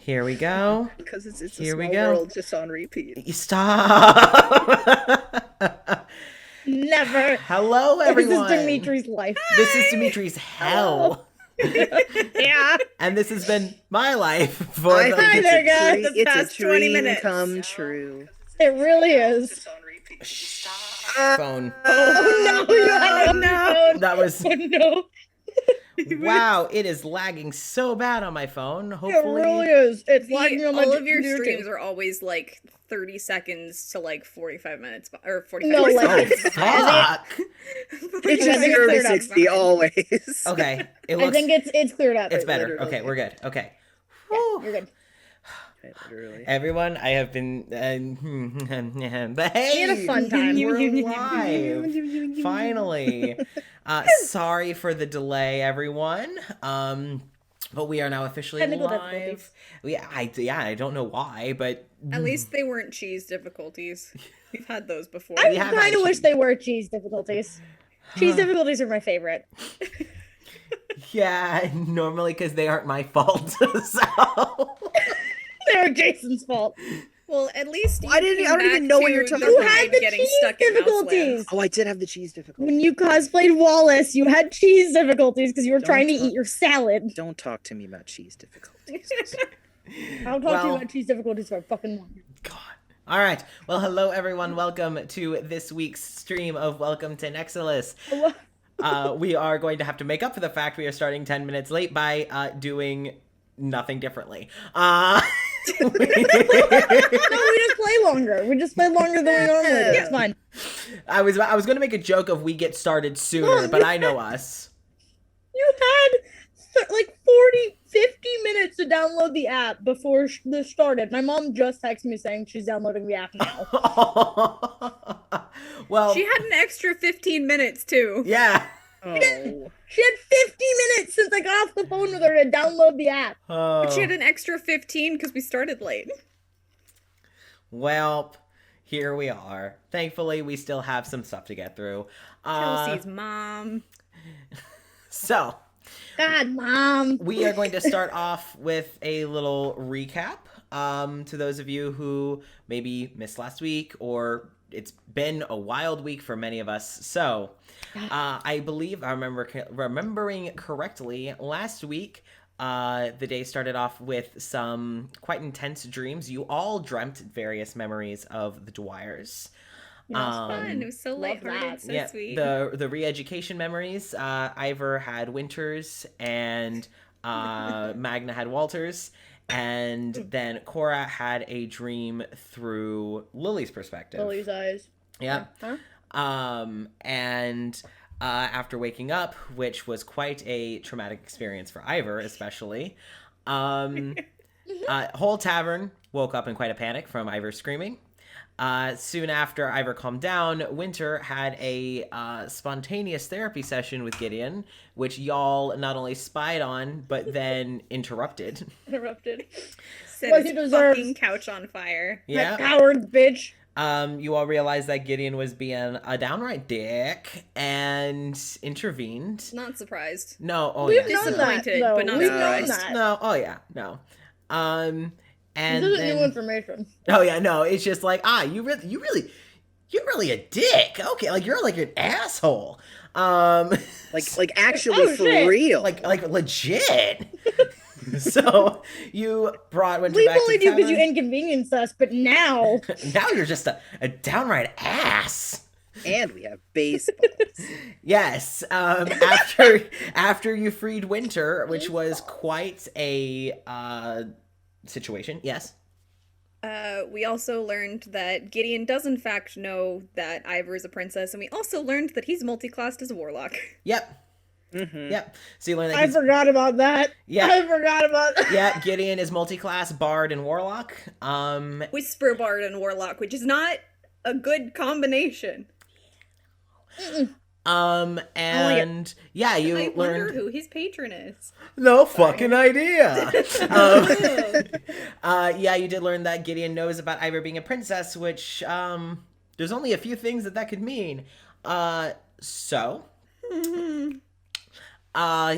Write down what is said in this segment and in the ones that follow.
Here we go. Because it's Here a we small go. world just on repeat. You stop. Never. Hello, everyone. This is Dimitri's life. This is Dimitri's hell. Yeah. And this has been my life for I the... think there, guys. it's The a past 20 dream minutes. come true. It really is. phone. Oh no, you had it on your phone. That was... Oh no. Wow, it is lagging so bad on my phone. It Hopefully... really is. It's lagging on my All of your computer, too. streams are always like 30 seconds to like 45 minutes, or 45 No, minutes. like, Oh, fuck. It's I just think 0 it's to cleared up. 60 always. Okay, it I looks... think it's cleared up. It's better. literally. Okay, we're good. Okay. You're good. Literally. Everyone, I have been... but hey! We had a fun time. We're live! Finally! Sorry for the delay, everyone. But we are now officially Technical live. I don't know why, but... At least they weren't cheese difficulties. We've had those before. I We have kind of wish actually- they were cheese difficulties. Cheese difficulties are my favorite. Yeah, normally because they aren't my fault, so... They're Jason's fault. Well, at least you I don't came even back know what to you're talking the about. You had ride the getting cheese stuck in difficulties. Mouseland. Oh, I did have the cheese difficulty. When you cosplayed Wallace, you had cheese difficulties because you were Don't trying to talk- eat your salad. Don't talk to me about cheese difficulties. I'll talk to you Well- about cheese difficulties if I fucking want. God. All right. Well, hello, everyone. Welcome to this week's stream of Welcome to Nexilis. We are going to have to make up for the fact we are starting 10 minutes late by doing nothing differently. No, we just play longer. We just play longer than we normally do. It's fine. I was going to make a joke of we get started sooner, but I know us. You had like 40, 50 minutes to download the app before this started. My mom just texted me saying she's downloading the app now. Well, She had an extra 15 minutes, too. yeah. Oh. She had 50 minutes since I got off the phone with her to download the app. But she had Oh. an extra 15 because we started late. Well, here we are. Thankfully, we still have some stuff to get through. Chelsea's mom. So, God, Mom. we are going to start off with a little recap to those of you who maybe missed last week, or it's been a wild week for many of us. So, I believe I remembering correctly, last week the day started off with some quite intense dreams. You all dreamt various memories of the Dwyers. Fun. It was so love lighthearted. that. So Yeah, sweet. the re-education memories. Ivor had Winters, and Magna had Walters, and then Cora had a dream through Lily's perspective. Lily's eyes. Yeah. Huh? And after waking up, which was quite a traumatic experience for Ivor, especially, whole tavern woke up in quite a panic from Ivor screaming. Soon after Ivor calmed down, Winter had a spontaneous therapy session with Gideon, which y'all not only spied on, but then interrupted. Interrupted. Set What his he deserves. fucking couch on fire. That Yeah. coward bitch. You all realized that Gideon was being a downright dick and intervened. Not surprised. No, oh We've yeah. known that, Disappointed, though. but not We've known surprised. that. No, oh yeah, no. And This isn't then, new information. oh yeah, no, it's just like, you're really a dick. Okay, like you're like an asshole. Like actually Oh, for shit. real. like legit. So you brought Winter We back bullied to you the because you tavern. inconvenienced us, but now Now you're just a downright ass. And we have baseballs. Yes. After you freed Winter, which was quite a situation. Yes. We also learned that Gideon does in fact know that Ivor is a princess, and we also learned that he's multi-classed as a warlock. Yep. Mhm. Yep. So you learn that I forgot about that. Yeah. I forgot about that. yeah, Gideon is multi-class bard and warlock. Whisper Bard and warlock, which is not a good combination. And yeah, you I wonder learned who his patron is. no fucking idea. Yeah, you did learn that Gideon knows about Ivor being a princess, which there's only a few things that could mean. So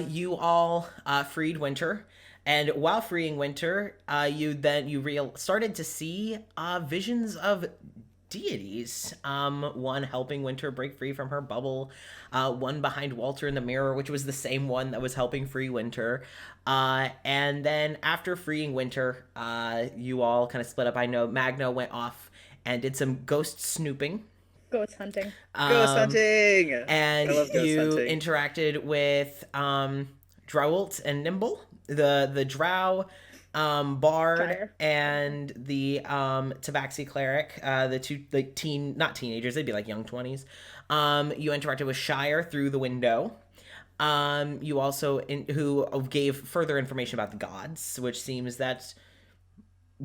you all freed Winter And while freeing Winter, you started to see visions of deities. One helping Winter break free from her bubble, one behind Walter in the mirror, which was the same one that was helping free Winter. And then after freeing Winter, you all kind of split up. I know Magna went off and did some ghost snooping. Ghost hunting. Ghost hunting! And I love ghost you hunting. interacted with Drowult and Nimble, the Drow bard Shire. and the Tabaxi cleric, the two not teenagers, they'd be like young 20s. You interacted with Shire through the window. You also who gave further information about the gods, which seems that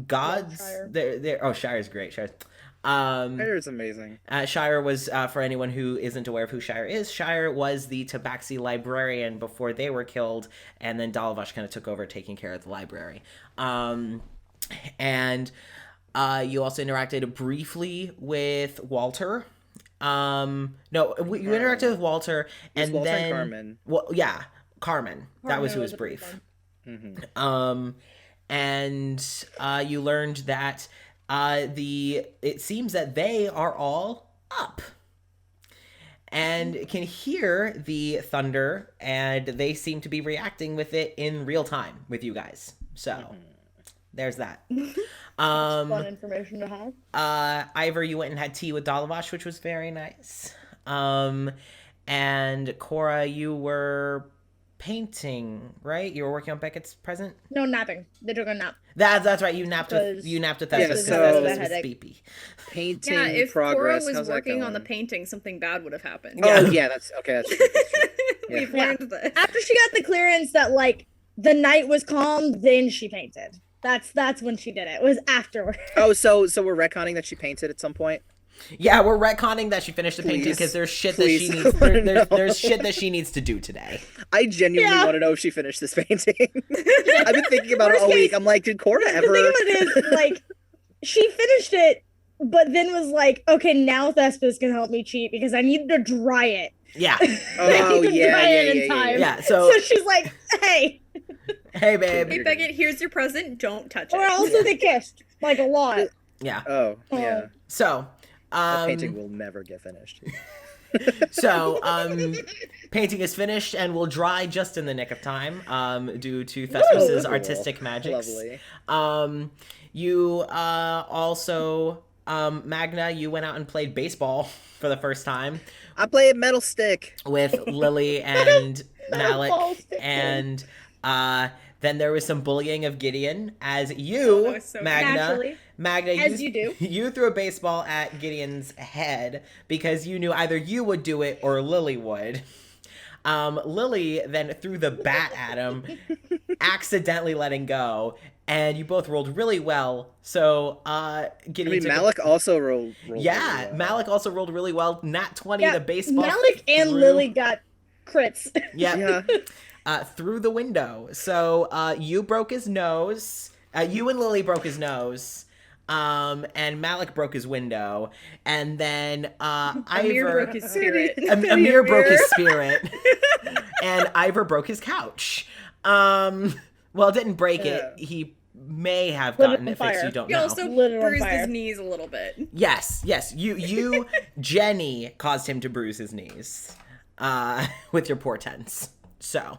gods Shire. Shire's great. Shire's amazing. Shire was, for anyone who isn't aware of who Shire is, Shire was the Tabaxi librarian before they were killed, and then Dalavash kind of took over taking care of the library. And you also interacted briefly with Walter. You interacted with Walter, and Walter then and Carmen. Well, yeah, Carmen. That was who was a brief. one. Mm-hmm. And you learned that it seems that they are all up and can hear the thunder, and they seem to be reacting with it in real time with you guys. So there's that. Fun information to have. Ivor, you went and had tea with Dalavash, which was very nice. And Cora, you were painting, right? You were working on Beckett's present? No napping. They took a nap. That's right. You napped with Thespis because so- Thespis was headache. sleepy. Painting Yeah, if progress. Cora was How's that working on the going? painting, something bad would have happened. Oh yeah, that's okay. That's true. That's true. Yeah. We've Yeah. learned this. After she got the clearance that like the night was calm, then she painted. That's when she did it. It was afterward. Oh, so we're retconning that she painted at some point. Yeah, we're retconning that she finished the painting Please. because there's shit Please. that she needs. I wanna know. There's shit that she needs to do today. I genuinely Yeah. want to know if she finished this painting. I've been thinking about it all Worst week. case- I'm like, did Cora The thing ever? of it is, like, she finished it, but then was like, okay, now Thespis can help me cheat because I need to dry it. Yeah, I Oh need to yeah, dry yeah, it in yeah, time. yeah. So So she's like, hey. hey, babe. Hey, Beckett, here's your present. Don't touch Or it. also they kissed, like, a lot. Yeah. Oh yeah. So, The painting will never get finished. painting is finished and will dry just in the nick of time, due to Thespis's Cool. artistic magics. Lovely. You also, Magna, you went out and played baseball for the first time I play a metal stick. with Lily and Malik, Ball stick. and then there was some bullying of Gideon as Oh, you, that was so Naturally. Magna, As you do. You threw a baseball at Gideon's head because you knew either you would do it or Lily would. Lily then threw the bat at him, accidentally letting go, and you both rolled really well. So Gideon took Malik also rolled yeah, really well. Malik also rolled really well. Nat 20 Yeah, to baseball. Malik and through- Lily got crits. Yep. Yeah. Through the window. So you broke his nose. You and Lily broke his nose. And Malik broke his window. And then Amir Ivor broke his spirit. Amir broke his spirit. And Ivor broke his couch. Well, it didn't break it. He may have Lit it gotten on it fixed. fire. You don't He know. also Lit it on bruised fire. his knees a little bit. Yes. You, Jenny, caused him to bruise his knees with your portents. So,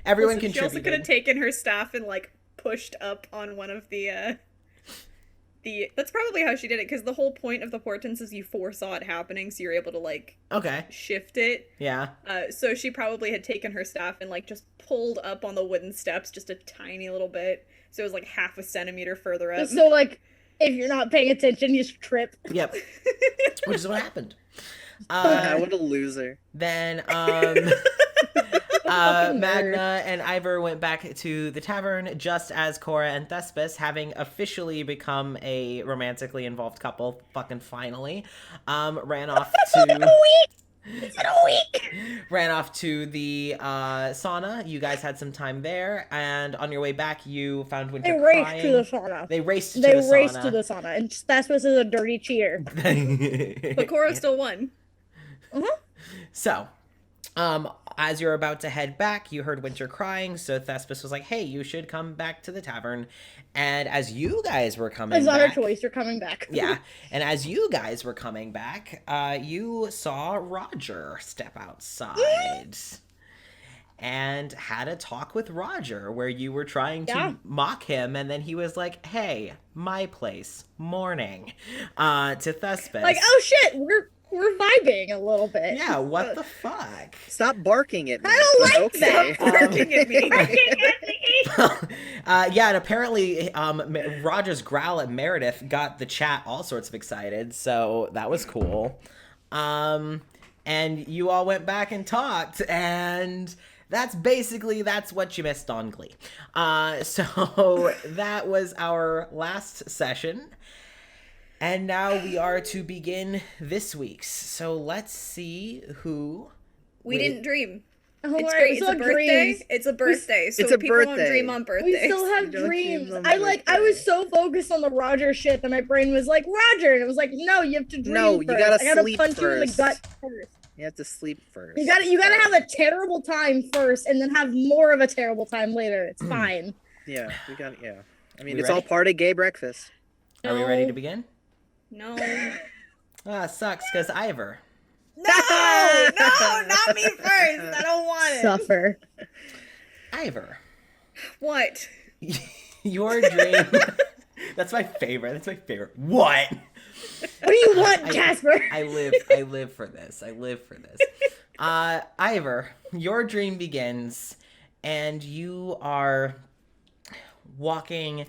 everyone She also could contributed. have taken her staff and like pushed up on one of the. That's probably how she did it, because the whole point of the portents is you foresaw it happening, so you're able to like Okay. shift it. Yeah. So she probably had taken her staff and like just pulled up on the wooden steps just a tiny little bit, so it was like half a centimeter further up. So, like, if you're not paying attention, you just trip. Yep. Which is what happened. What a loser. Then Fucking Magna and Ivor went back to the tavern just as Cora and Thespis, having officially become a romantically involved couple, fucking finally, ran off to It's been a week. ran off to the sauna. You guys had some time there, and on your way back, you found Winter They raced crying. to the sauna. They raced to They the raced sauna. to the sauna, and Thespis is a dirty cheater. But Cora still won. So, As you're about to head back, you heard Winter crying, so Thespis was like, hey, you should come back to the tavern. And as you guys were coming It's not back... her choice, you're coming back. Yeah, and as you guys were coming back, you saw Roger step outside. And had a talk with Roger where you were trying to mock him, and then he was like, hey, my place, morning, to Thespis. Like, oh shit, we're vibing a little bit. Yeah, what the fuck? Stop barking at me. I don't like that. Barking at me. Yeah, and apparently Roger's growl at Meredith got the chat all sorts of excited, so that was cool. And you all went back and talked, and that's what you missed on Glee. So that was our last session. And now we are to begin this week's. So let's see who... We didn't dream. Oh, It's right, great. we It's still a have birthday. dreams. It's a birthday. So It's a people don't birthday. dream on birthdays. We still have We don't dreams. dream on I birthday. was so focused on the Roger shit that my brain was like, Roger, and it was like, no, you have to dream No, first. you gotta I gotta sleep punch you in the first. gut first. You have to sleep first. You gotta have a terrible time first, and then have more of a terrible time later. It's fine. Yeah, yeah. I mean, We it's ready? all part of gay breakfast. Are we ready to begin? No. Sucks, because Ivor. No, not me first. I don't want it. Suffer. Ivor. What? Your dream... That's my favorite. What? What do you want, Casper? I live for this. Ivor, your dream begins, and you are walking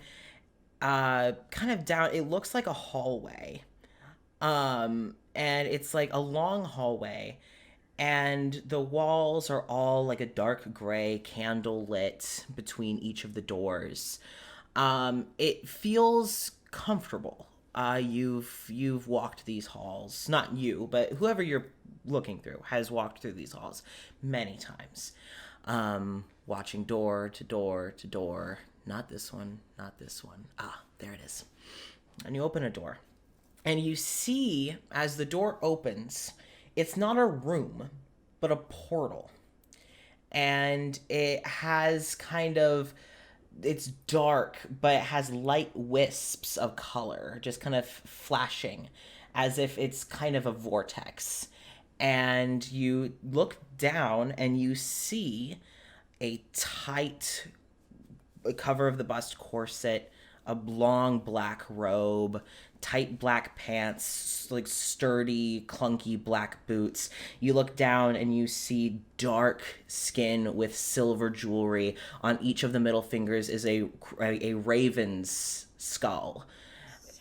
kind of down, it looks like a hallway. And it's like a long hallway, and the walls are all like a dark gray, candle lit between each of the doors. It feels comfortable. You've walked these halls, not you, but whoever you're looking through has walked through these halls many times. Watching door to door to door. Not this one, not this one. Ah, there it is. And you open a door. And you see, as the door opens, it's not a room, but a portal. And it has it's dark, but it has light wisps of color, just kind of flashing, as if it's kind of a vortex. And you look down and you see a tight cover of the bust corset, a long black robe, tight black pants, like sturdy, clunky black boots. You look down and you see dark skin with silver jewelry. On each of the middle fingers is a raven's skull.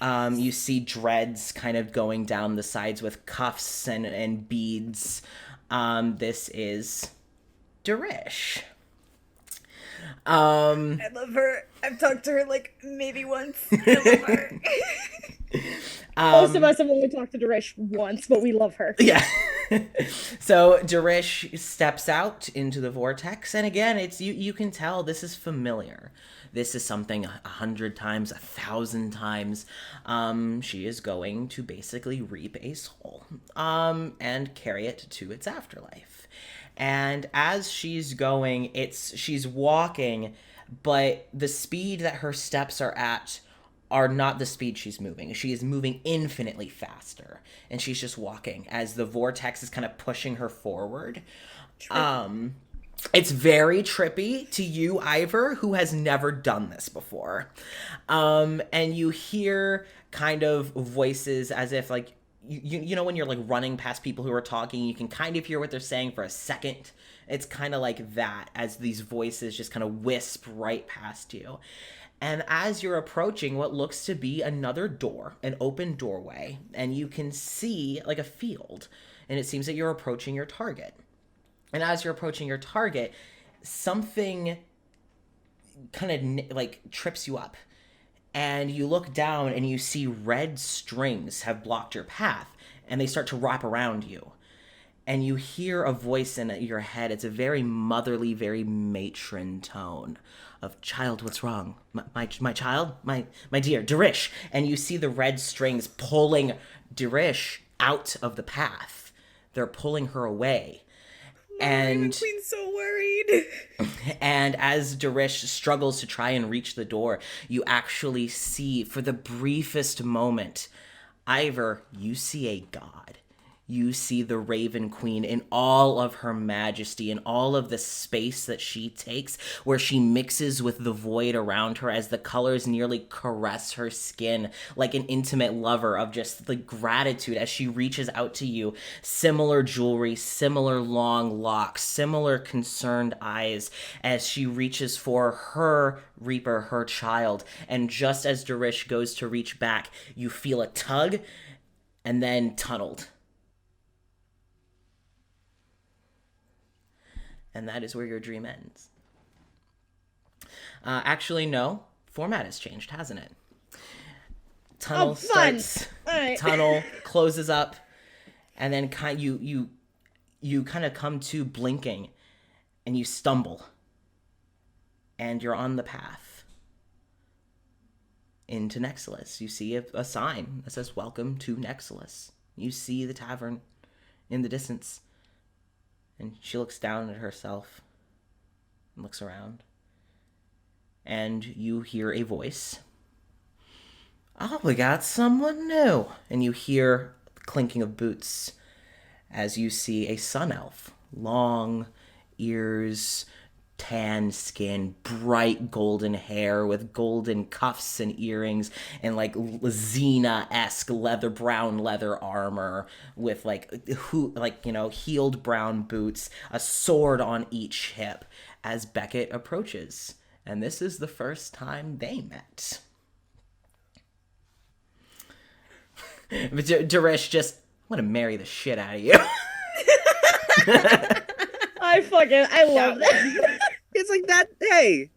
You see dreads kind of going down the sides with cuffs and beads. This is Darish. I love her. I've talked to her like maybe once. I love her. Most of us have only talked to Darish once, but we love her. Yeah. So Darish steps out into the vortex, and again, it's you can tell this is familiar. This is something 100 times, 1,000 times. She is going to basically reap a soul, and carry it to its afterlife. And as she's going, she's walking, but the speed that her steps are at are not the speed she's moving. She is moving infinitely faster, and she's just walking as the vortex is kind of pushing her forward. It's very trippy to you, Ivor, who has never done this before. And you hear kind of voices as if like, you know when you're like running past people who are talking, you can kind of hear what they're saying for a second. It's kind of like that, as these voices just kind of wisp right past you. And as you're approaching what looks to be another door, an open doorway, and you can see like a field, and it seems that you're approaching your target. And as you're approaching your target, something kind of like trips you up. And you look down and you see red strings have blocked your path, and they start to wrap around you. And you hear a voice in your head. It's a very motherly, very matron tone of, child, what's wrong? My child? My dear, Darish. And you see the red strings pulling Darish out of the path. They're pulling her away. And Raven Queen's so worried. And as Darish struggles to try and reach the door, you actually see, for the briefest moment, Ivor, you see a god. You see the Raven Queen in all of her majesty and all of the space that she takes, where she mixes with the void around her as the colors nearly caress her skin like an intimate lover of just the gratitude as she reaches out to you. Similar jewelry, similar long locks, similar concerned eyes as she reaches for her Reaper, her child. And just as Darish goes to reach back, you feel a tug and then tunneled. And that is where your dream ends. Actually, no. Format has changed, hasn't it? Tunnel starts. Right. Tunnel closes up, and then you kind of come to blinking, and you stumble, and you're on the path into Nexilis. You see a sign that says "Welcome to Nexilis." You see the tavern in the distance. And she looks down at herself and looks around. And you hear a voice. Oh, we got someone new. And you hear the clinking of boots as you see a sun elf. Long ears, tan skin, bright golden hair with golden cuffs and earrings, and like Xena-esque brown leather armor with heeled brown boots, a sword on each hip as Beckett approaches. And this is the first time they met. Darish just, I'm gonna marry the shit out of you. I love that. It's like that. Hey,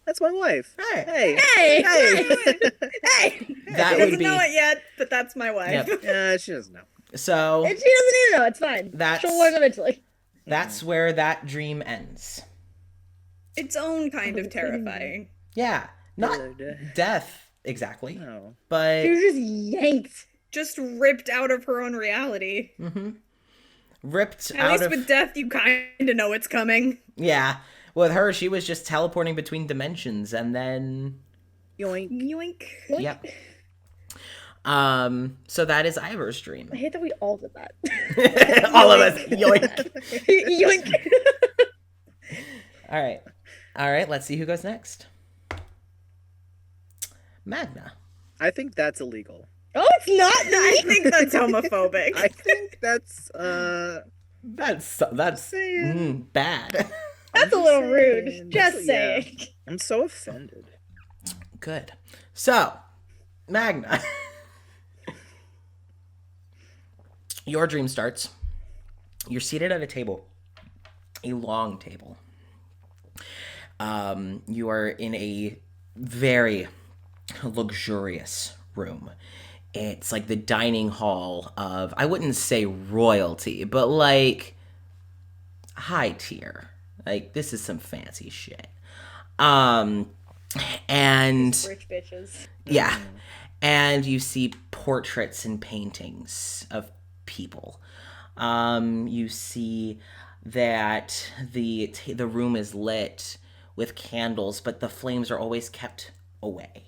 that's my wife. Right. Hey, Hey, hey. That She would doesn't be. know it yet, but that's my wife. Yep. She doesn't know. So And she doesn't even know. It's fine. That's- She'll learn eventually. that's where that dream ends. Its own kind of terrifying. Yeah, not death exactly, No. but She was just yanked. Just ripped out of her own reality. ripped At out least of. with death, you kind of know it's coming. Yeah, with her, she was just teleporting between dimensions, and then Yoink. Yoink. yep. So that is Ivor's dream. I hate that we all did that. All of us. Yoink. Yoink. All right. Let's see who goes next. Magna. I think that's illegal. Oh, it's not I me. think that's homophobic. I think that's That's saying. bad. That's a little rude. saying. Just Yeah. saying. I'm so offended. Good. So, Magna. Your dream starts. You're seated at a table, a long table. You are in a very luxurious room. It's like the dining hall of, I wouldn't say royalty, but like high tier. Like, this is some fancy shit. And Rich bitches. yeah. And you see portraits and paintings of people. You see that the room is lit with candles, but the flames are always kept away.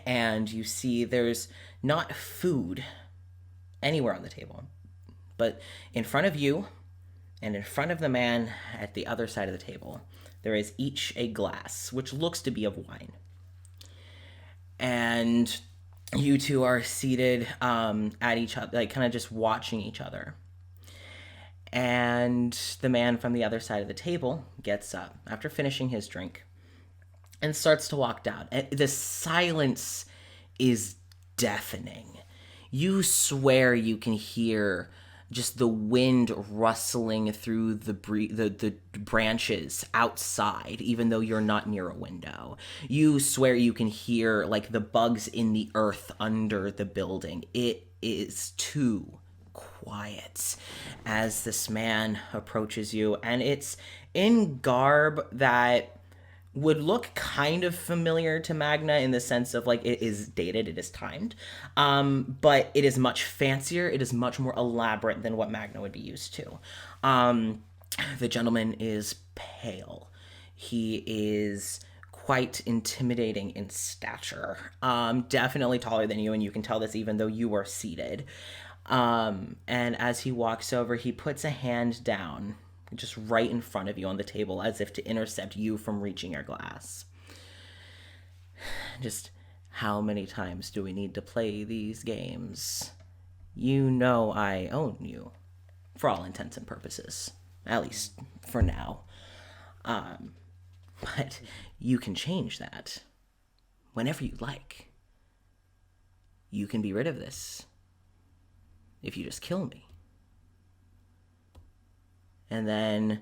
And you see there's not food anywhere on the table, but in front of you and in front of the man at the other side of the table, there is each a glass, which looks to be of wine. And you two are seated at each other, like kind of just watching each other. And the man from the other side of the table gets up after finishing his drink and starts to walk down. And the silence is deafening. You swear you can hear just the wind rustling through the branches outside, even though you're not near a window. You swear you can hear like the bugs in the earth under the building. It is too quiet as this man approaches you, and it's in garb that would look kind of familiar to Magna in the sense of like it is dated, it is timed, but it is much fancier, it is much more elaborate than what Magna would be used to. The gentleman is pale. He is quite intimidating in stature. Definitely taller than you, and you can tell this even though you are seated. And as he walks over, he puts a hand down just right in front of you on the table as if to intercept you from reaching your glass. Just how many times do we need to play these games? You know I own you, for all intents and purposes, at least for now. But you can change that whenever you like. You can be rid of this if you just kill me. And then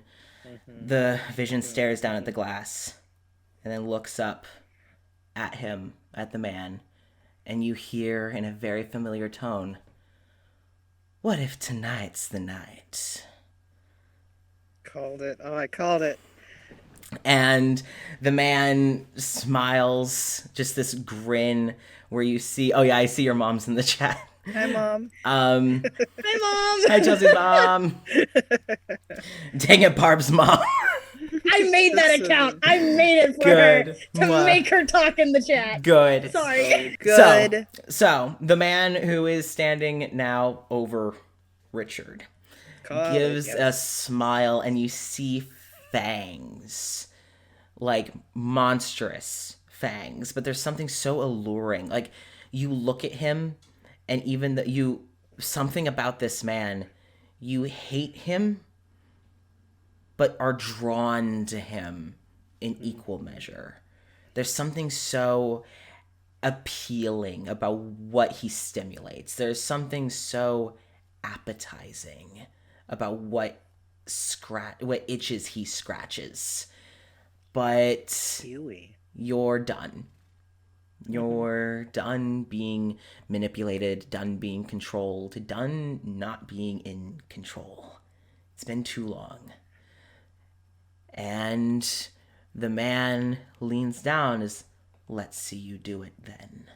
the vision stares down at the glass and then looks up at him, at the man, and you hear in a very familiar tone, "What if tonight's the night?" Called it. Oh, I called it. And the man smiles, just this grin where you see, oh yeah, I see your mom's in the chat. Hi, Mom. Hi, Mom. Hi, Chelsea's mom. Dang it, Barb's mom. I made that account. I made it for Good. her to make her talk in the chat. Good. Sorry. Good. So the man who is standing now over Richard gives a smile, and you see fangs, like monstrous fangs, but there's something so alluring. Like, you look at him, and even something about this man, you hate him, but are drawn to him in equal measure. There's something so appealing about what he stimulates. There's something so appetizing about what itches he scratches. But Chewy. you're done. You're done being manipulated, done being controlled, done not being in control. It's been too long. And the man leans down as, "Let's see you do it then."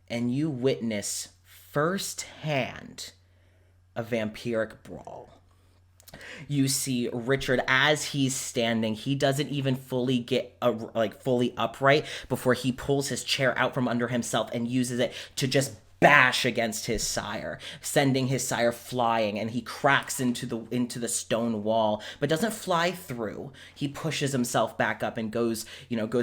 And you witness firsthand a vampiric brawl. You see Richard as he's standing. He doesn't even fully get fully upright before he pulls his chair out from under himself and uses it to just bash against his sire, sending his sire flying, and he cracks into the stone wall, but doesn't fly through. He pushes himself back up and goes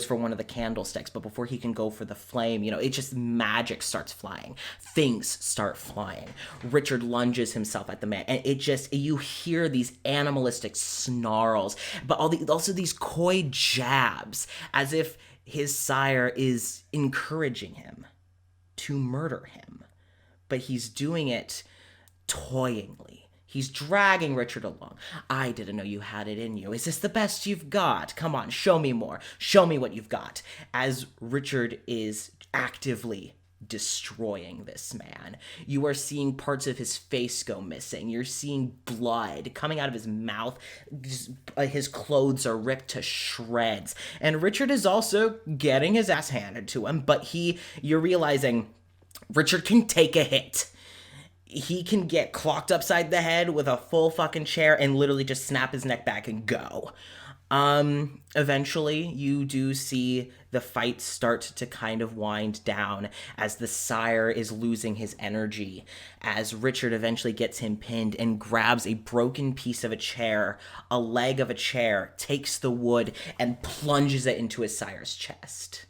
for one of the candlesticks, but before he can go for the flame, it just magic starts flying. Things start flying. Richard lunges himself at the man, and you hear these animalistic snarls, but also these coy jabs, as if his sire is encouraging him to murder him, but he's doing it toyingly. He's dragging Richard along. "I didn't know you had it in you. Is this the best you've got? Come on, show me more. Show me what you've got." As Richard is actively destroying this man. You are seeing parts of his face go missing. You're seeing blood coming out of his mouth. His clothes are ripped to shreds. And Richard is also getting his ass handed to him, but you're realizing Richard can take a hit. He can get clocked upside the head with a full fucking chair and literally just snap his neck back and go. Eventually you do see the fight start to kind of wind down as the sire is losing his energy, as Richard eventually gets him pinned and grabs a broken piece of a chair, a leg of a chair, takes the wood and plunges it into his sire's chest,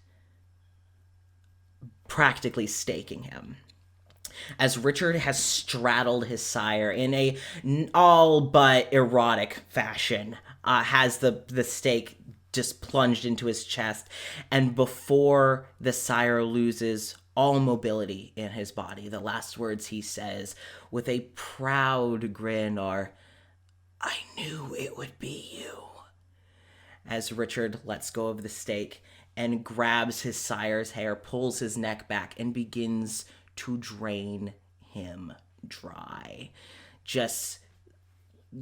practically staking him. As Richard has straddled his sire in a all but erotic fashion, has the stake just plunged into his chest, and before the sire loses all mobility in his body, the last words he says with a proud grin are, "I knew it would be you." As Richard lets go of the stake and grabs his sire's hair, pulls his neck back, and begins to drain him dry. Just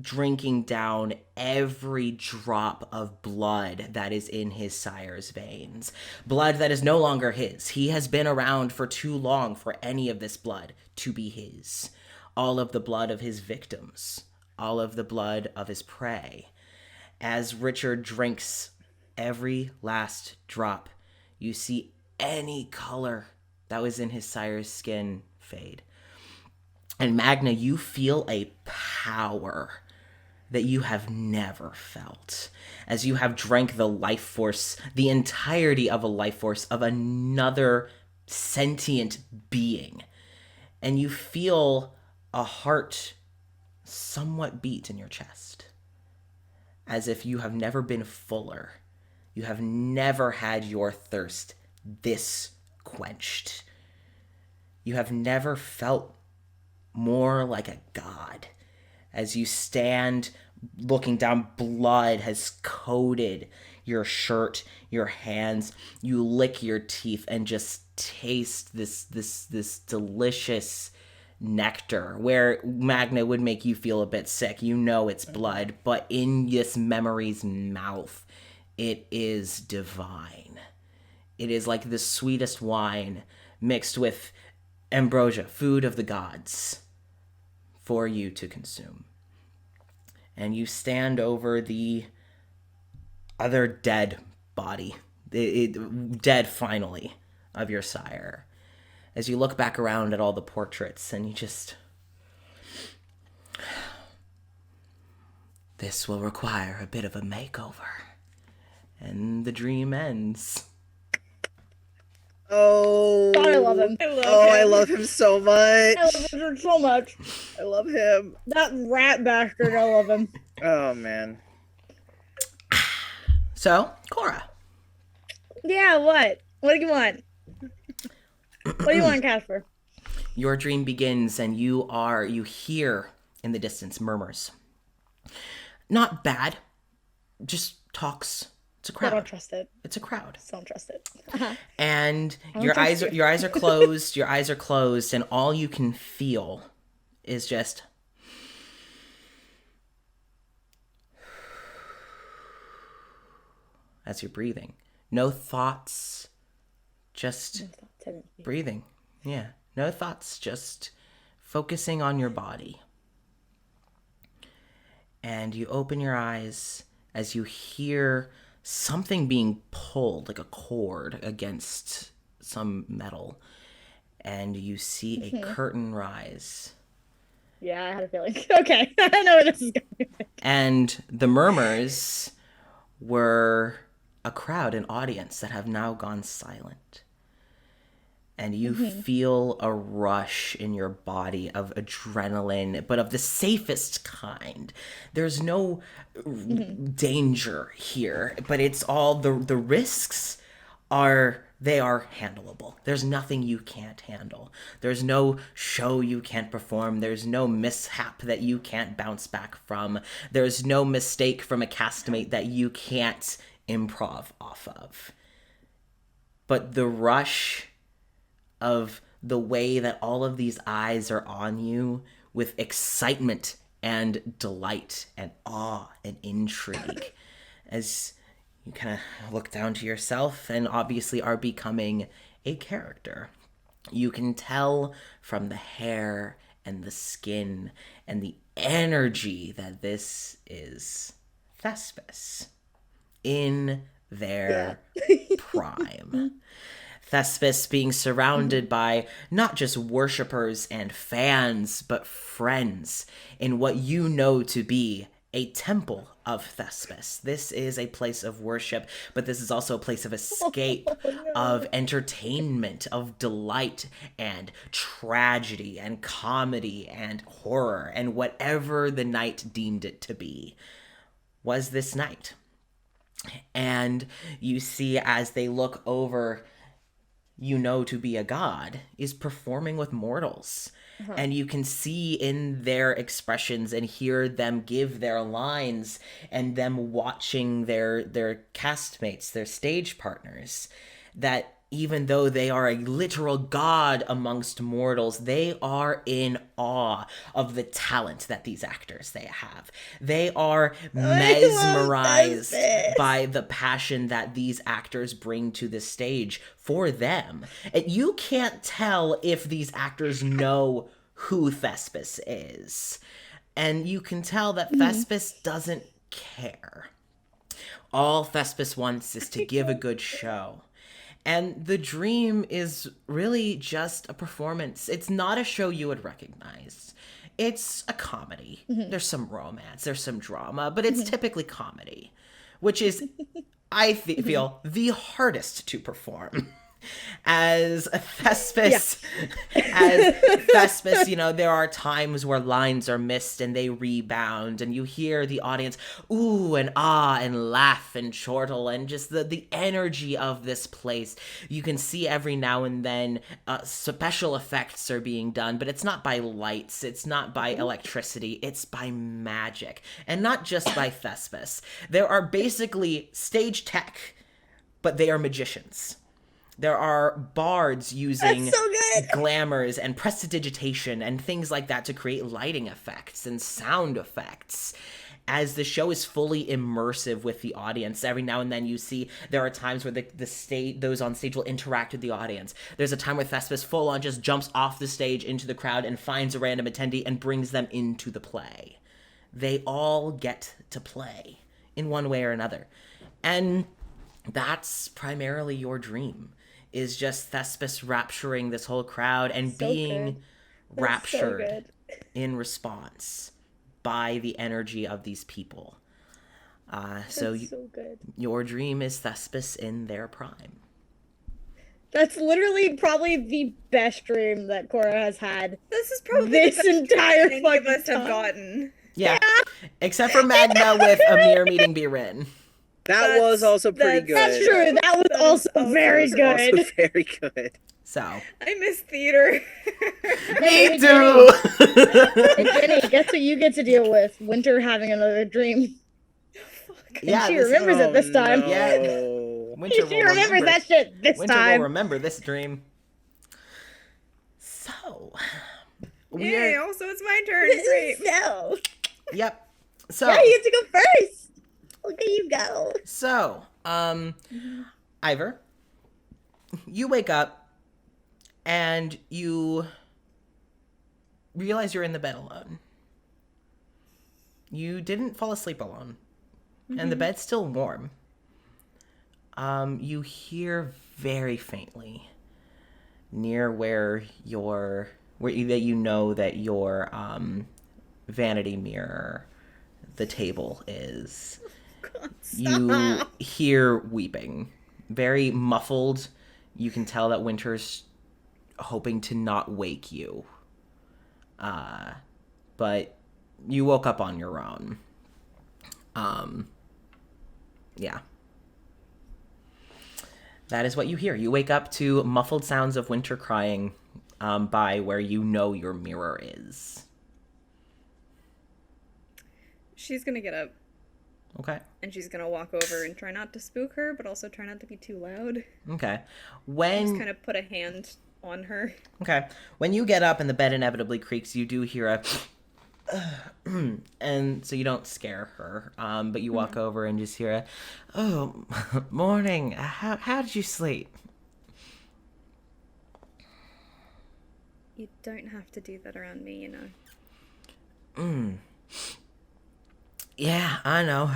drinking down every drop of blood that is in his sire's veins. Blood that is no longer his. He has been around for too long for any of this blood to be his. All of the blood of his victims. All of the blood of his prey. As Richard drinks every last drop, you see any color that was in his sire's skin fade. And Magna, you feel a power that you have never felt, as you have drank the life force, the entirety of a life force of another sentient being. And you feel a heart somewhat beat in your chest, as if you have never been fuller. You have never had your thirst this quenched. You have never felt more like a god. As you stand looking down, blood has coated your shirt, your hands. You lick your teeth and just taste this delicious nectar, where Magna would make you feel a bit sick. You know it's blood, but in this memory's mouth, it is divine. It is like the sweetest wine mixed with ambrosia, food of the gods, for you to consume. And you stand over the other dead body, dead finally, of your sire, as you look back around at all the portraits, and you just... This will require a bit of a makeover. And the dream ends. Oh, God, I love him. I love him so much. I love Richard so much. I love him. That rat bastard, I love him. Oh man. So, Cora. Yeah, what? What do you want? What do you want, Casper? Your dream begins, and you hear in the distance murmurs. Not bad, just talks. It's a I crowd. don't trust it. It's a crowd. Still don't trust it. And don't your trust eyes are closed. Your eyes are closed, and all you can feel is just as you're breathing. No thoughts, just breathing. Yeah, no thoughts, just focusing on your body. And you open your eyes as you hear something being pulled, like a cord, against some metal. And you see a curtain rise. Yeah, I had a feeling. Okay, I know where this is going. And the murmurs were a crowd, an audience that have now gone silent. And you feel a rush in your body of adrenaline, but of the safest kind. There's no danger here, but it's all the risks are handleable. There's nothing you can't handle. There's no show you can't perform. There's no mishap that you can't bounce back from. There's no mistake from a castmate that you can't improv off of. But the rush of the way that all of these eyes are on you with excitement and delight and awe and intrigue as you kind of look down to yourself and obviously are becoming a character. You can tell from the hair and the skin and the energy that this is Thespis in their prime. Thespis being surrounded by not just worshippers and fans, but friends in what you know to be a temple of Thespis. This is a place of worship, but this is also a place of escape, of entertainment, of delight and tragedy and comedy and horror and whatever the night deemed it to be was this night. And you see as they look over, you know to be a god is performing with mortals. And you can see in their expressions and hear them give their lines and them watching their castmates, their stage partners, that even though they are a literal god amongst mortals, they are in awe of the talent that these actors they have. They are mesmerized by the passion that these actors bring to the stage for them. And you can't tell if these actors know who Thespis is. And you can tell that Thespis doesn't care. All Thespis wants is to give a good show. And the dream is really just a performance. It's not a show you would recognize. It's a comedy. There's some romance, there's some drama, but it's typically comedy, which is, I feel, the hardest to perform. As Thespis, there are times where lines are missed and they rebound, and you hear the audience ooh and ah and laugh and chortle, and just the energy of this place. You can see every now and then special effects are being done, but it's not by lights, it's not by electricity, it's by magic, and not just by Thespis. There are basically stage tech, but they are magicians. There are bards using glamours and prestidigitation and things like that to create lighting effects and sound effects. As the show is fully immersive with the audience, every now and then you see there are times where those on stage will interact with the audience. There's a time where Thespis full on just jumps off the stage into the crowd and finds a random attendee and brings them into the play. They all get to play in one way or another. And that's primarily your dream. Is just Thespis rapturing this whole crowd and being raptured in response by the energy of these people. So good. Your dream is Thespis in their prime. That's literally probably the best dream that Cora has had. This is probably this the best entire dream any of us have gotten. Yeah. Except for Magna with Amir meeting Birin. That was also pretty good. That's true. That was also very good. Also very good. So. I miss theater. Me too. Hey, Jenny, guess what you get to deal with? Winter having another dream. Yeah, she remembers it this time. No. Yeah. Winter she remembers that shit this Winter time. will remember this dream. So. Yay, also it's my turn. Great. No. Yep. So. Yeah, you have to go first. Look at you go. So, Ivor, you wake up and you realize you're in the bed alone. You didn't fall asleep alone, and the bed's still warm. You hear very faintly near where your vanity mirror, the table is. You hear weeping, very muffled. You can tell that Winter's hoping to not wake you. But you woke up on your own. Yeah. That is what you hear. You wake up to muffled sounds of Winter crying by where you know your mirror is. She's gonna get up. Okay. And she's gonna walk over and try not to spook her, but also try not to be too loud. Okay. Just kind of put a hand on her. Okay. When you get up and the bed inevitably creaks, you do hear a and so you don't scare her, but you walk over and just hear a, oh, morning. How did you sleep? You don't have to do that around me, you know. Yeah, I know.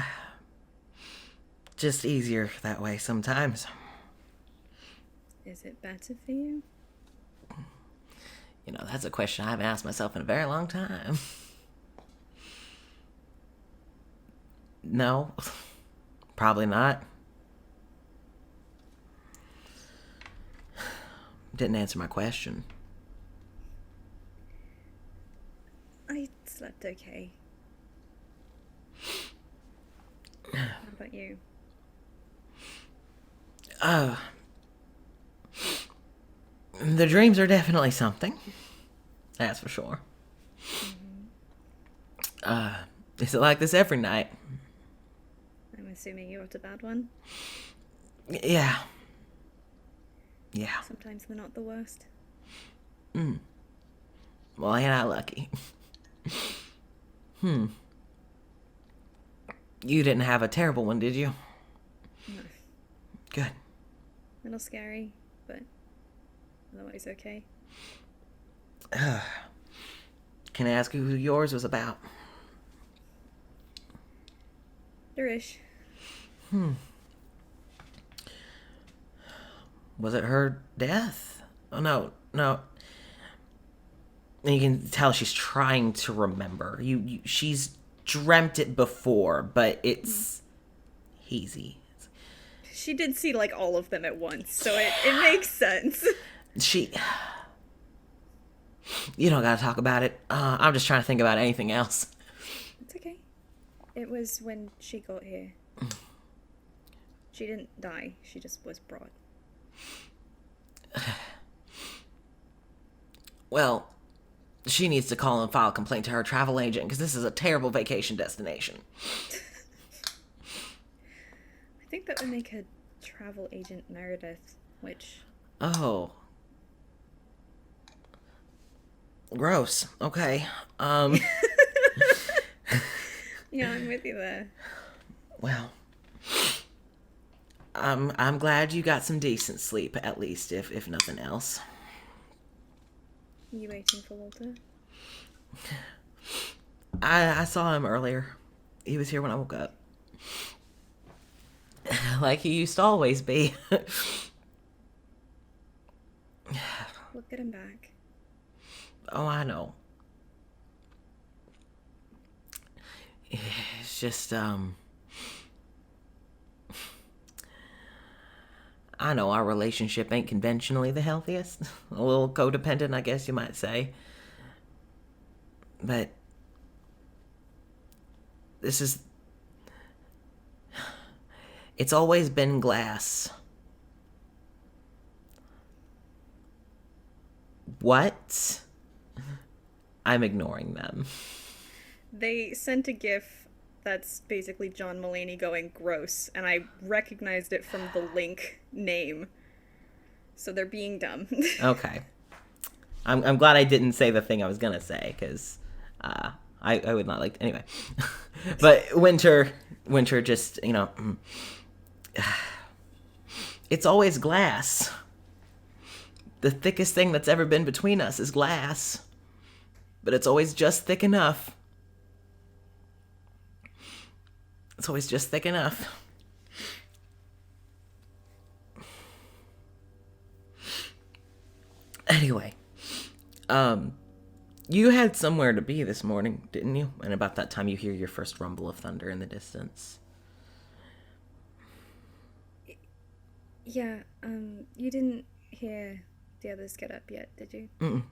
Just easier that way sometimes. Is it better for you? You know, that's a question I haven't asked myself in a very long time. No, probably not. Didn't answer my question. I slept okay. How about you? The dreams are definitely something. That's for sure. Is it like this every night? I'm assuming you got a bad one? Yeah. Yeah. Sometimes they're not the worst. Well, ain't I lucky? You didn't have a terrible one, did you? No. Good. A little scary, but otherwise okay. Can I ask you who yours was about? Durish. Was it her death? Oh, no. And you can tell she's trying to remember. She's dreamt it before, but it's hazy. She did see, like, all of them at once, so it makes sense. You don't gotta talk about it. I'm just trying to think about anything else. It's okay. It was when she got here. She didn't die. She just was brought. Well, she needs to call and file a complaint to her travel agent, because this is a terrible vacation destination. I think that would make a travel agent Meredith, which... Oh. Gross. Okay. Yeah, I'm with you there. Well, I'm glad you got some decent sleep, at least, if nothing else. You waiting for Walter? I saw him earlier. He was here when I woke up. Like he used to always be. We'll get him back. Oh, I know. It's just, I know our relationship ain't conventionally the healthiest. A little codependent, I guess you might say. But it's always been glass. What? I'm ignoring them. They sent a gif that's basically John Mulaney going gross, and I recognized it from the link name. So they're being dumb. Okay. I'm glad I didn't say the thing I was gonna say, because I would not like to, anyway. But Winter just, it's always glass. The thickest thing that's ever been between us is glass. But it's always just thick enough. It's always just thick enough. Anyway, you had somewhere to be this morning, didn't you? And about that time you hear your first rumble of thunder in the distance. Yeah, you didn't hear the others get up yet, did you?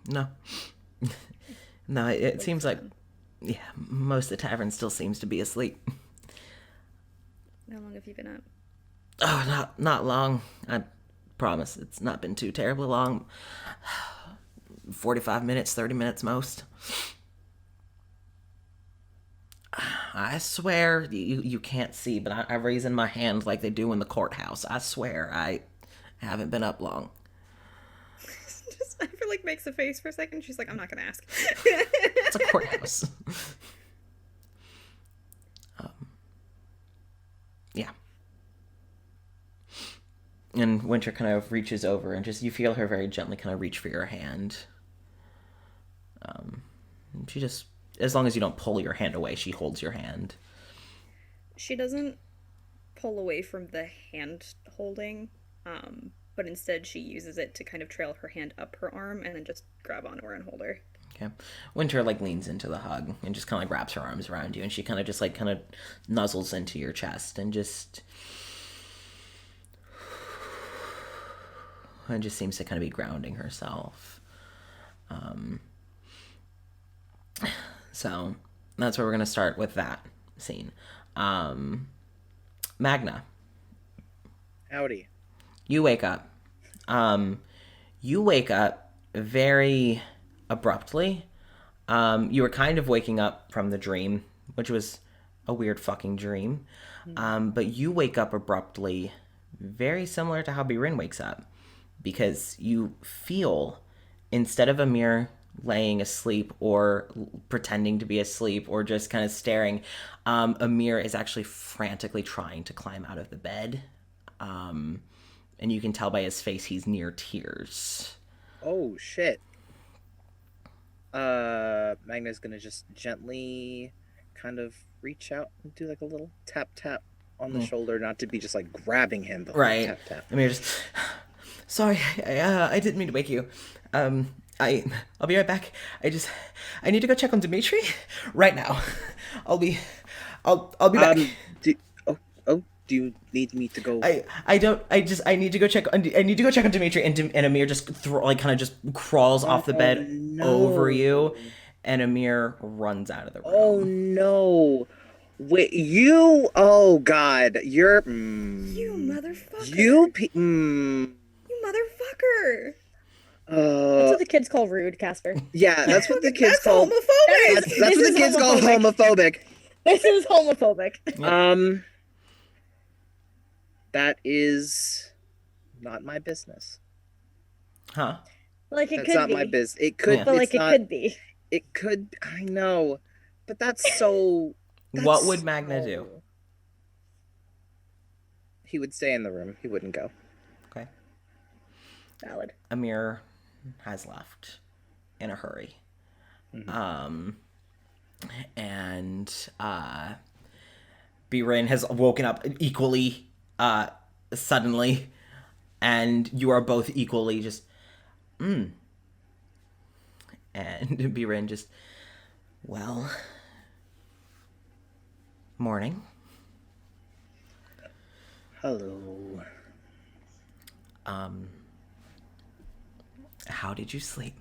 No. No, it seems like, yeah, most of the tavern still seems to be asleep. How long have you been up? Oh, not long. I promise it's not been too terribly long. 45 minutes, 30 minutes most. I swear, you can't see, but I'm raising my hand like they do in the courthouse. I swear, I haven't been up long. I feel like makes a face for a second. She's like, I'm not gonna ask. It's a courthouse. Yeah. And Winter kind of reaches over and just, you feel her very gently kind of reach for your hand. She just, as long as you don't pull your hand away, she holds your hand. She doesn't pull away from the hand holding, but instead she uses it to kind of trail her hand up her arm and then just grab onto her and hold her. Okay. Winter leans into the hug and just kind of wraps her arms around you, and she kind of just kind of nuzzles into your chest and just seems to kind of be grounding herself. So that's where we're gonna start with that scene. Magna. Howdy. You wake up. You wake up very abruptly. You were kind of waking up from the dream, which was a weird fucking dream. But you wake up abruptly, very similar to how Birin wakes up. because you feel, instead of Amir laying asleep or pretending to be asleep or just kind of staring, Amir is actually frantically trying to climb out of the bed. And you can tell by his face he's near tears. Oh, shit. Magna's gonna just gently kind of reach out and do like a little tap tap on the shoulder, not to be just like grabbing him, but Right. like tap tap. Amir just, sorry, I didn't mean to wake you. I'll be right back. I need to go check on Dimitri right now. I'll be back. Do you need me to go? I need to go check on Dimitri, and Amir just kind of just crawls off the bed over you, and Amir runs out of the room. Oh no. Wait, you, oh god, you're, You motherfucker. you, You motherfucker. That's what the kids call rude, Casper. yeah, that's what the kids That's call, homophobic. that's what the kids call homophobic. This is homophobic. That is not my business. Huh? Like it That's could not be. my business. It could, Yeah. But like it's not, it could be. it could, I know, but that's so, What would Magna do? He would stay in the room. He wouldn't go. Okay. Valid. Amir has left in a hurry. And Birin has woken up equally suddenly, and you are both equally just and Birin just, well, morning. Hello. How did you sleep?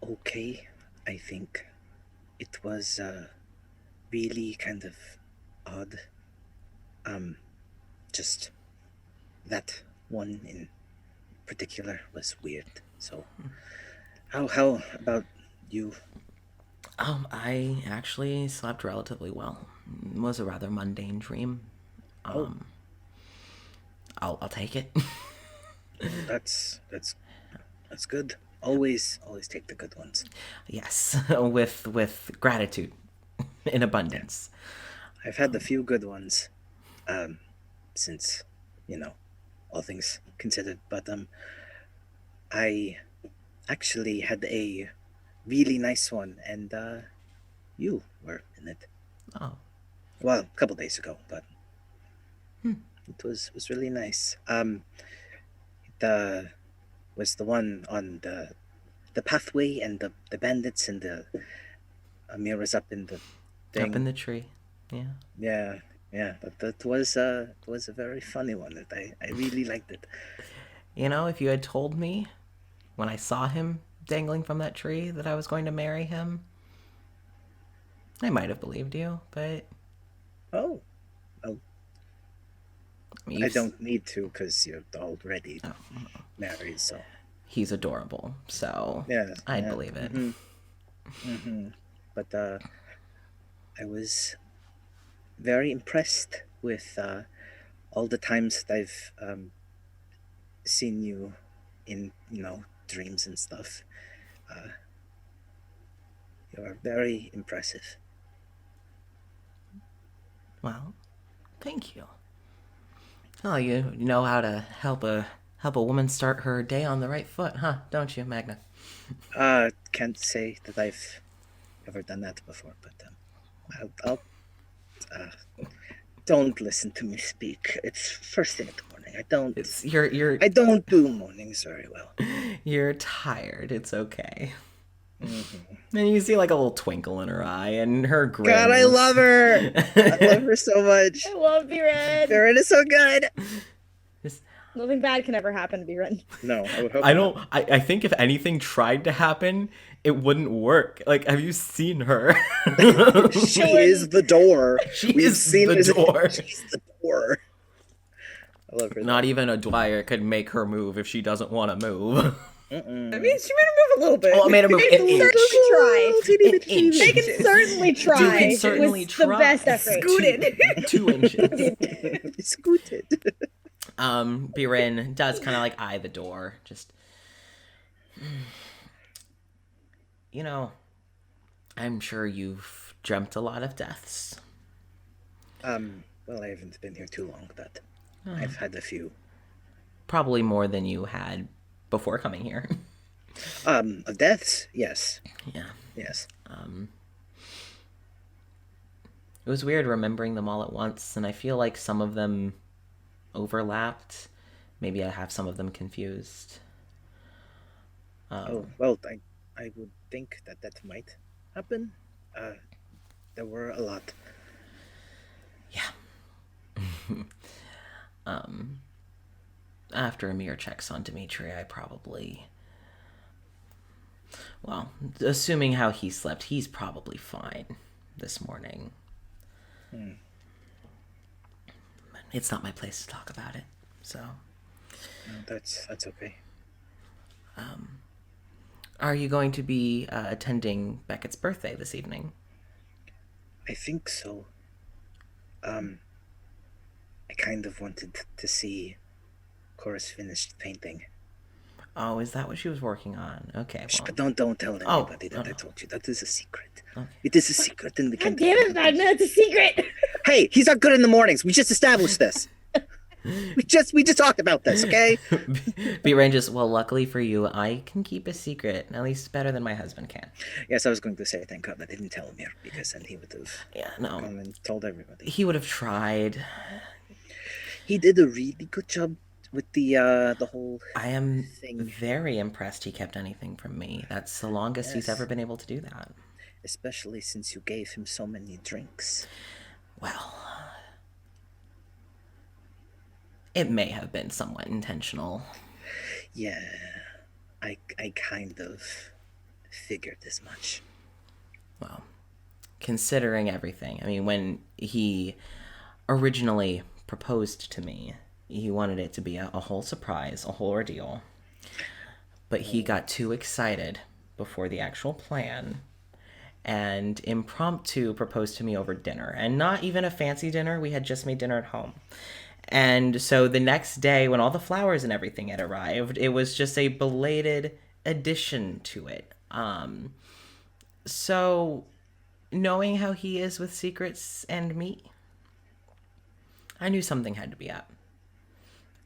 Okay, I think. It was, really kind of odd. Just that one in particular was weird. So, how about you? I actually slept relatively well. It was a rather mundane dream. I'll take it. That's good. Always take the good ones. Yes, with gratitude in abundance. I've had the few good ones, since, all things considered. But I actually had a really nice one, and you were in it. Oh, Well, a couple days ago, but it was really nice. It was the one on the pathway, and the bandits, and the Amir was up in the thing. up in the tree. Yeah. Yeah, but that was a very funny one. That I really liked it. You know, if you had told me when I saw him dangling from that tree that I was going to marry him, I might have believed you, but Oh, mean, I don't need to, because you're already married. So he's adorable, so yeah, I'd believe it. But I was very impressed with all the times that I've seen you in dreams and stuff. You are very impressive. Well, thank you. Oh, you know how to help a woman start her day on the right foot, huh? Don't you, Magna? Can't say that I've ever done that before, but I'll don't listen to me speak. It's first thing in the morning. I don't do mornings very well. You're tired. It's okay. And you see like a little twinkle in her eye, and her grin. God, I love her. I love her so much. I love Biren. Biren is so good. Nothing bad can ever happen to Biren. No, I would hope. I think if anything tried to happen, it wouldn't work. Like, have you seen her? She is the door. She's the door. She's the door. I love her. Not even a Dwyer could make her move if she doesn't want to move. I mean, she made her move a little bit. Oh, I made her move They an inch. certainly try. An inch. They can certainly try. You can certainly with try. the best effort. Scooted. 2 inches. Scooted. Biren does kind of like eye the door. Just, I'm sure you've dreamt a lot of deaths. Well, I haven't been here too long, but I've had a few. Probably more than you had before coming here. Of deaths? Yes. Yeah. Yes. It was weird remembering them all at once, and I feel like some of them overlapped. Maybe I have some of them confused. Well, I would think that might happen. There were a lot. Yeah. After Amir checks on Dimitri, I probably... Well, assuming how he slept, he's probably fine this morning. It's not my place to talk about it, so... No, that's okay. Are you going to be attending Beckett's birthday this evening? I think so. I kind of wanted to see Cora's finished painting. Oh, is that what she was working on? Okay, Shh, well... but don't tell anybody that no. I told you. That is a secret. Okay. It is a secret, and we God can't. damn it, Magna, it's a secret. Hey, he's not good in the mornings. We just established this. we just talked about this, okay? B-Rain just, well, luckily for you, I can keep a secret, at least better than my husband can. Yes, I was going to say thank God I didn't tell him here, because then he would have gone and told everybody. He would have tried. He did a really good job with the whole I am thing. very impressed he kept anything from me. That's the longest he's Yes. ever been able to do that. Especially since you gave him so many drinks. Well, it may have been somewhat intentional. Yeah, I kind of figured as much. Well, considering everything, I mean, when he originally proposed to me, he wanted it to be a whole surprise, a whole ordeal. But he got too excited before the actual plan and impromptu proposed to me over dinner. And not even a fancy dinner, we had just made dinner at home. And so the next day, when all the flowers and everything had arrived, it was just a belated addition to it. So, knowing how he is with secrets and me, I knew something had to be up.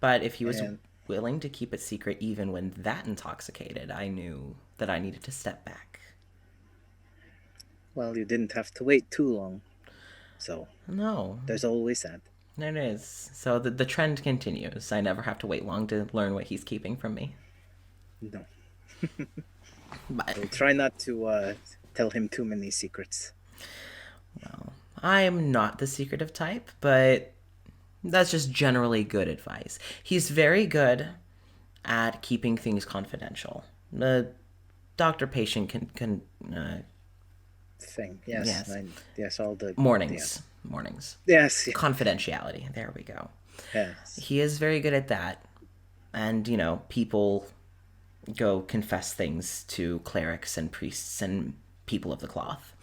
But if he was willing to keep it secret even when that intoxicated, I knew that I needed to step back. Well, you didn't have to wait too long. So, No. there's always that. It is. So the trend continues. I never have to wait long to learn what he's keeping from me. No. But, We'll try not to tell him too many secrets. well, I'm not the secretive type, but that's just generally good advice. He's very good at keeping things confidential. The doctor-patient can Thing. Yes. Yes. Yes, all the... mornings. Yes. Yeah. Confidentiality. There we go. Yes. He is very good at that. And, people go confess things to clerics and priests and people of the cloth.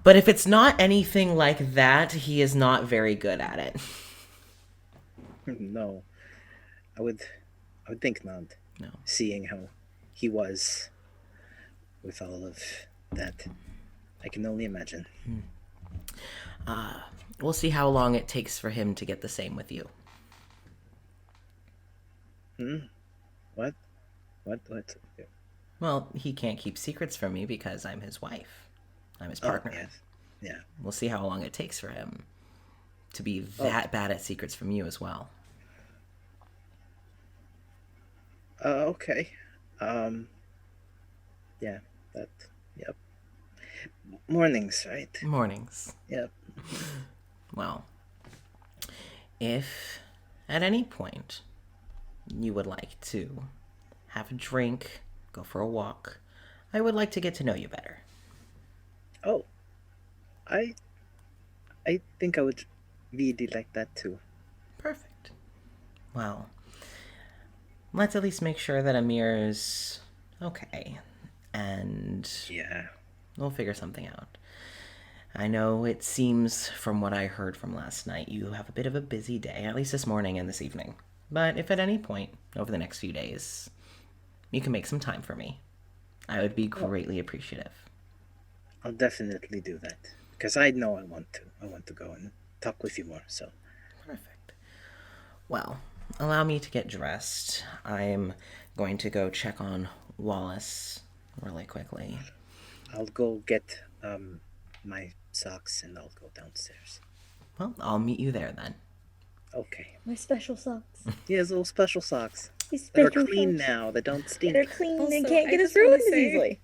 But if it's not anything like that, he is not very good at it. No. I would think not. No. Seeing how he was with all of that. I can only imagine. We'll see how long it takes for him to get the same with you. What? Well, he can't keep secrets from me because I'm his wife. I'm his partner. Oh, yes. Yeah. We'll see how long it takes for him to be that bad at secrets from you as well. Okay. Yeah, yep. Mornings, right? Mornings. Yep. Well, if at any point you would like to have a drink, go for a walk, I would like to get to know you better. Oh. I think I would really like that too. Perfect. Well, let's at least make sure that Amir is okay. And Yeah. we'll figure something out. I know it seems, from what I heard from last night, you have a bit of a busy day, at least this morning and this evening. But if at any point over the next few days you can make some time for me, I would be greatly appreciative. I'll definitely do that. Because I know I want to. I want to go and talk with you more, so. Perfect. Well, allow me to get dressed. I'm going to go check on Wallace really quickly. I'll go get my socks and I'll go downstairs. Well, I'll meet you there then. Okay. My special socks. He has little special socks. These They're special clean socks. now. They don't stink. They're clean. They Also, can't I get us just wanna ruined as say- easily.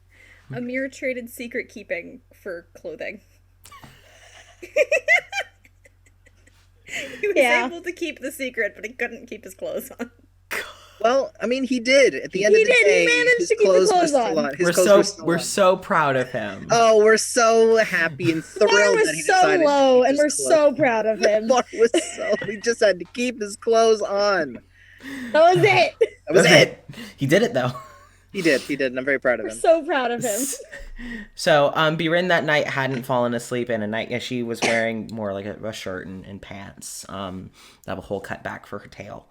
Amir traded secret keeping for clothing. He was Yeah. able to keep the secret, but he couldn't keep his clothes on. Well, I mean, he did. At the end He of the did. He day, managed his to keep the clothes were clothes still on. on. His We're clothes so were still we're on. so proud of him. Oh, we're so happy and The bar thrilled that was he so decided low, to keep and his we're clothes. so proud of The him. bar was so. He just had to keep his clothes on. That was it. That was it. He did it though. He did, and I'm very proud of We're him. so proud of him. So, Birin that night hadn't fallen asleep in a night. Yeah, she was wearing more like a shirt and pants. That have a whole cut back for her tail.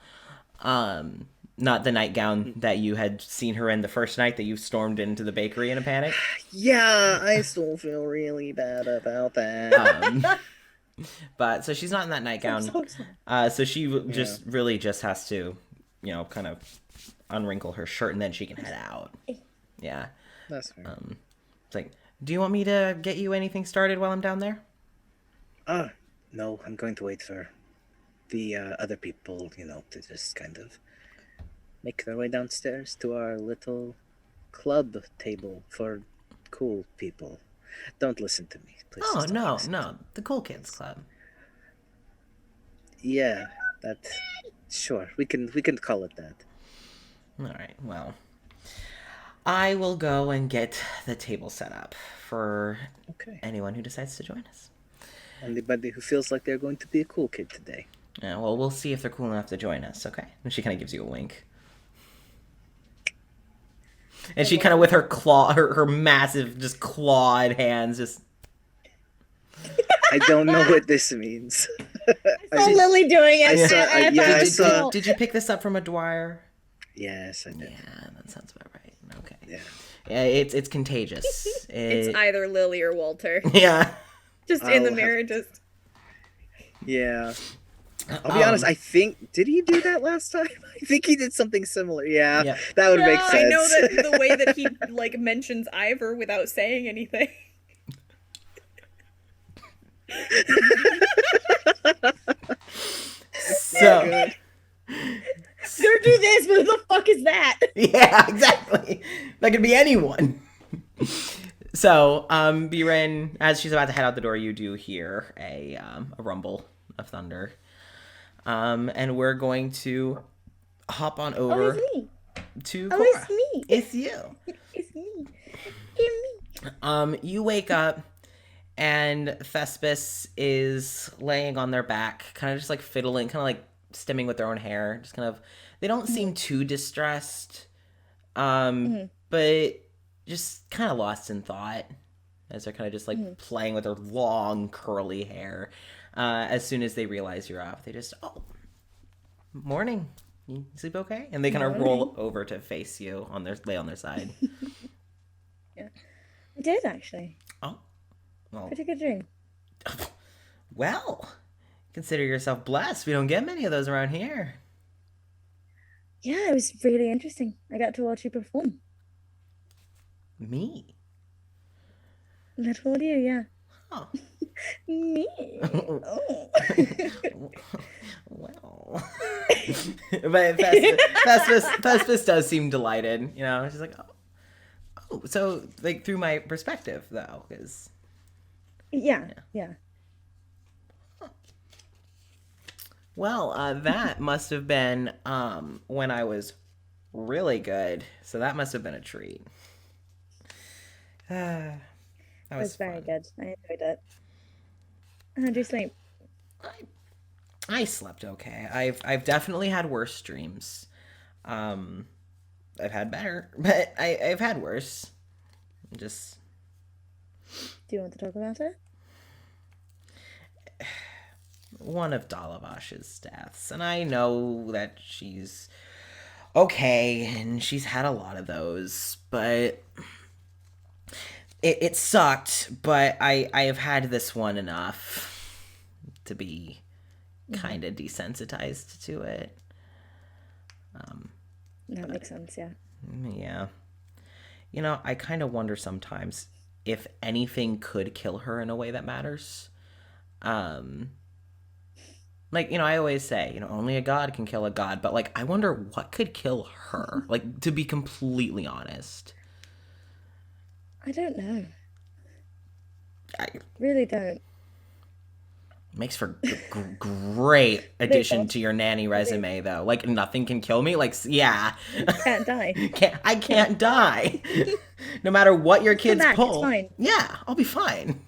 Not the nightgown that you had seen her in the first night that you stormed into the bakery in a panic. Yeah, I still feel really bad about that. But so she's not in that nightgown. So sorry. So she just really just has to, kind of unwrinkle her shirt and then she can head out. Yeah. That's fair. It's like, do you want me to get you anything started while I'm down there? No, I'm going to wait for the other people, to just kind of make their way downstairs to our little club table for cool people. Don't listen to me, please. Oh, just don't no, listen to me. the Cool Kids Club. Yeah, sure. We can call it that. All right, well, I will go and get the table set up for Okay. anyone who decides to join us. Anybody who feels like they're going to be a cool kid today. Yeah, well, we'll see if they're cool enough to join us, okay? And she kind of gives you a wink. And she kind of, with her claw, her massive, just clawed hands, just... I don't know what this means. I saw Lily doing it. I saw- and I yeah, thought it I was saw- cool. Did you pick this up from a Dwyer? Yes, I did. Yeah, that sounds about right. Okay. Yeah. Yeah, it's contagious. It's either Lily or Walter. Yeah. Just in I'll the have- mirror, just... Yeah. I'll be honest, I think... Did he do that last time? I think he did something similar. Yeah, Yeah. that would make Yeah. sense. I know that the way that he, mentions Ivor without saying anything. So... Good. Go do this, but who the fuck is that? Yeah, exactly. That could be anyone. So, Biren, as she's about to head out the door, you do hear a rumble of thunder. And we're going to hop on Oh, over it's me. to Oh, Cora. it's me. It's you. It's me. It's me. You wake up and Thespis is laying on their back, kind of just like fiddling, kind of like stimming with their own hair. Just kind of, they don't seem too distressed, but just kind of lost in thought as they're kind of just like playing with their long curly hair. As soon as they realize you're up, they just, oh, morning. You sleep okay? And they kind of roll over to face you lay on their side. Yeah. I did, actually. Oh, well. Pretty good dream. Well, consider yourself blessed. We don't get many of those around here. Yeah, it was really interesting. I got to watch you perform. Me? I told you, yeah. Oh. Me. Oh. Well. But Thespis does seem delighted. She's like, oh, so like through my perspective though, because Yeah. well, that must have been when I was really good. So that must have been a treat. That It was very fun. good. I enjoyed it. How'd you sleep? I slept okay. I've definitely had worse dreams. I've had better, but I've had worse. Just. Do you want to talk about it? One of Dalavash's deaths, and I know that she's okay, and she's had a lot of those, but it sucked, but I have had this one enough to be kind of desensitized to it. That makes sense, yeah. Yeah. You know, I kind of wonder sometimes if anything could kill her in a way that matters. Like, you know, I always say, you know, only a god can kill a god, but, like, I wonder what could kill her, like, to be completely honest. I don't know. I Really don't. makes for great addition to your nanny resume, though. Like, nothing can kill me? Like, yeah. Can't die. I can't die. No matter what your kids back, pull. it's fine. Yeah, I'll be fine.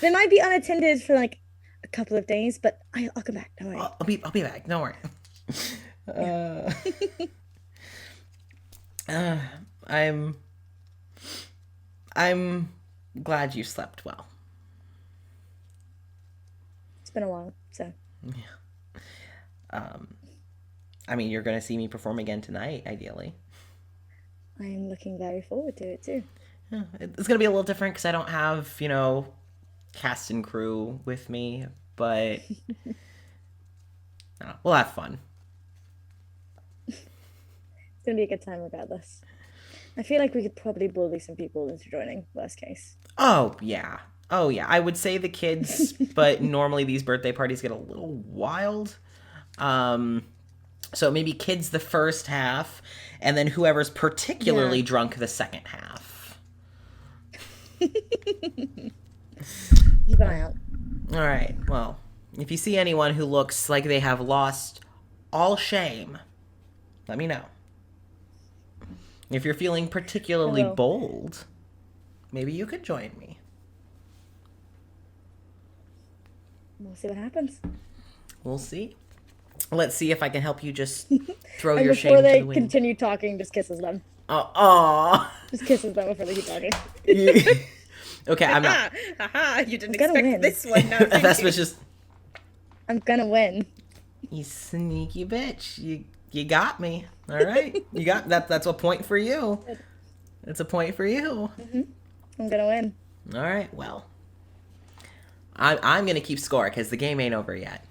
They might be unattended for like a couple of days, but I'll come back. Don't worry. I'll be back. Don't worry. I'm glad you slept well. It's been a while, so. I mean, you're gonna see me perform again tonight, ideally. I'm looking very forward to it too. Yeah, it's gonna be a little different because I don't have, you know, cast and crew with me, but we'll have fun. It's gonna be a good time regardless. I feel like we could probably bully some people into joining, worst case. Oh yeah, I would say the kids, but normally these birthday parties get a little wild. So maybe kids the first half, and then whoever's particularly drunk the second half. Keep an eye out. All right. Well, if you see anyone who looks like they have lost all shame, let me know. If you're feeling particularly bold, maybe you could join me. We'll see what happens. We'll see. Let's see if I can help you just throw And your shame before to they the wind. continue talking, just kisses them. Aw. Just kisses them before they keep talking. Okay, I'm not. Haha, you didn't I'm gonna expect win. this one, now did That's you? what's just. I'm gonna win. You sneaky bitch. You got me. All right. You got that. That's a point for you. It's a point for you. I'm gonna win. All right. Well, I'm gonna keep score because the game ain't over yet.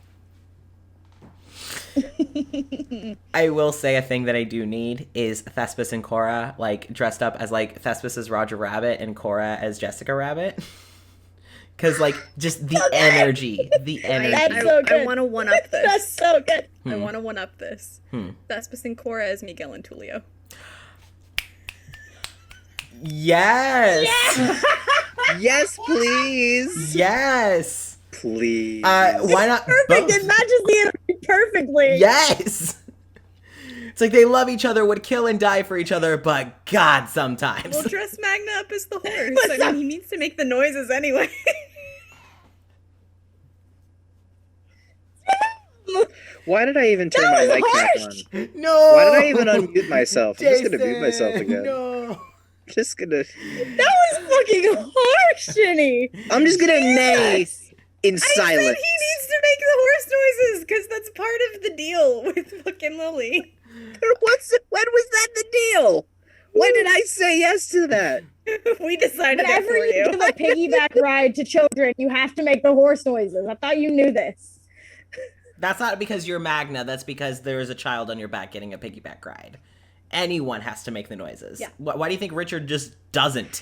I will say a thing that I do need is Thespis and Cora like dressed up as like Thespis as Roger Rabbit and Cora as Jessica Rabbit. Because like just the energy. That's so good. I want to one up this. That's so good. I want to one up this. Thespis and Cora as Miguel and Tulio. Yes. Yes, please. Yes. Please. Why not Perfect. both? It matches the energy perfectly. Yes. It's like they love each other, would kill and die for each other, but God, sometimes. We'll dress Magna up as the horse. I mean, he needs to make the noises anyway. Why did I even turn my mic back on? No. Why did I even unmute myself? I'm just gonna mute myself Jason, again. No. Just gonna. That was fucking harsh, Shinny. I'm just gonna neigh in I silence. said he needs to make the horse noises because that's part of the deal with fucking Lily. When was that the deal? When did I say yes to that? We decided it Whenever for you you. give a piggyback ride to children, you have to make the horse noises. I thought you knew this. That's not because you're Magna. That's because there is a child on your back getting a piggyback ride. Anyone has to make the noises. Yeah. Why do you think Richard just doesn't?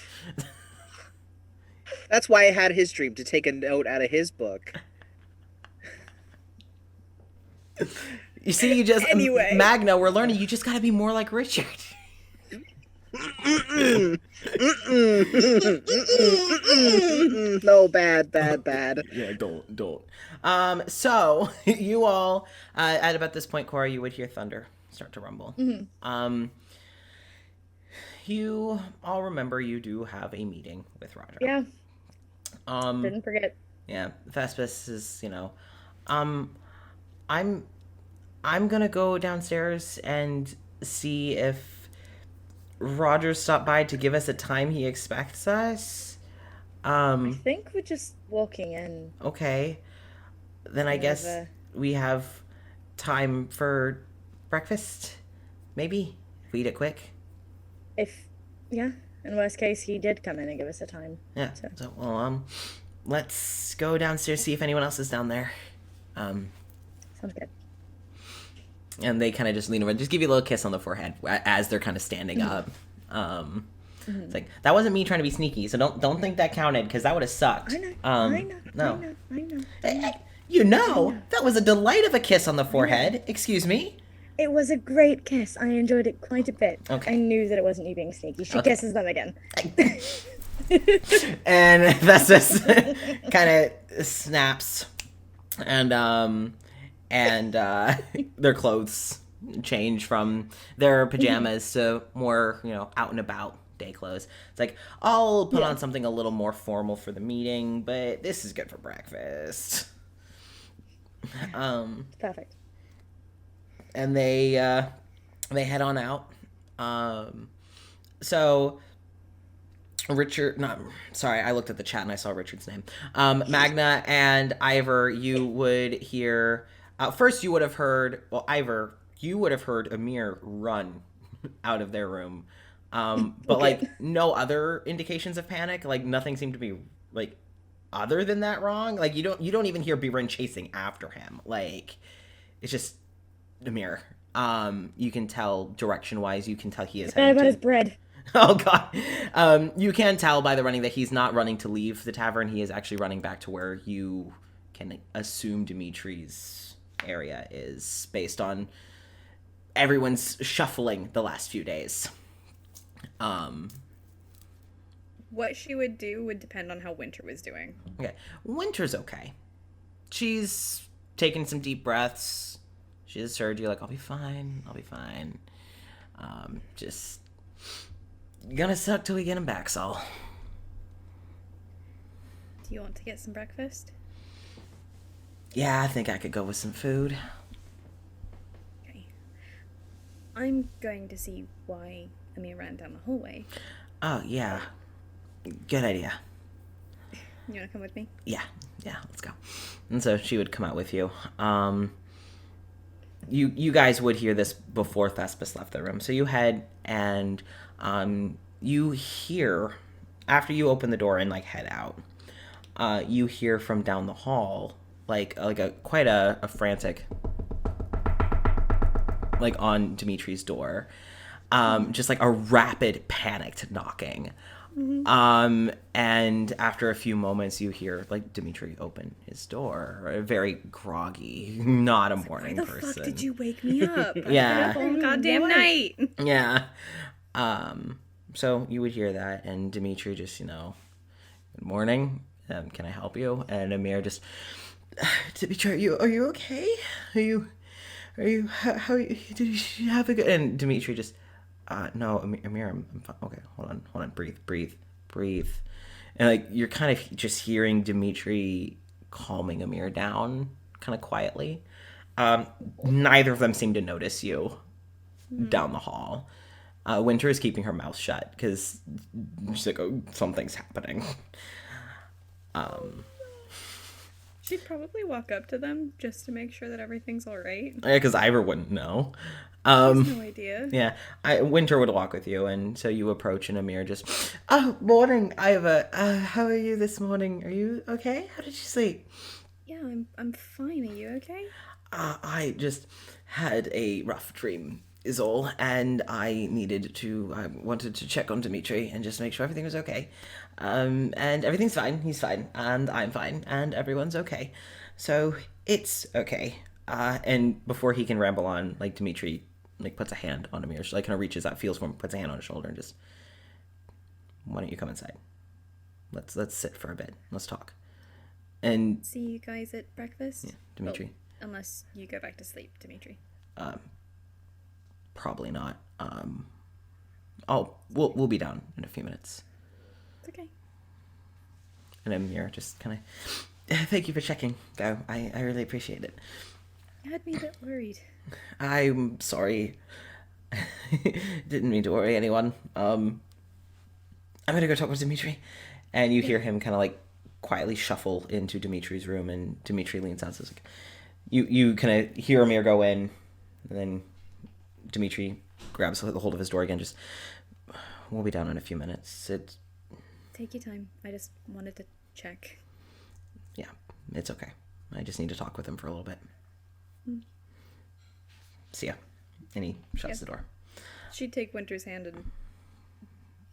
That's why I had his dream to take a note out of his book. You see, you just Anyway. Magna. We're learning. You just got to be more like Richard. No, bad. Yeah, don't. So you all, at about this point, Cora, you would hear thunder start to rumble. You all remember you do have a meeting with Roger. Yeah, didn't forget. Yeah, Thespis is, I'm gonna go downstairs and see if Roger stopped by to give us a time he expects us. I think we're just walking in. Okay. Then I guess we have time for breakfast. Maybe if we eat it quick. Yeah. In worst case, he did come in and give us a time. Yeah. So well, let's go downstairs, see if anyone else is down there. Sounds good. And they kind of just lean over, just give you a little kiss on the forehead as they're kind of standing up. It's like, that wasn't me trying to be sneaky, so don't think that counted, because that would have sucked. I know. You know, that was a delight of a kiss on the forehead. Excuse me. It was a great kiss. I enjoyed it quite a bit. Okay. I knew that it wasn't you being sneaky. She kisses them again. And Vestas kind of snaps, and their clothes change from their pajamas to more, out and about day clothes. It's like, I'll put on something a little more formal for the meeting, but this is good for breakfast. Perfect. And they head on out. So Richard, I looked at the chat and I saw Richard's name. Magna and Ivor, you would hear, first you would have heard, Ivor, you would have heard Amir run out of their room. But like no other indications of panic, like nothing seemed to be like other than that wrong. Like you don't even hear Biren chasing after him. Like it's just Amir. You can tell direction wise, you can tell he is heading about his bread. Oh god. You can tell by the running that he's not running to leave the tavern. He is actually running back to where you can assume Dimitri's area is, based on everyone's shuffling the last few days. What she would do would depend on how Winter was doing. Okay. Winter's okay. She's taking some deep breaths. She just heard you, like, I'll be fine. Just gonna suck till we get him back, Saul. Do you want to get some breakfast? Yeah, I think I could go with some food. Okay. I'm going to see why Amir ran down the hallway. Oh, yeah. Good idea. You want to come with me? Yeah, let's go. And so she would come out with you. You guys would hear this before Thespis left the room. So you head and you hear, after you open the door and like head out, you hear from down the hall like quite a frantic, like on Dimitri's door, just like a rapid panicked knocking. Mm-hmm. And after a few moments, you hear like Dimitri open his door, very groggy, not a morning person. Why the fuck did you wake me up? Yeah. The whole goddamn night. Yeah. So you would hear that, and Dimitri just, good morning. Can I help you? And Amir just, Dimitri, are you okay? How did you have a good? And Dimitri just, no, Amir, I'm fine. Okay, hold on, breathe. And like you're kind of just hearing Dimitri calming Amir down, kind of quietly. Neither of them seem to notice you down the hall. Winter is keeping her mouth shut because she's like, oh, something's happening. She'd probably walk up to them just to make sure that everything's all right. Yeah, because Ivor wouldn't know. No idea. Yeah, Winter would walk with you, and so you approach, and Amir just, oh, morning, Ivor. How are you this morning? Are you okay? How did you sleep? Yeah, I'm fine. Are you okay? I just had a rough dream, is all, and I wanted to check on Dimitri and just make sure everything was okay. And everything's fine. He's fine, and I'm fine, and everyone's okay. So it's okay. And before he can ramble on, like Dimitri, like puts a hand on Amir, she like kind of reaches out, feels for him, puts a hand on his shoulder, and just, why don't you come inside? Let's sit for a bit. Let's talk. And see you guys at breakfast. Yeah, Dimitri. Well, unless you go back to sleep, Dimitri. Probably not. We'll be down in a few minutes. It's okay. And Amir just kind of, thank you for checking, though. I really appreciate it. You had me a bit worried. I'm sorry. Didn't mean to worry anyone. I'm gonna go talk with Dimitri. And you hear him kind of like quietly shuffle into Dimitri's room, and Dimitri leans out and says, like, you kind of hear Amir go in, and then Dimitri grabs the hold of his door again. Just, we'll be down in a few minutes. Take your time. I just wanted to check. Yeah, it's okay. I just need to talk with him for a little bit. See ya. And he shuts the door. She'd take Winter's hand and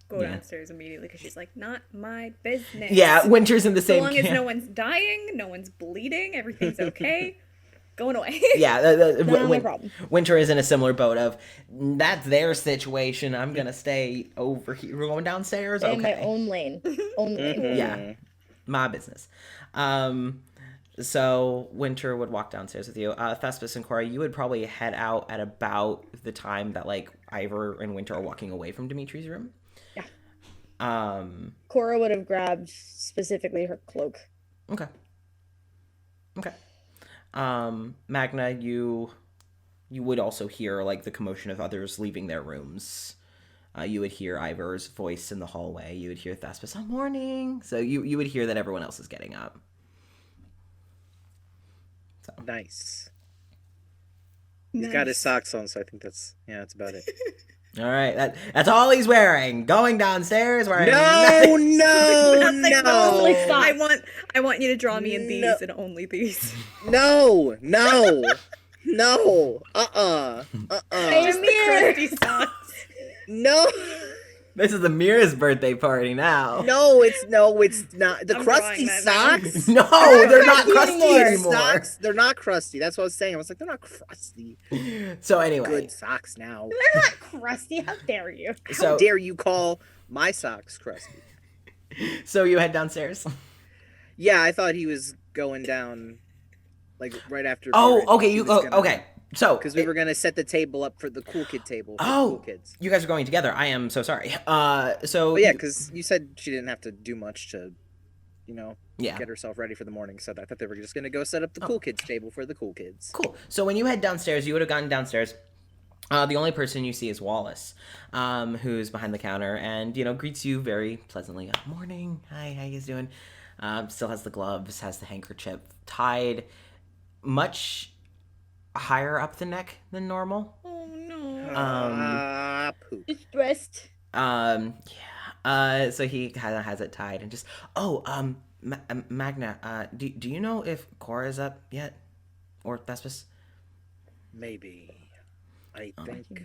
go downstairs immediately because she's like, not my business. Yeah, Winter's in the same So long as camp. no one's dying, no one's bleeding, everything's okay. Going away. Yeah, Not my problem. Winter is in a similar boat of, that's their situation. I'm going to stay over here. We're going downstairs? In my Okay. own lane. Own lane. Yeah, my business. So Winter would walk downstairs with you. Thespis and Cora, you would probably head out at about the time that like Ivor and Winter are walking away from Dimitri's room. Yeah. Cora would have grabbed specifically her cloak. Okay. Magna, you would also hear like the commotion of others leaving their rooms. You would hear Ivor's voice in the hallway. You would hear Thespis, "Oh, morning." So you would hear that everyone else is getting up. So. Nice. He's got his socks on, so I think that's about it. All right, that's all he's wearing. Going downstairs wearing No. Mostly socks. I want you to draw me in these and only these. No. Hey, Just the Amir. crusty socks. No. This is Amira's birthday party now. No, it's not. The I'm crusty drawing that now. socks. No, they're not crusty anymore. Socks, they're not crusty. That's what I was saying. I was like, they're not crusty. So anyway, Good socks now. They're not crusty. How dare you? How so dare you call my socks crusty? so you head downstairs. Yeah, I thought he was going down, like right after. Oh, Barrett. okay. He You was gonna- okay? So Because we were gonna set the table up for the cool kid table. For the Oh, cool kids. you guys are going together. I am so sorry. So But yeah, because you said she didn't have to do much to, yeah. get herself ready for the morning. So I thought they were just gonna go set up the cool kids table for the cool kids. Cool. So when you head downstairs, you would have gone downstairs. The only person you see is Wallace, who's behind the counter and, greets you very pleasantly. Morning. Hi, how you guys doing? Still has the gloves, has the handkerchief tied much higher up the neck than normal. Oh no. Poop. It's dressed. Yeah. So he kind of has it tied and just, Magna, do you know if Cora's up yet? Or Thespis? Maybe. I think.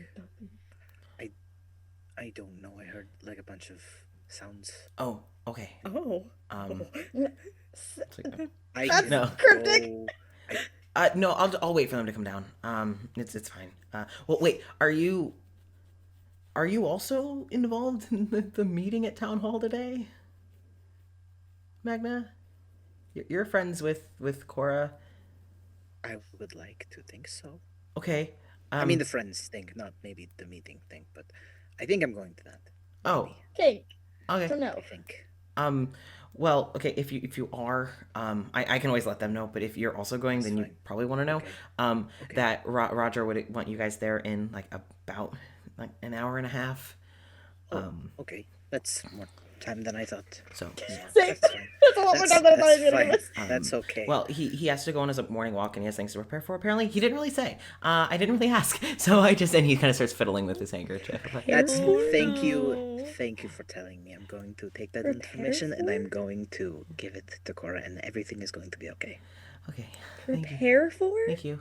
I don't know. I heard like a bunch of sounds. Oh, okay. Oh. It's like, I That's No. cryptic. no, I'll wait for them to come down. It's fine. Well, wait, are you also involved in the meeting at Town Hall today? Magna? You're friends with Cora? I would like to think so. Okay. I mean, the friends thing, not maybe the meeting thing, but I think I'm going to that. Oh, Okay. okay. So no. I think. Well, okay, if you are, I can always let them know, but if you're also going, That's then you fine. probably want to know, Okay. that Roger would want you guys there in, like, about, like, an hour and a half. Okay, that's more time than I thought. So, yeah. Same. That's fine. That's a lot more time than I thought I was That's gonna fine. give us. That's okay. Well, he has to go on his morning walk and he has things to prepare for. Apparently, he didn't really say. I didn't really ask, so and he kind of starts fiddling with his handkerchief. That's Oh, thank you no. for telling me. I'm going to take that Prepare information and for I'm going to give it to Cora, and everything is going to be okay. Okay, thank you. Prepare for? Thank you.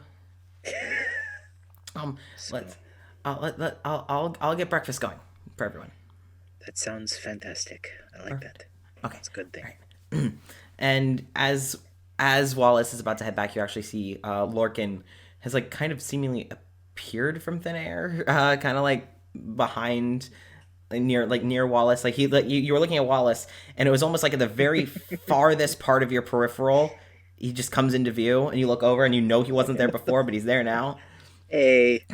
So, I'll get breakfast going for everyone. that sounds fantastic. I like that. Okay. It's a good thing. Right. And as Wallace is about to head back, you actually see Lorcan has like kind of seemingly appeared from thin air, kind of like behind, near Wallace. Like you were looking at Wallace, and it was almost like at the very farthest part of your peripheral. He just comes into view, and you look over, and you know he wasn't there before, but he's there now. Hey.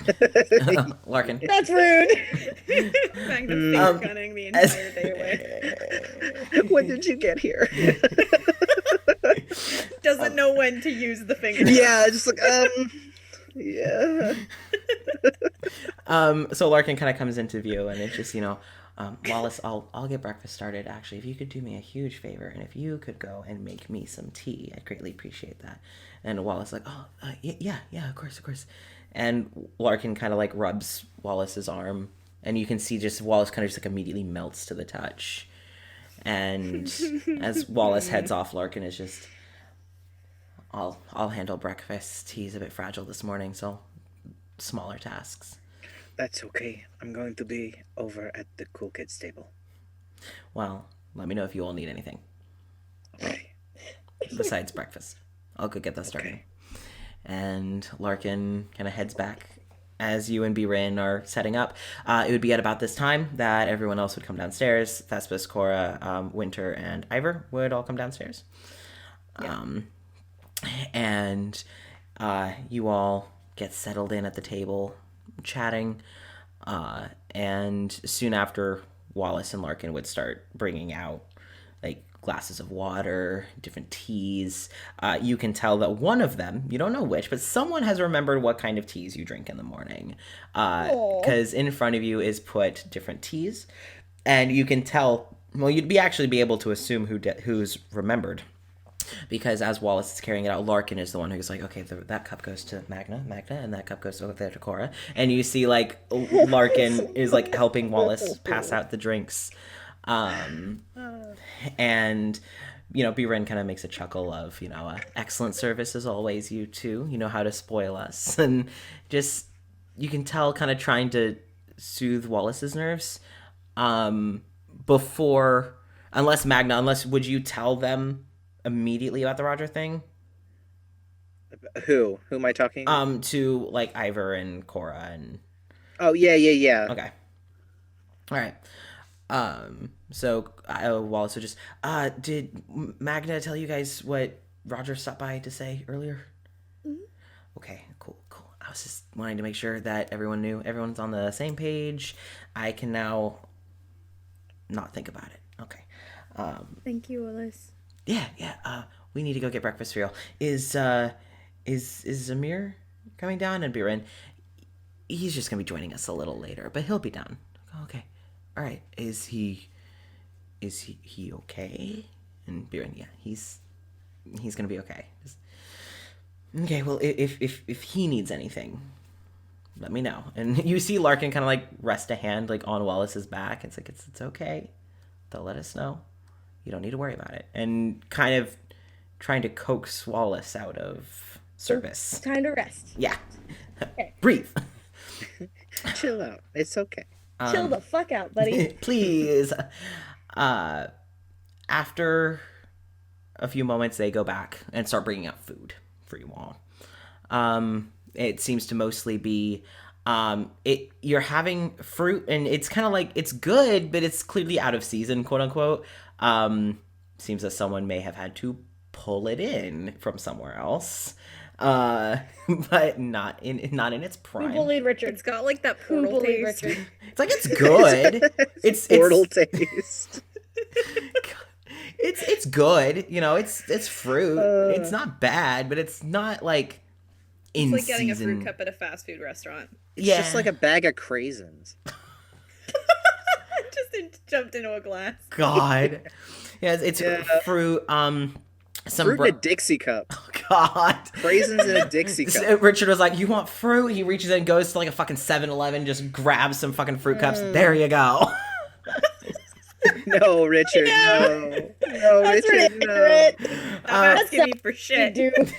Larkin. That's rude. Magnum finger gunning the entire day away. When did you get here? Doesn't know when to use the finger. Yeah, just like yeah. So Larkin kind of comes into view, and it's just, Wallace, I'll get breakfast started. Actually, if you could do me a huge favor, and if you could go and make me some tea, I'd greatly appreciate that. And Wallace like, oh, yeah, of course. And Larkin kind of like rubs Wallace's arm, and you can see just Wallace kind of just like immediately melts to the touch. And as Wallace heads off, Larkin is just, I'll handle breakfast. He's a bit fragile this morning, so smaller tasks. That's okay. I'm going to be over at the cool kids table. Well, let me know if you all need anything. Okay. Besides breakfast. I'll go get that started. Okay. And Larkin kind of heads back as you and B-Rin are setting up. It would be at about this time that everyone else would come downstairs. Thespis, Cora, Winter, and Ivor would all come downstairs. Yeah. And you all get settled in at the table, chatting. And soon after, Wallace and Larkin would start bringing out like glasses of water, different teas. You can tell that one of them, you don't know which, but someone has remembered what kind of teas you drink in the morning. Because in front of you is put different teas, and you can tell, well, you'd actually be able to assume who's remembered. Because as Wallace is carrying it out, Larkin is the one who's like, okay, that cup goes to Magna, and that cup goes over there to Cora. And you see, like, Larkin is, like, helping Wallace pass out the drinks. And, B-Ren kind of makes a chuckle of, excellent service as always, you two. You know how to spoil us. And just, you can tell kind of trying to soothe Wallace's nerves. Would you tell them immediately about the Roger thing? Who am I talking? To like Ivor and Cora and. Oh yeah. Okay. All right. So Wallace would just. Did Magna tell you guys what Roger stopped by to say earlier? Mm-hmm. Okay. Cool. I was just wanting to make sure that everyone knew, everyone's on the same page. I can now not think about it. Okay. Thank you, Wallace. Yeah. We need to go get breakfast for y'all. Is Amir coming down? And B-Ren, he's just gonna be joining us a little later, but he'll be down. Okay. All right. Is he okay? And B-Ren, yeah, he's gonna be okay. Okay. Well, if he needs anything, let me know. And you see Larkin kind of like rest a hand like on Wallace's back. It's like it's okay. They'll let us know. You don't need to worry about it. And kind of trying to coax Wallace out of service. It's time to rest. Yeah. Okay. Breathe. Chill out. It's okay. Chill the fuck out, buddy. Please. After a few moments, they go back and start bringing out food for you all. It seems to mostly be you're having fruit, and it's kind of like it's good, but it's clearly out of season, quote unquote. Seems that someone may have had to pull it in from somewhere else, but not in its prime. Who bullied Richard? It's got like that Who portal bullied taste. Richard? It's like it's good. it's portal taste. It's good. It's fruit. It's not bad, but it's not like in It's like getting season. a fruit cup at a fast food restaurant. It's just like a bag of craisins. Just jumped into a glass. God. Yeah, it's fruit. Fruit in a Dixie cup. Oh, God. Raisins in a Dixie cup. Richard was like, you want fruit? He reaches in, goes to like a fucking 7-Eleven, just grabs some fucking fruit cups. There you go. No, Richard, no. No, That's Richard, no. inaccurate. I'm asking me for shit. Dude.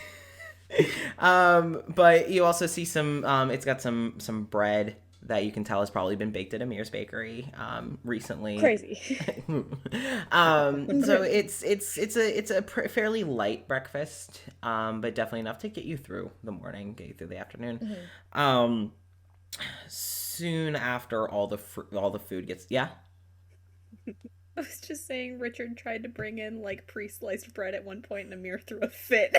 But you also see some, it's got some bread that you can tell has probably been baked at Amir's bakery recently. Crazy. So it's a fairly light breakfast, but definitely enough to get you through the morning, get you through the afternoon. Mm-hmm. Soon after all the food gets I was just saying Richard tried to bring in like pre-sliced bread at one point and Amir threw a fit.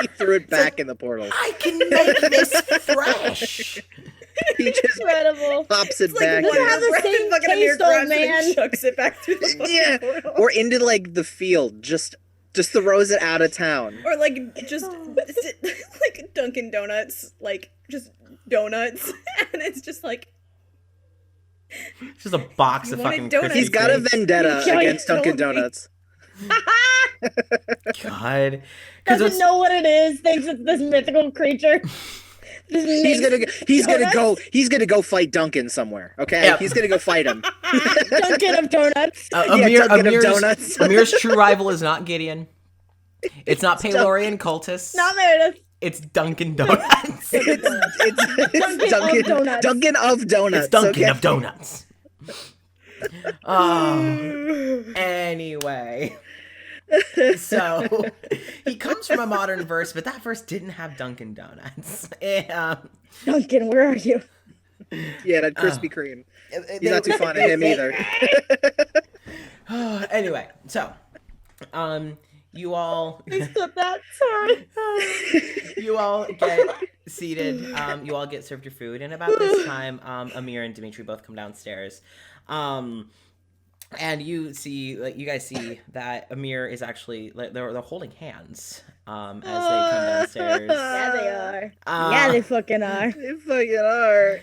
He threw it back in the portal. I can make this fresh. He just Incredible. pops it It's back one in. have the same Fucking Amir taste, old grabs it and man. chucks it back through the fucking Yeah, portal. or into like the field, just throws it out of town. Or like just like Dunkin' Donuts, like just donuts, And it's just like, It's just a box You of wanted fucking donuts. Krispy He's got a Kremes. vendetta Yeah, against you Dunkin' told me. Donuts. God. Because Doesn't know what it is. Thinks it's this mythical creature. He's gonna go fight Duncan somewhere. Okay, Yep. he's gonna go fight him. Dunkin' of donuts. Dunkin' of Donuts. Amir's true rival is not Gideon. It's not Pelorian cultists. Not Meredith. It's Dunkin' Donuts. It's Dunkin' of Donuts. Dunkin' of Donuts. It's Dunkin' okay? of Donuts. Anyway. So, he comes from a modern verse, but that verse didn't have Dunkin' Donuts. Dunkin', where are you? Yeah, that Krispy Kreme. You're not too fond of him either. Anyway, so, you all... Please clip that. Sorry. You all get seated. You all get served your food, and about this time, Amir and Dimitri both come downstairs. And you guys see that Amir is actually they're holding hands as they come downstairs. Yeah, they are. Yeah, they fucking are. They fucking are.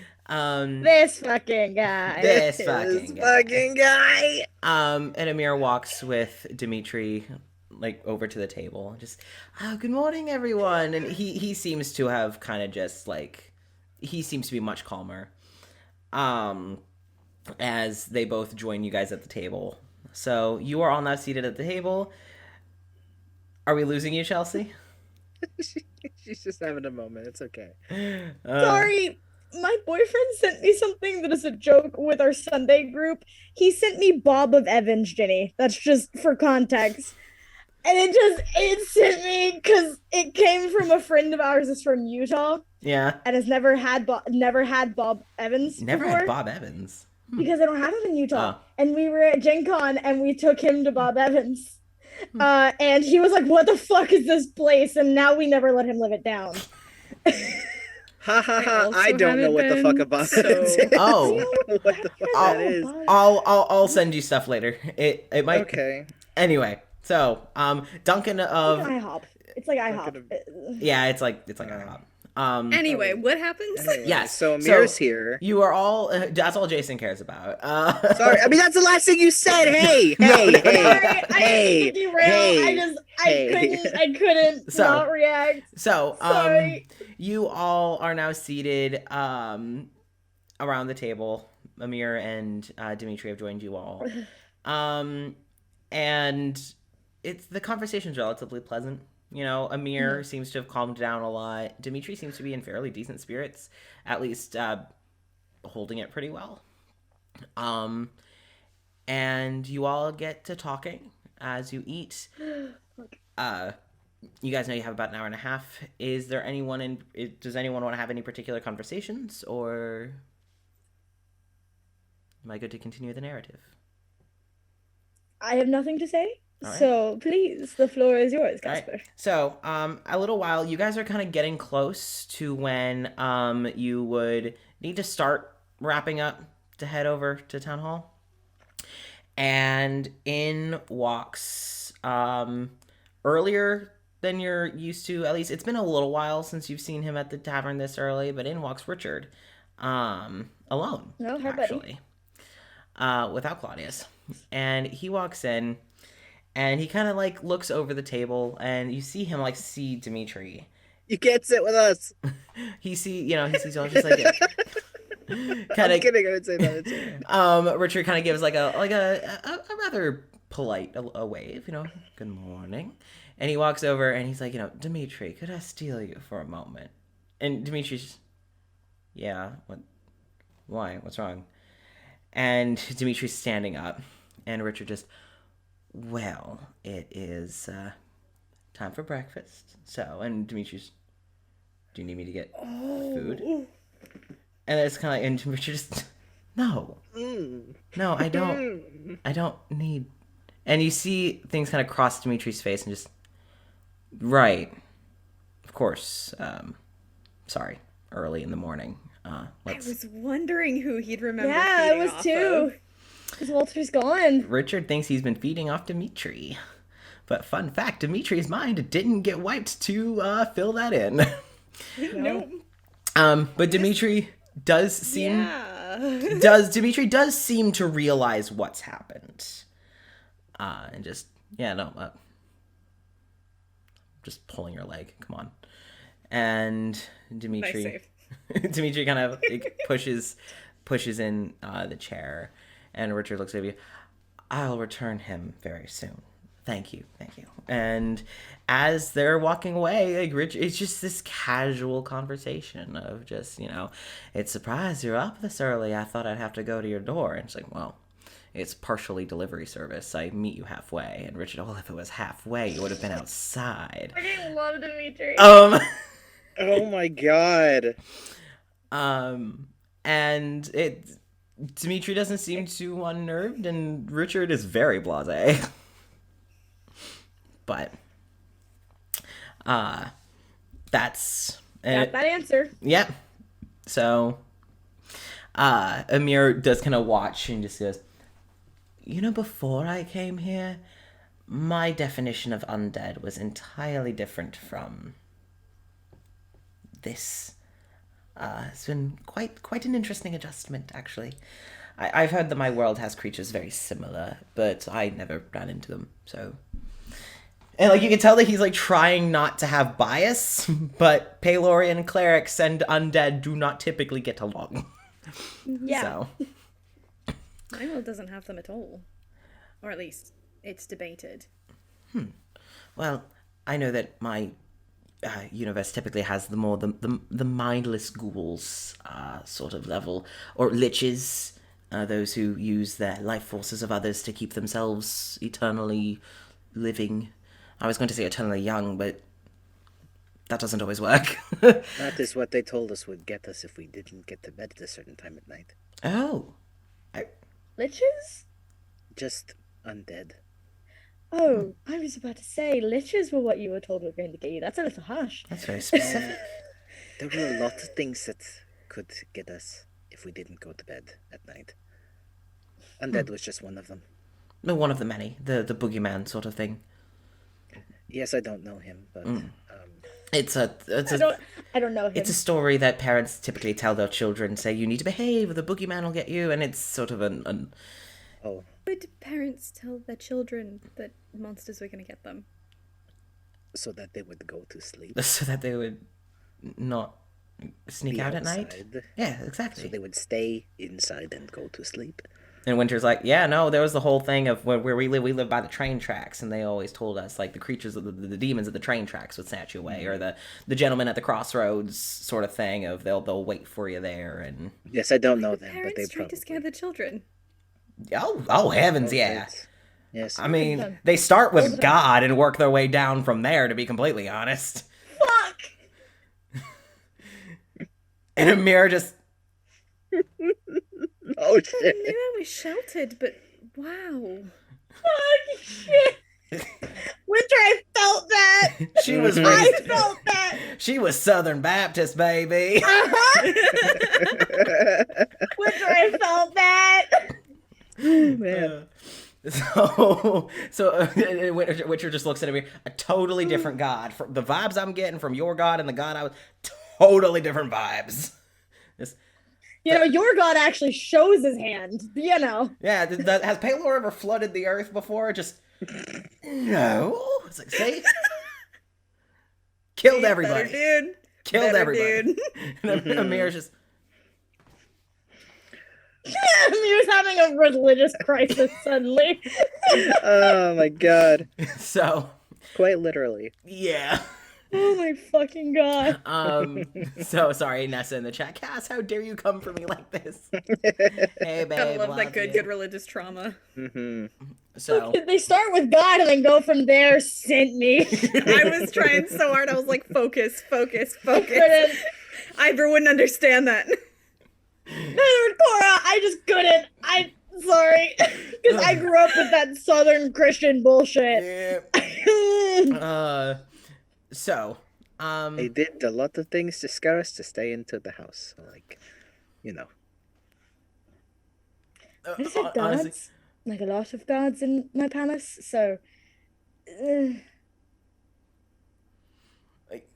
This fucking guy. This This fucking guy. fucking guy. And Amir walks with Dimitri over to the table. Just, good morning, everyone. And he seems to have kind of just he seems to be much calmer. As they both join you guys at the table. So you are all now seated at the table. Are we losing you, Chelsea? She's just having a moment. It's okay. Sorry. My boyfriend sent me something that is a joke with our Sunday group. He sent me Bob of Evans, Jenny. That's just for context. And it sent me because it came from a friend of ours that's from Utah Yeah. and has never had Bob Evans Never before. had Bob Evans. Because I don't have him in Utah. Oh. And we were at Gen Con and we took him to Bob Evans. And he was like, what the fuck is this place? And now we never let him live it down. Ha ha ha! also I don't know haven't what the fuck been, about so- it is. Oh. I don't know what the fuck that is. I'll send you stuff later. It might. Okay. Anyway, so Duncan of It's like IHOP. It's like IHOP. yeah, it's like IHOP. Anyway, what happens? Anyway, Yes, So Amir's so- here. You are all. That's all Jason cares about. Sorry. I mean, that's the last thing you said. Hey, No, hey, no, hey, Sorry, I hey, didn't derail. hey, I couldn't So- not react. So, Sorry. you all are now seated around the table. Amir and Dimitri have joined you all. And the conversation's relatively pleasant. You know, Amir seems to have calmed down a lot. Dimitri seems to be in fairly decent spirits, at least holding it pretty well. And you all get to talking as you eat. You guys know you have about an hour and a half. Is there anyone does anyone want to have any particular conversations, or am I good to continue the narrative? I have nothing to say. All right. So please, the floor is yours, All right. Casper. So, a little while, you guys are kind of getting close to when you would need to start wrapping up to head over to town hall. And in walks earlier than you're used to. At least it's been a little while since you've seen him at the tavern this early. But in walks Richard, alone, Oh, hi, buddy. actually, without Claudius, and he walks in. And he kind of looks over the table, and you see him see Dimitri. You can't sit with us. He sees all just like I'm kind kidding. I would say that. It's okay. Richard kind of gives a rather polite a wave, good morning, and he walks over and he's like, Dimitri, could I steal you for a moment? And Dimitri's just, yeah, what? Why? What's wrong? And Dimitri's standing up, and Richard just. Well, it is time for breakfast. So, and Dimitri's, do you need me to get food? And it's kind of and Dimitri just, no, I don't need. And you see things kind of cross Dimitri's face and just, right, of course. Sorry, early in the morning. I was wondering who he'd remember. Yeah, I feeding was off too. of. Because Walter's gone. Richard thinks he's been feeding off Dimitri. But fun fact, Dimitri's mind didn't get wiped to fill that in. No. But Dimitri does seem Yeah. Dimitri does seem to realize what's happened. And just just pulling your leg. Come on. And Dimitri Nice Dimitri kind of like, pushes in the chair, and Richard looks at you. I'll return him very soon. Thank you. And as they're walking away, like Rich, it's just this casual conversation of just, it's surprised you're up this early. I thought I'd have to go to your door. And it's like, well, it's partially delivery service. I meet you halfway. And Richard, well, if it was halfway, you would have been outside. I love Dimitri. Oh my god. And Dimitri doesn't seem too unnerved, and Richard is very blasé. But, that's... Got that answer. Yep. So, Amir does kind of watch and just goes, before I came here, my definition of undead was entirely different from this. It's been quite an interesting adjustment, actually. I've heard that my world has creatures very similar, but I never ran into them, so... And, like, you can tell that he's, like, trying not to have bias, but Palorian clerics and undead do not typically get along. Yeah. So. My world doesn't have them at all. Or at least, it's debated. Well, I know that my universe typically has the mindless ghouls sort of level, or liches, those who use the life forces of others to keep themselves eternally living. I was going to say eternally young, but that doesn't always work. That is what they told us would get us if we didn't get to bed at a certain time at night. Oh. Liches? Just undead. Oh, I was about to say, liches were what you were told were going to get you. That's a little harsh. That's very specific. There were a lot of things that could get us if we didn't go to bed at night. Undead was just one of them. No, one of the many. The boogeyman sort of thing. Yes, I don't know him, but I don't know him. It's a story that parents typically tell their children, say you need to behave or the boogeyman will get you, and it's sort of an oh. Would parents tell their children that monsters were going to get them? So that they would go to sleep. so that they would not sneak Be out at night. outside. Yeah, exactly. So they would stay inside and go to sleep. And Winter's like, yeah, no, there was the whole thing of where we live by the train tracks, and they always told us, like, the creatures, the demons at the train tracks would snatch you away, or the gentleman at the crossroads sort of thing of they'll wait for you there, and... Yes, I don't know The them, but parents they tried probably... to scare the children. Oh heavens, yeah. Yes. I mean, they start with God and work their way down from there, to be completely honest. Fuck! And Amir just... Oh, I shit. knew I was sheltered, but wow. Fuck, shit! Winter, I felt that! She was I raised... felt that! She was Southern Baptist, baby. Uh-huh! Winter, I felt that! Man. So Witcher just looks at him. A totally different god. From the vibes I'm getting from your god and the god I was, totally different vibes. Your god actually shows his hand. Yeah. Has Palor ever flooded the earth before? Just no. It's like, see, killed everybody. Better dude. Killed Better everybody. dude. And Amir's just. Amir's having a religious crisis suddenly. Oh my god. So. Quite literally. Yeah. Oh my fucking god. So sorry, Nessa in the chat. Cass, how dare you come for me like this? Hey, babe. I love that you. good religious trauma. Mm-hmm. So They start with God and then go from there, sent me. I was trying so hard. I was like, focus. Couldn't. Ivor wouldn't understand that. Neither would Cora. I just couldn't. I'm sorry. Because I grew up with that Southern Christian bullshit. Yeah. So, They did a lot of things to scare us to stay into the house. Like, I said gods. honestly, Like a lot of gods in my palace, so... like,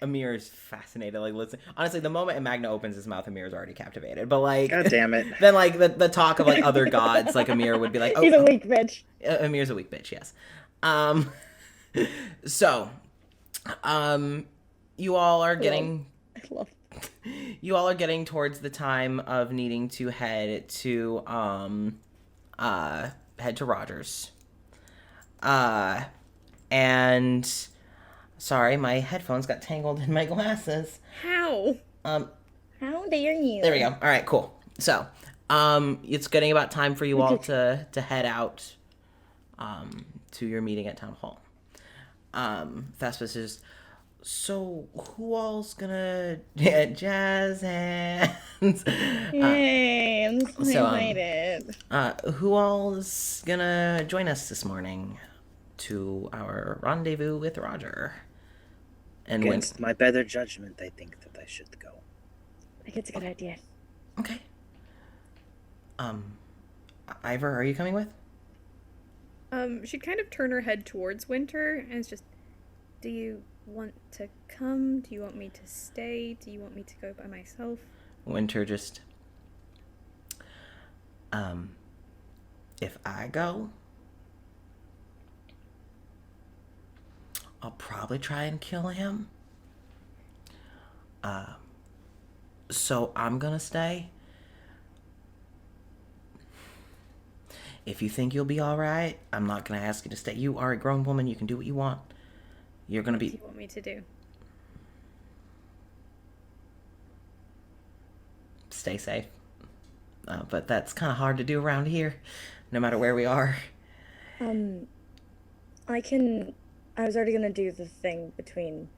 Amir is fascinated, like, listen. Honestly, the moment Magna opens his mouth, Amir is already captivated. But, like... God damn it. Then, like, the talk of, like, other gods, like, Amir would be like... Oh, He's a weak bitch. Amir's a weak bitch, yes. So, you all are getting... I love You all are getting towards the time of needing to head to Rogers. And sorry, my headphones got tangled in my glasses. How? How dare you? There we go. All right, cool. So, it's getting about time for you all to head out to your meeting at Town Hall. Thespis is... So, who all's gonna jazz hands? Yay, I'm so excited. Who all's gonna join us this morning to our rendezvous with Roger? And Against my better judgment, I think that I should go. I think it's a good idea. Okay. Ivor, are you coming with? She'd kind of turn her head towards Winter, and it's just, do you want to come? Do you want me to stay? Do you want me to go by myself? Winter just... If I go... I'll probably try and kill him. So I'm gonna stay. If you think you'll be alright, I'm not gonna ask you to stay. You are a grown woman, you can do what you want. You're gonna be... What do you want me to do? Stay safe. But that's kind of hard to do around here, no matter where we are. I was already gonna do the thing between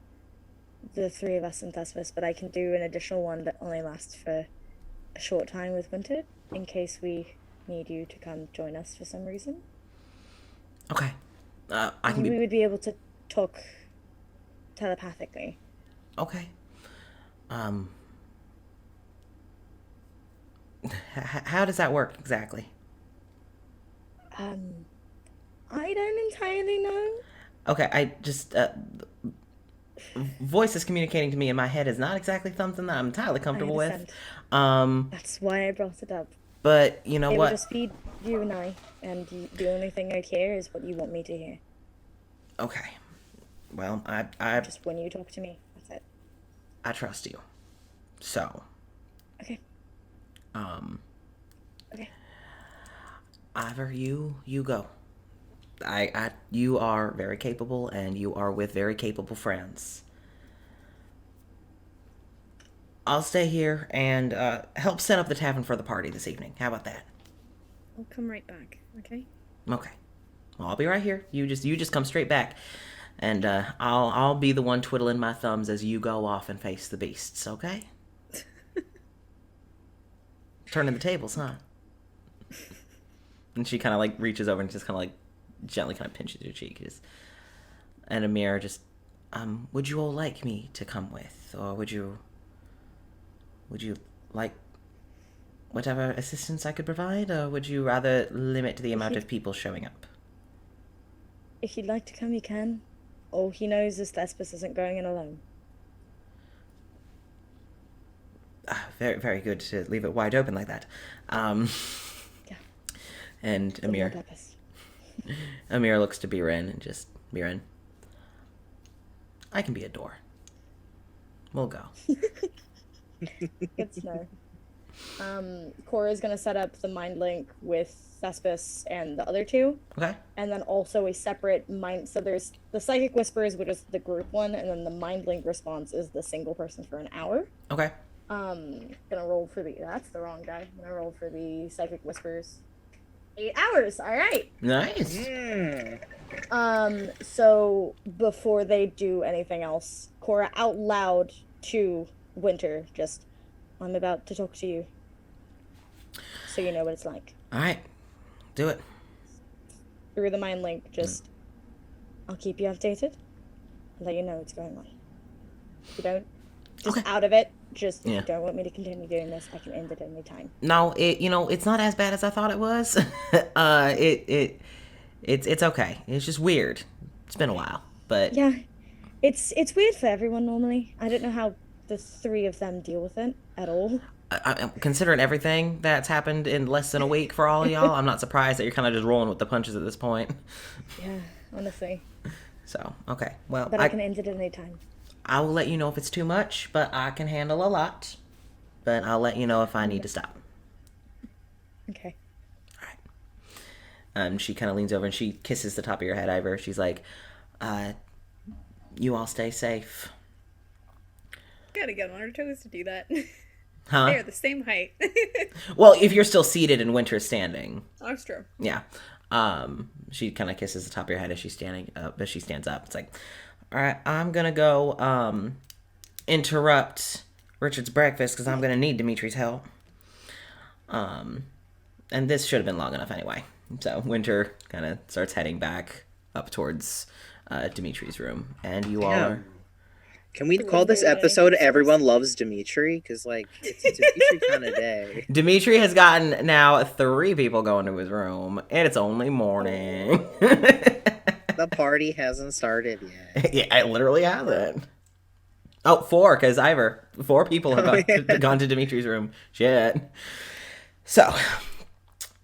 the three of us and Thespis, but I can do an additional one that only lasts for a short time with Winter, in case we need you to come join us for some reason. Okay. I can We be... would be able to talk telepathically. Okay. How does that work exactly? I don't entirely know. Okay, I just... voices communicating to me in my head is not exactly something that I'm entirely comfortable with. That's why I brought it up. But, you know It what? would just be you and I, and the only thing I care is what you want me to hear. Okay. Well, I Just when you talk to me, that's it. I trust you. So, Okay. Okay. Ivor, you go. You are very capable, and you are with very capable friends. I'll stay here and help set up the tavern for the party this evening. How about that? I'll come right back, okay? Okay. Well, I'll be right here. You just come straight back, and I'll be the one twiddling my thumbs as you go off and face the beasts. Okay? Turning the tables, huh? And she kind of like reaches over and just kind of like gently kind of pinches your cheek. And Amir just, would you all like me to come with, or would you like whatever assistance I could provide, or would you rather limit the amount of people showing up? If you'd like to come, you can. All he knows is Thespis isn't going in alone. Very, very good to leave it wide open like that. Yeah. And For no Amir purpose. looks to Biren and just, Biren, I can be a door. We'll go. Good to know. Cora's gonna set up the mind link with Thespis and the other two. Okay. And then also a separate mind. So there's the psychic whispers, which is the group one, and then the mind link response is the single person for an hour. Okay. Gonna roll for the. That's the wrong guy. I'm gonna roll for the psychic whispers. 8 hours. All right. Nice. So before they do anything else, Cora out loud to Winter, just, I'm about to talk to you, so you know what it's like. All right. Do it. Through the mind link, just, I'll keep you updated, let you know what's going on. If you don't, just Okay. out of it, just, Yeah. if you don't want me to continue doing this, I can end it any time. No, it's not as bad as I thought it was. It's okay. It's just weird. It's been a while, but Yeah, It's weird for everyone normally. I don't know how the three of them deal with it at all. Considering everything that's happened in less than a week for all of y'all, I'm not surprised that you're kind of just rolling with the punches at this point. Yeah, honestly. So, okay. Well, But I can end it at any time. I will let you know if it's too much, but I can handle a lot. But I'll let you know if I need to stop. Okay. She kind of leans over and she kisses the top of your head, Ivor. She's like, you all stay safe. Gotta get on our toes to do that. Huh? They are the same height. Well, if you're still seated and Winter's standing. Oh, that's true. Yeah. She kind of kisses the top of your head as she's as she stands up. It's like, all right, I'm gonna go interrupt Richard's breakfast because I'm gonna need Dimitri's help. And this should have been long enough anyway. So Winter kind of starts heading back up towards Dimitri's room, and you all are. Can we call this episode "Everyone Loves Dimitri"? Because it's a Dimitri kind of day. Dimitri has gotten now 3 people going to his room, and it's only morning. The party hasn't started yet. Yeah, it literally hasn't. Oh, 4, because Ivor. 4 people have gone to Dimitri's room. Shit. So,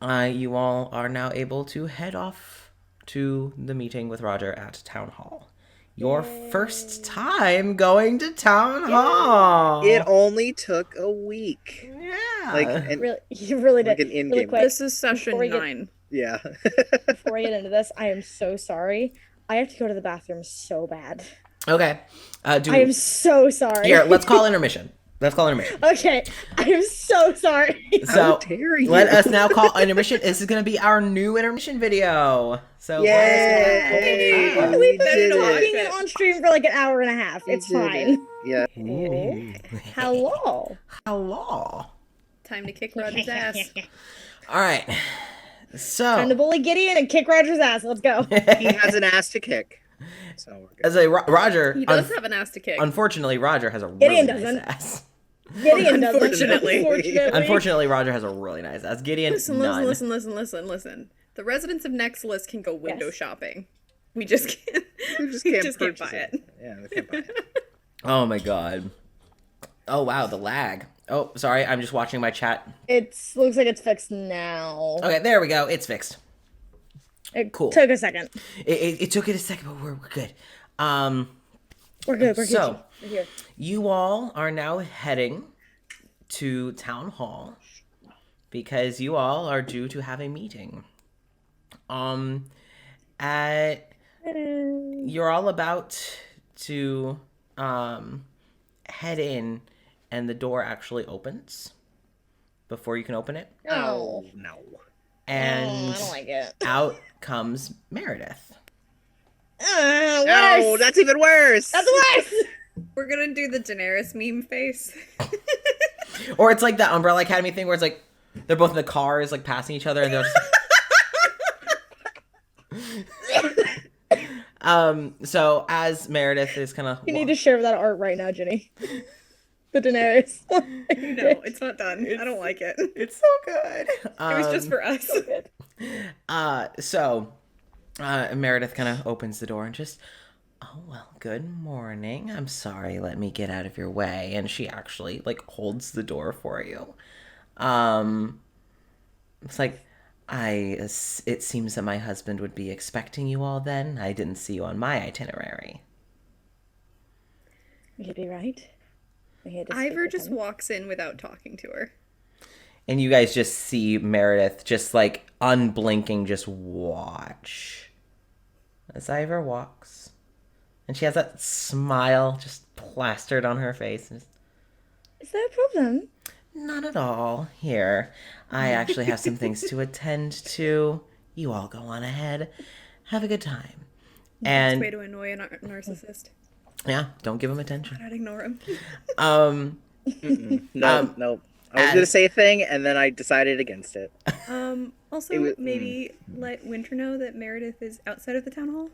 you all are now able to head off to the meeting with Roger at Town Hall. Your first time going to Town Hall. It only took a week. Yeah. Really, you really like did. an in-game. Really quick, This is session 9. Yeah. before we get into this, I am so sorry. I have to go to the bathroom so bad. Okay. I am so sorry. Here, let's call intermission. Okay, I am so sorry. So, How dare you? let us now call intermission. This is going to be our new intermission video. So, Yay! let us We've We did been it. talking it on stream for like an hour and a half. It's We did fine. it. Yeah. Ooh. Hello. Hello. Time to kick Roger's ass. All right. So, Time to bully Gideon and kick Roger's ass. Let's go. He has an ass to kick. So we're good. as a Roger, He does have an ass to kick. unfortunately, Roger has a really Gideon nice doesn't. ass. Gideon doesn't. Unfortunately. Unfortunately, Roger has a really nice ass. Gideon, none. Listen. The residents of Nexilis can go window shopping. We just can't. We just we can't just can't purchase buy it. Yeah, we can't buy it. Oh my god. Oh wow, the lag. Oh, sorry, I'm just watching my chat. It looks like it's fixed now. Okay, there we go. It's fixed. It Cool. took a second. It took it a second, but we're good. We're good. We're So, good. We're here. you all are now heading to Town Hall because you all are due to have a meeting. You're all about to head in, and the door actually opens before you can open it, Oh, No. and I don't like it. out comes Meredith. Worse. No, that's even worse. That's worse. We're gonna do the Daenerys meme face. Or it's like the Umbrella Academy thing where it's like they're both in the cars, like passing each other, and they're just... So as Meredith is kind of... You need to share that art right now, Jenny. The Daenerys. No, it's not done. I don't like it. It's so good. It was just for us. So Meredith kind of opens the door and just, oh, well, good morning. I'm sorry, let me get out of your way. And she actually, like, holds the door for you. It's like, it seems that my husband would be expecting you all then. I didn't see you on my itinerary. You'd be right. Ivor just walks in without talking to her. And you guys just see Meredith just, like, unblinking, just watch as Ivor walks. And she has that smile just plastered on her face. And Is there a problem? not at all. Here, I actually have some things to attend to. You all go on ahead. Have a good time. Best way And to annoy a narcissist. yeah, don't give him attention. I'd ignore him. Um, No. I was gonna say a thing, and then I decided against it. Also, maybe let Winter know that Meredith is outside of the town hall.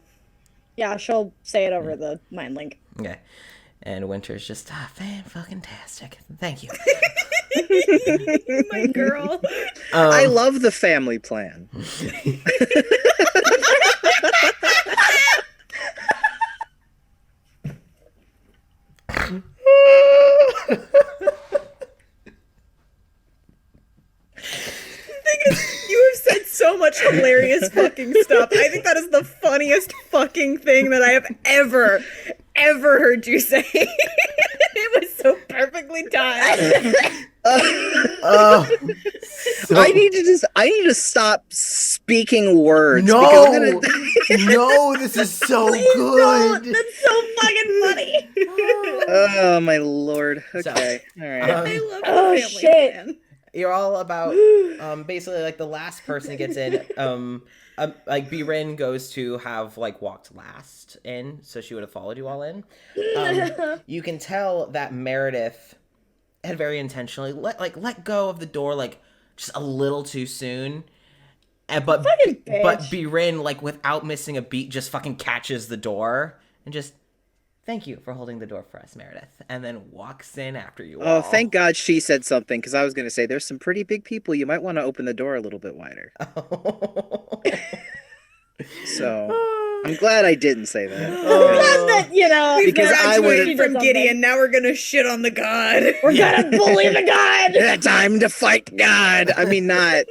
Yeah, she'll say it over the mind link. okay. And Winter's just fan-fucking-tastic. Thank you. My girl. I love the family plan. much hilarious fucking stuff. I think that is the funniest fucking thing that I have ever heard you say. It was so perfectly timed. I need to stop speaking words. No, because I'm gonna... no, this is so good. That's so fucking funny. Oh my lord. Okay. All right. I love the Oh, family shit. plan. You're all about basically like the last person gets in. Like Birin goes to have like walked last in, so she would have followed you all in. You can tell that Meredith had very intentionally let go of the door like just a little too soon. But Birin, like without missing a beat, just fucking catches the door and just thank you for holding the door for us, Meredith, and then walks in after you. Oh, thank God she said something, because I was going to say there's some pretty big people. You might want to open the door a little bit wider. So I'm glad I didn't say that. Glad that, you know, Because I Graduated would from Gideon. Now we're gonna shit on the god. We're gonna bully the god. time to fight God. I mean, not,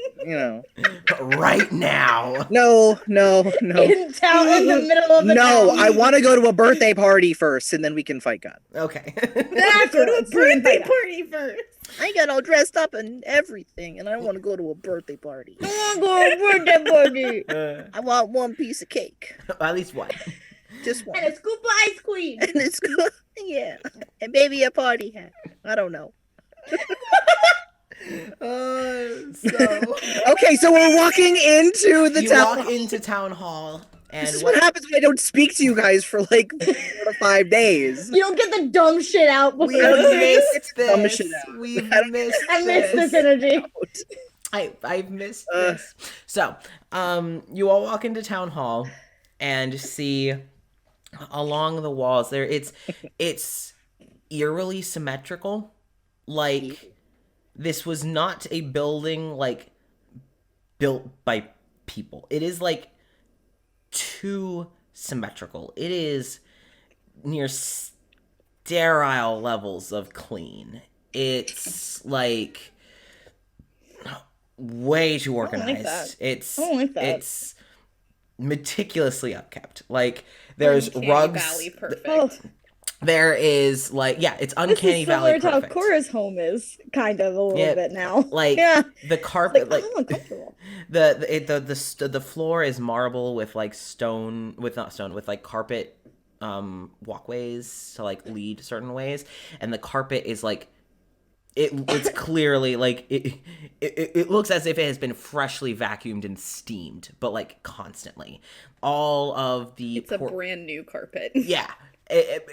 right now. No. In town, in the middle of the No, town. I want to go to a birthday party first, and then we can fight God. Okay. That's Go to a what birthday party first. I got all dressed up and everything, and I want to go to a birthday party. I want to go to a birthday party. I want one piece of cake. At least one. Just one. And a scoop of ice cream. And it's good. Yeah. And maybe a party hat. I don't know. Okay, so we're walking into the You town. walk into town hall, and This is what happens when I don't speak to you guys for like 4 to 5 days. You don't get the dumb shit out before we've you missed Dumb this. shit out. We've I don't- missed I miss this energy. I've missed this. So, you all walk into town hall and see along the walls there it's eerily symmetrical. Like this was not a building like built by people. It is like too symmetrical. It is near sterile levels of clean. It's like way too organized. that. It's I don't like that. It's meticulously upkept. Like there's Uncanny rugs. Valley perfect. Oh, There is like it's this uncanny is valley similar to how perfect. Cora's home is, kind of a little Yeah, bit now. Like yeah, the carpet, like like I'm uncomfortable. the floor is marble with like stone with not stone with like carpet walkways to like lead certain ways, and the carpet is like it's clearly like it looks as if it has been freshly vacuumed and steamed, but like constantly. All of the It's a brand new carpet. yeah.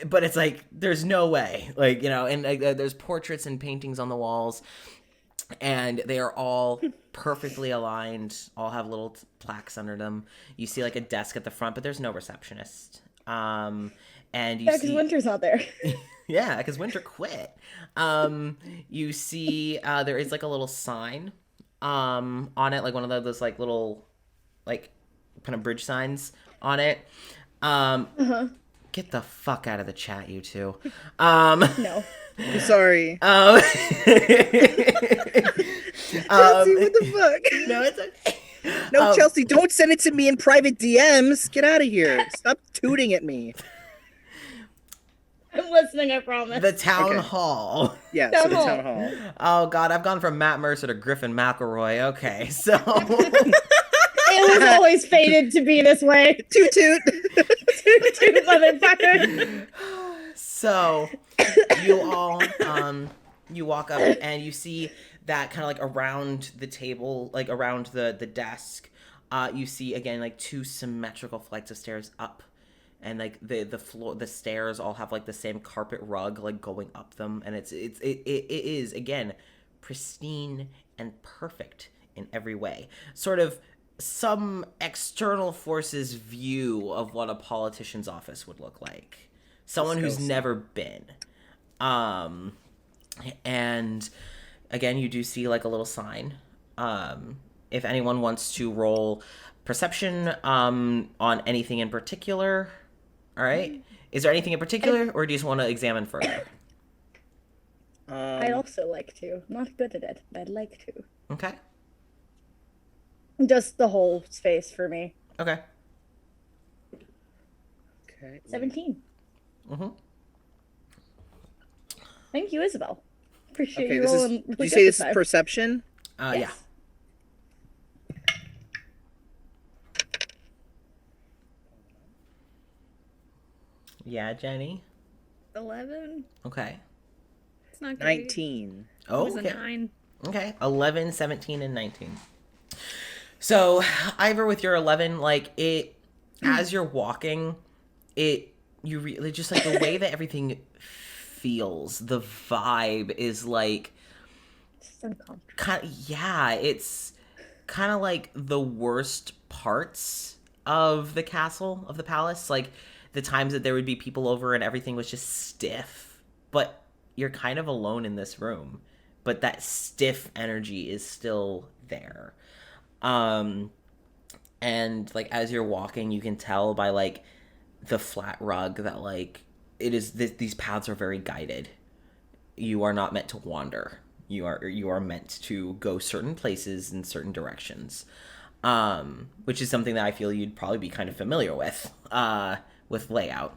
But it's like there's no way, like and like, there's portraits and paintings on the walls, and they are all perfectly aligned. All have little plaques under them. You see like a desk at the front, but there's no receptionist. And you Yeah, because see Winter's not there. yeah, because Winter quit. You see there is like a little sign on it, like one of those like little like kind of bridge signs on it. Get the fuck out of the chat, you two. No. I'm sorry. Chelsea, what the fuck? No, it's okay. No, Chelsea, don't send it to me in private DMs. Get out of here. Stop tooting at me. I'm listening, I promise. The town Okay. hall. Yeah, Town so the hall. town hall. Oh god, I've gone from Matt Mercer to Griffin McElroy. Okay, so It was always fated to be this way. Toot toot. Toot, motherfucker. So you all you walk up and you see that kind of like around the table, like around the desk, you see again like 2 symmetrical flights of stairs up, and like the floor, the stairs all have like the same carpet rug like going up them, and it is again pristine and perfect in every way. Sort of some external forces view of what a politician's office would look like. Someone who's never been. And again, you do see like a little sign. If anyone wants to roll perception on anything in particular. All right. Is there anything in particular, or do you just want to examine further? I'd also like to. I'm not good at it, but I'd like to. Okay. Just the whole space for me. Okay. Okay. 17. Mm-hmm. Thank you, Isabel. Appreciate Okay, you this is. rolling. Did you say this is perception? Yeah. Yes. Yeah, Jenny. 11. Okay. It's not great. 19. Oh, It was okay. a 9. Okay. 11, 17, and 19. So, Ivor, with your 11, like, as you're walking, you really just, like, the way that everything feels, the vibe is, like, It's uncomfortable. it's kind of like the worst parts of the castle, of the palace. Like, the times that there would be people over and everything was just stiff. But you're kind of alone in this room. But that stiff energy is still there. And like as you're walking, you can tell by like the flat rug that like these paths are very guided. You are not meant to wander. You are meant to go certain places in certain directions, which is something that I feel you'd probably be kind of familiar with layout.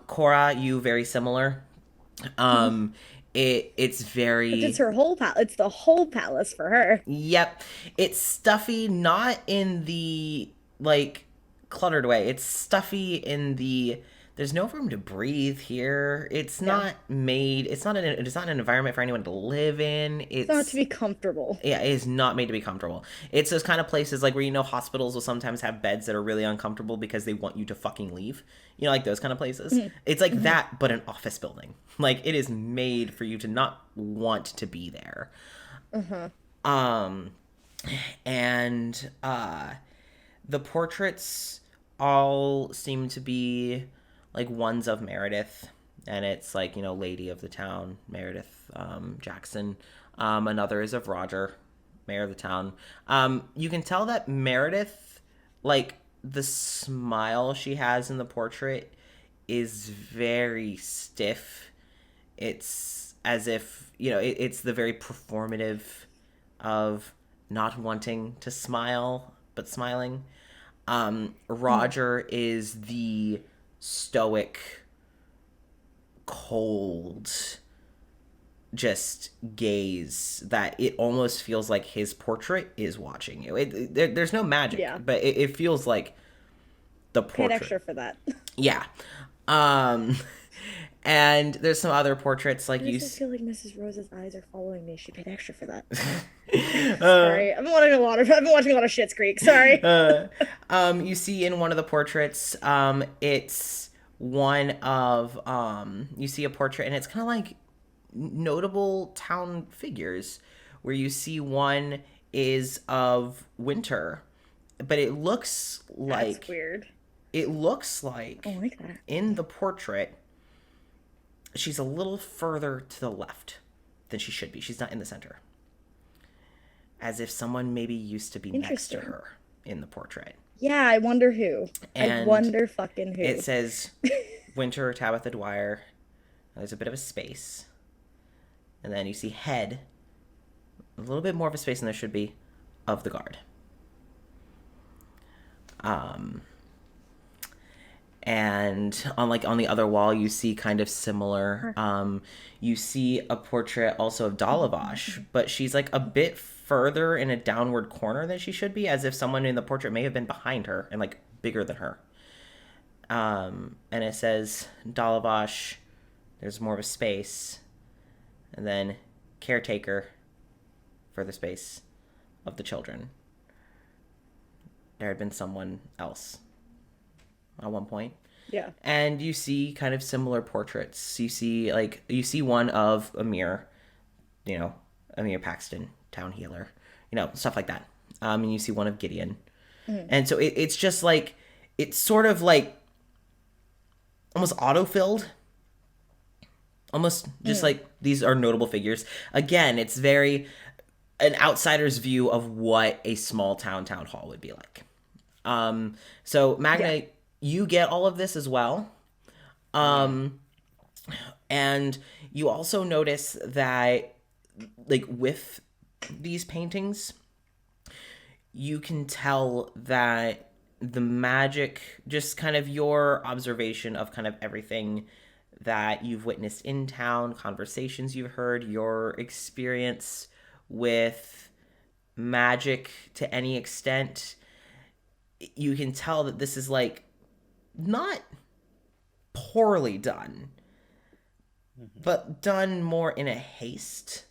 Cora, you very similar. It's very. It's her whole palace. It's the whole palace for her. Yep. It's stuffy, not in the, like, cluttered way. It's stuffy in the, there's no room to breathe here. It's not made, it's not an environment for anyone to live in. It's not to be comfortable. Yeah, it is not made to be comfortable. It's those kind of places, like, where, hospitals will sometimes have beds that are really uncomfortable because they want you to fucking leave. Like those kind of places. Mm-hmm. It's like that, but an office building. Like, it is made for you to not want to be there. And the portraits all seem to be, like, ones of Meredith. And it's, like, lady of the town, Meredith Jackson. Another is of Roger, mayor of the town. You can tell that Meredith, like, the smile she has in the portrait is very stiff. It's as if, it's the very performative of not wanting to smile, but smiling. Roger is the stoic, cold, just gaze that it almost feels like his portrait is watching you. There's no magic, but it feels like the portrait. Paid extra for that. Yeah. And there's some other portraits like I feel like Mrs. Rose's eyes are following me. She paid extra for that. Sorry, I've been watching a lot of Schitt's Creek. Sorry. You see in one of the portraits, it's one of you see a portrait, and it's kind of like notable town figures, where you see one is of Winter, but it looks like that's weird. It looks like, I like that. In the portrait, she's a little further to the left than she should be. She's not in the center. As if someone maybe used to be next to her in the portrait. Yeah, I wonder who. I wonder fucking who. It says Winter Tabitha Dwyer. There's a bit of a space. And then you see head. A little bit more of a space than there should be. Of the guard. And on the other wall, you see kind of similar. You see a portrait also of Dalavash, but she's like a bit further in a downward corner than she should be, as if someone in the portrait may have been behind her and like bigger than her. And it says Dalavash. There's more of a space, and then caretaker for the space of the children. There had been someone else at one point. Yeah. And you see kind of similar portraits. You see one of Amir, Amir Paxton, town healer, stuff like that. And you see one of Gideon. Mm-hmm. And so it's just like, it's sort of like almost auto-filled. Almost just like these are notable figures. Again, it's very an outsider's view of what a small town hall would be like. So Magna, you get all of this as well. And you also notice that, like, with these paintings, you can tell that the magic, just kind of your observation of kind of everything that you've witnessed in town, conversations you've heard, your experience with magic to any extent, you can tell that this is like not poorly done, but done more in a haste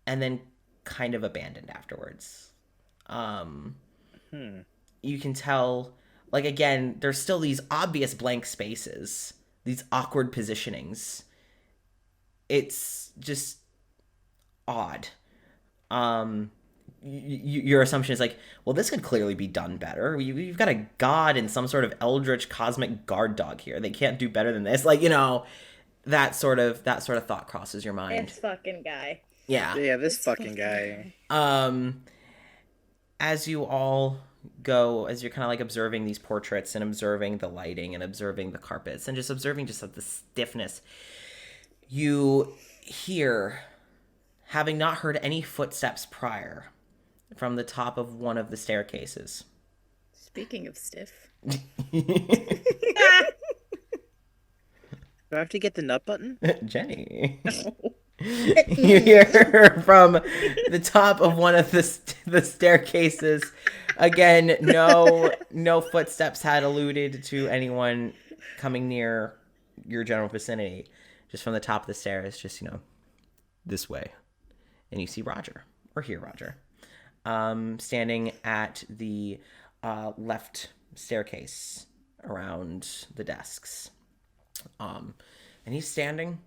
and then kind of abandoned afterwards. You can tell, like, again, there's still these obvious blank spaces, these awkward positionings. It's just odd. Your assumption is like, well, this could clearly be done better. You've got a god and some sort of eldritch cosmic guard dog here. They can't do better than this. Like, that sort of thought crosses your mind. This fucking guy. Yeah. Yeah, this fucking guy. As you all go, as you're kind of like observing these portraits and observing the lighting and observing the carpets and just observing just the stiffness, you hear, having not heard any footsteps prior, from the top of one of the staircases. Speaking of stiff. Do I have to get the nut button? Jenny. You hear from the top of one of the staircases. Again, no footsteps had alluded to anyone coming near your general vicinity. Just from the top of the stairs, just, this way. And you see Roger, or hear Roger, standing at the left staircase around the desks. And he's standing,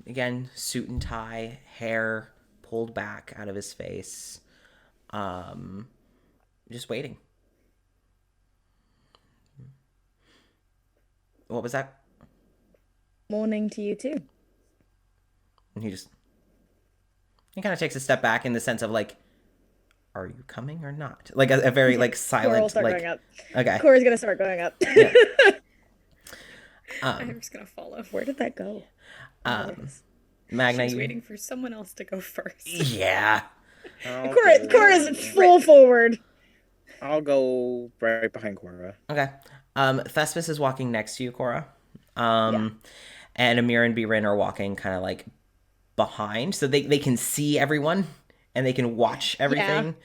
again, suit and tie, hair pulled back out of his face, just waiting. What was that? Morning to you too. And he kind of takes a step back in the sense of like, are you coming or not? Like a very like silent, Cora will start like, going up. okay. Cora's gonna start going up. Yeah. I'm just gonna follow. Where did that go? Magna, She's waiting for someone else to go first. Yeah. Cora's full forward. I'll go right behind Cora. Okay. Thespis is walking next to you, Cora. And Amir and Birin are walking kind of like behind, so they can see everyone and they can watch everything.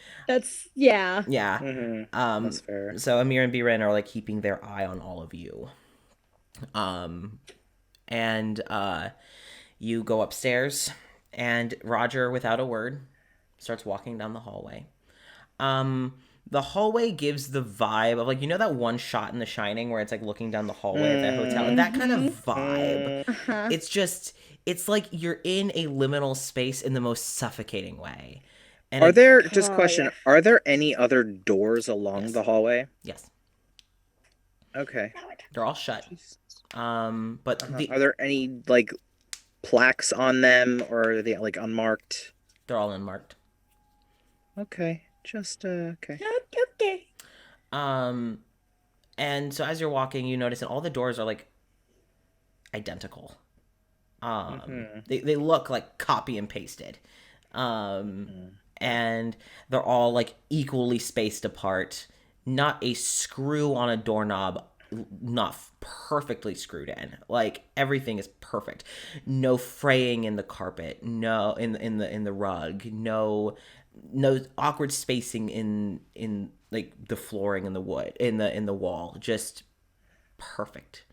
Yeah. Mm-hmm. That's fair. So Amir and Birin are like keeping their eye on all of you. And you go upstairs, and Roger, without a word, starts walking down the hallway. The hallway gives the vibe of like, that one shot in The Shining where it's like looking down the hallway at that hotel, that kind of vibe. Uh-huh. It's like you're in a liminal space in the most suffocating way. And Are there any other doors along the hallway? Yes. Okay. They're all shut. But Are there any like plaques on them, or are they like unmarked? they're all unmarked. Okay. Just okay. Okay. And so as you're walking, you notice that all the doors are like identical. They look like copy and pasted. And they're all like equally spaced apart. Not a screw on a doorknob, not perfectly screwed in. Like everything is perfect. No fraying in the carpet. No in the rug. No awkward spacing in like the flooring and the wood in the wall. Just perfect.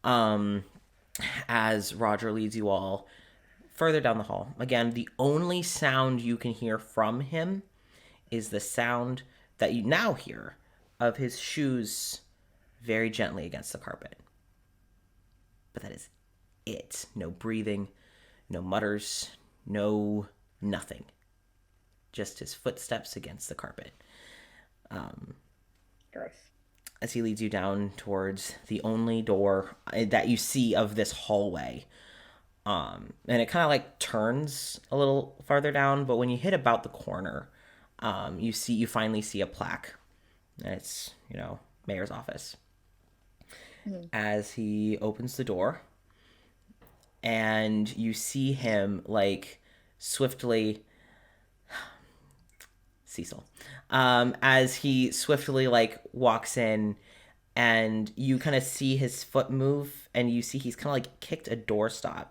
As Roger leads you all further down the hall. Again, the only sound you can hear from him is the sound that you now hear of his shoes very gently against the carpet. But that is it. No breathing, no mutters, no nothing. Just his footsteps against the carpet. Gross. As he leads you down towards the only door that you see of this hallway. And it kind of like turns a little farther down, but when you hit about the corner, you finally see a plaque. And it's, mayor's office. Mm-hmm. As he opens the door, and you see him like swiftly Cecil, as he swiftly like walks in, and you kind of see his foot move, and you see he's kind of like kicked a doorstop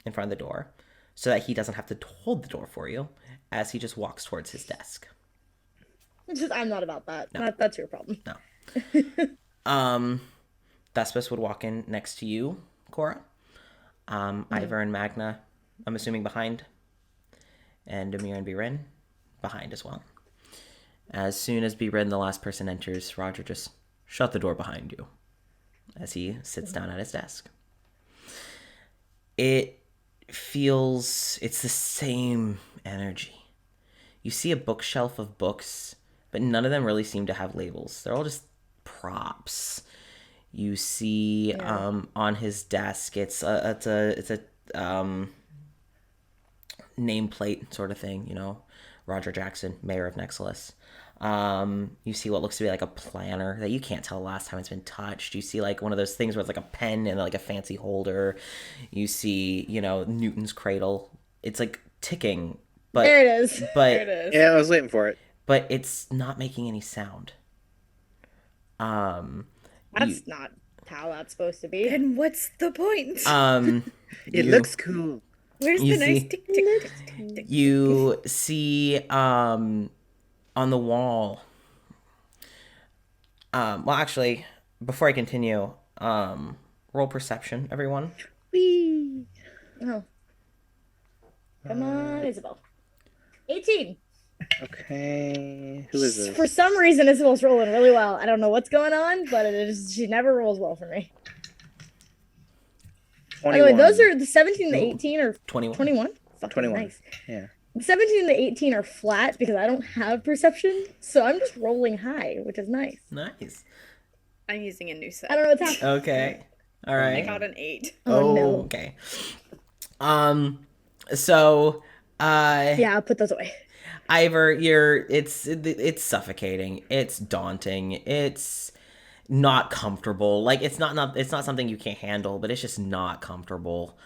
in front of the door so that he doesn't have to hold the door for you as he just walks towards his desk. I'm not about that. No. That's your problem. No. Thespis would walk in next to you, Cora. Ivor and Magna, I'm assuming behind. And Amir and Birin behind as well. As soon as Birin, the last person, enters, Roger just shut the door behind you as he sits down at his desk. It's the same energy. You see a bookshelf of books, but none of them really seem to have labels. They're all just props. You see on his desk, it's a nameplate sort of thing, you know, Roger Jackson, mayor of Nexilis. You see what looks to be like a planner that you can't tell the last time it's been touched. You see like one of those things where it's like a pen and like a fancy holder. You see, you know, Newton's cradle. It's like ticking, but There it is. But There it is. Yeah, I was waiting for it. but it's not making any sound. That's not how that's supposed to be. And what's the point? It you- looks cool. Where's you the nice see- tick tick tick tick tick? You see on the wall. Well, actually, before I continue, roll perception, everyone. Whee! Oh. Come on, Isabel. 18. Okay. Who is this? For some reason, Isabel's rolling really well. I don't know what's going on, but she never rolls well for me. By the way, 21. those are the 17 to Ooh. 18 or 21. 21? Fucking 21. nice. Yeah. The 17 to 18 are flat because I don't have perception, so I'm just rolling high, which is nice. Nice. I'm using a new set. I don't know what's happening. Okay. All I right. got an 8. Oh, no. Okay. So, Yeah, I'll put those away. Ivor, it's suffocating. It's daunting. It's not comfortable. Like it's not something you can't handle, but it's just not comfortable.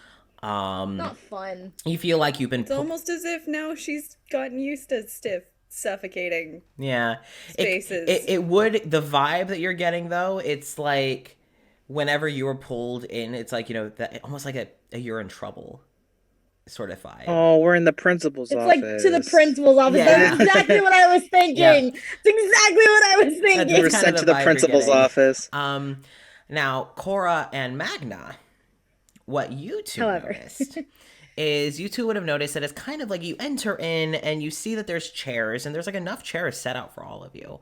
Not fun. You feel like you've been It's almost as if now she's gotten used to stiff, suffocating. yeah. spaces. It would, the vibe that you're getting though, it's like whenever you were pulled in, it's like, you know, that almost like a you're in trouble sort of vibe. Oh, we're in the principal's It's office. like to the principal's office. Yeah. That's exactly what I was thinking. Yeah. It's exactly what I was We thinking. were That's kind sent of to the the vibe you're principal's getting. office. Now Cora and Magna, what you two However. noticed is you two would have noticed that it's kind of like you enter in and you see that there's chairs and there's like enough chairs set out for all of you.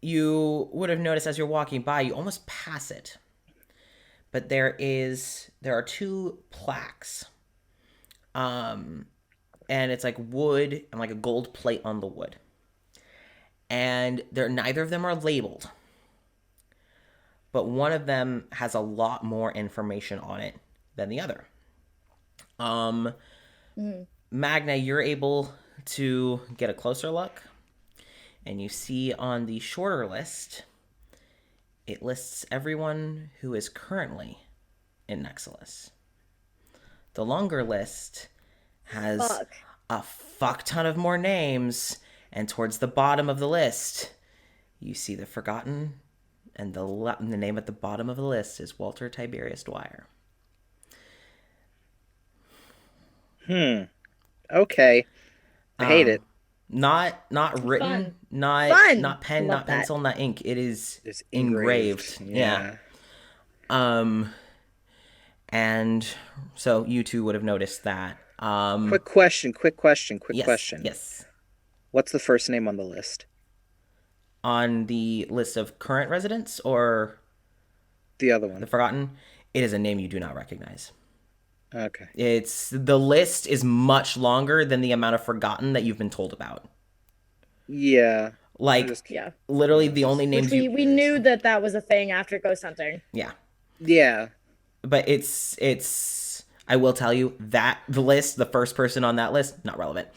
You would have noticed as you're walking by, you almost pass it. But there are two plaques. And it's like wood and like a gold plate on the wood. And neither of them are labeled. But one of them has a lot more information on it than the other. Magna, you're able to get a closer look. And you see on the shorter list, it lists everyone who is currently in Nexilis. The longer list has Fuck. a fuck ton of more names. And towards the bottom of the list, you see the Forgotten. And the name at the bottom of the list is Walter Tiberius Dwyer. Okay. I hate it. Not written, Fun. not Fun. not pen, Love not that. pencil, not ink. It is It's engraved. Yeah. And so you two would have noticed that. Quick question. Yes. Yes. What's the first name on the list? On the list of current residents or The other one. the Forgotten, it is a name you do not recognize. Okay. The list is much longer than the amount of Forgotten that you've been told about. Yeah. Like Yeah. literally the only names Which we knew that was a thing after ghost hunting. yeah. Yeah. But it's I will tell you that the first person on that list, not relevant.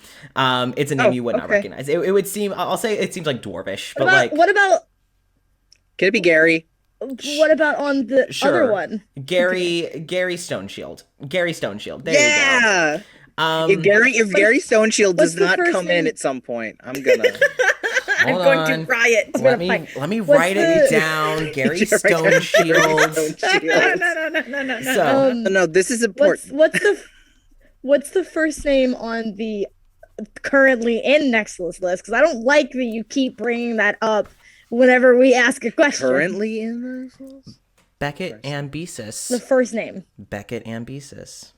It's a name Oh, you would not okay. recognize. It would seem, I'll say it seems like dwarvish, but What about Can it be Gary? on the Sure. other one? Gary Stoneshield. Gary Stoneshield. There Yeah. you If Gary Stoneshield does what's the not first come in name? at some point, I'm gonna. I'm Hold going on. to riot. Let gonna fight. me What's write it the- down. Gary Write down Gary Stoneshield. Stoneshield. No. So No, this is important. What's the first name on the currently in Nexilis list? Because I don't like that you keep bringing that up whenever we ask a question. Currently in this? Beckett The Ambesis. first name. Beckett Ambesis.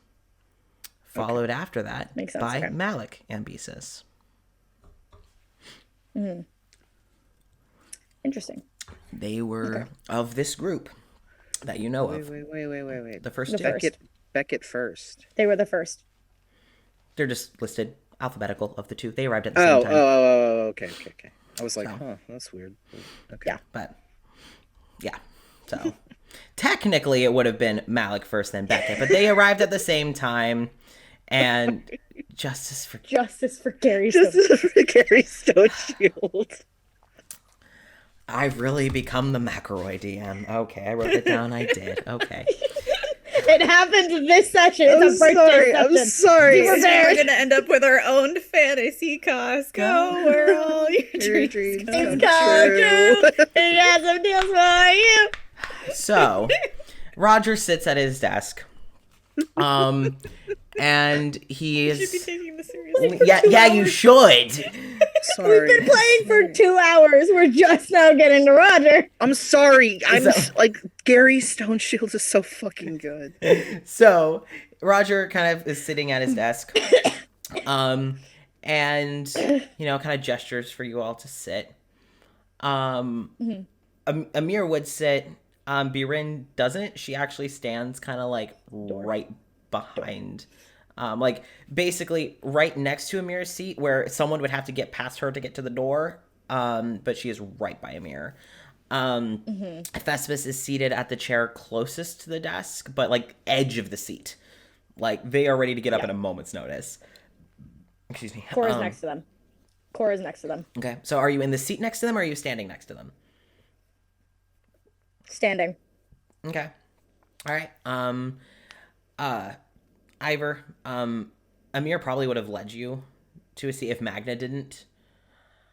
Followed after that Makes sense, by okay. Malik Ambesis. Interesting. They were of this group that you know of. Wait. The first The two. first. Beckett first. They were the first. They're just listed alphabetical of the two. They arrived at the same time. Okay. I was like, So. that's weird. Okay. Yeah. But yeah, so technically it would have been Malik first, then Beckett, but they arrived at the same time. And justice for Gary. Just for Gary Stoneshield. I've really become the McElroy DM. Okay, I wrote it down. I did. Okay. It happened this session. It's a birthday session. I'm sorry. Be We're prepared. gonna end up with our own fantasy Costco where all your dreams come It's true. true. It has some deals for you. So, Roger sits at his desk. And he You should be is taking this seriously. yeah, you should. Sorry. We've been playing for 2 hours. We're just now getting to Roger. I'm sorry. I'm So- like Gary Stoneshield is so fucking good. So, Roger kind of is sitting at his desk. And kind of gestures for you all to sit. Amir would sit. Birin doesn't. She actually stands kind of like right behind, like basically right next to Amir's seat, where someone would have to get past her to get to the door. But she is right by Amir. Thespis is seated at the chair closest to the desk, but like edge of the seat. Like they are ready to get up at a moment's notice. Excuse me. Cora's next to them. Cora's next to them. Okay. So are you in the seat next to them or are you standing next to them? Standing. Okay. All right. Ivor, Amir probably would have led you to a seat if Magna didn't.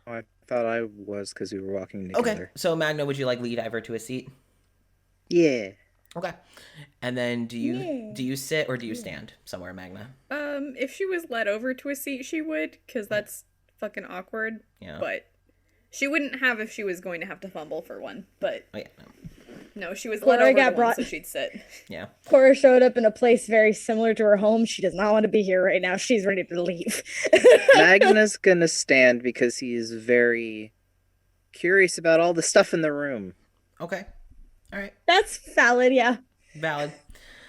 Oh, I thought I was because we were walking together. Okay. So Magna, would you like lead Ivor to a seat? Yeah. Okay. And then do you sit or do you stand somewhere, Magna? If she was led over to a seat, she would, because that's fucking awkward. Yeah. But she wouldn't have if she was going to have to fumble for one. But Oh, yeah. no, she was Cora led over got to one, brought- so she'd sit. Yeah. Cora showed up in a place very similar to her home. She does not want to be here right now. She's ready to leave. Magna's gonna stand because he is very curious about all the stuff in the room. Okay. All right. That's valid, yeah. Valid.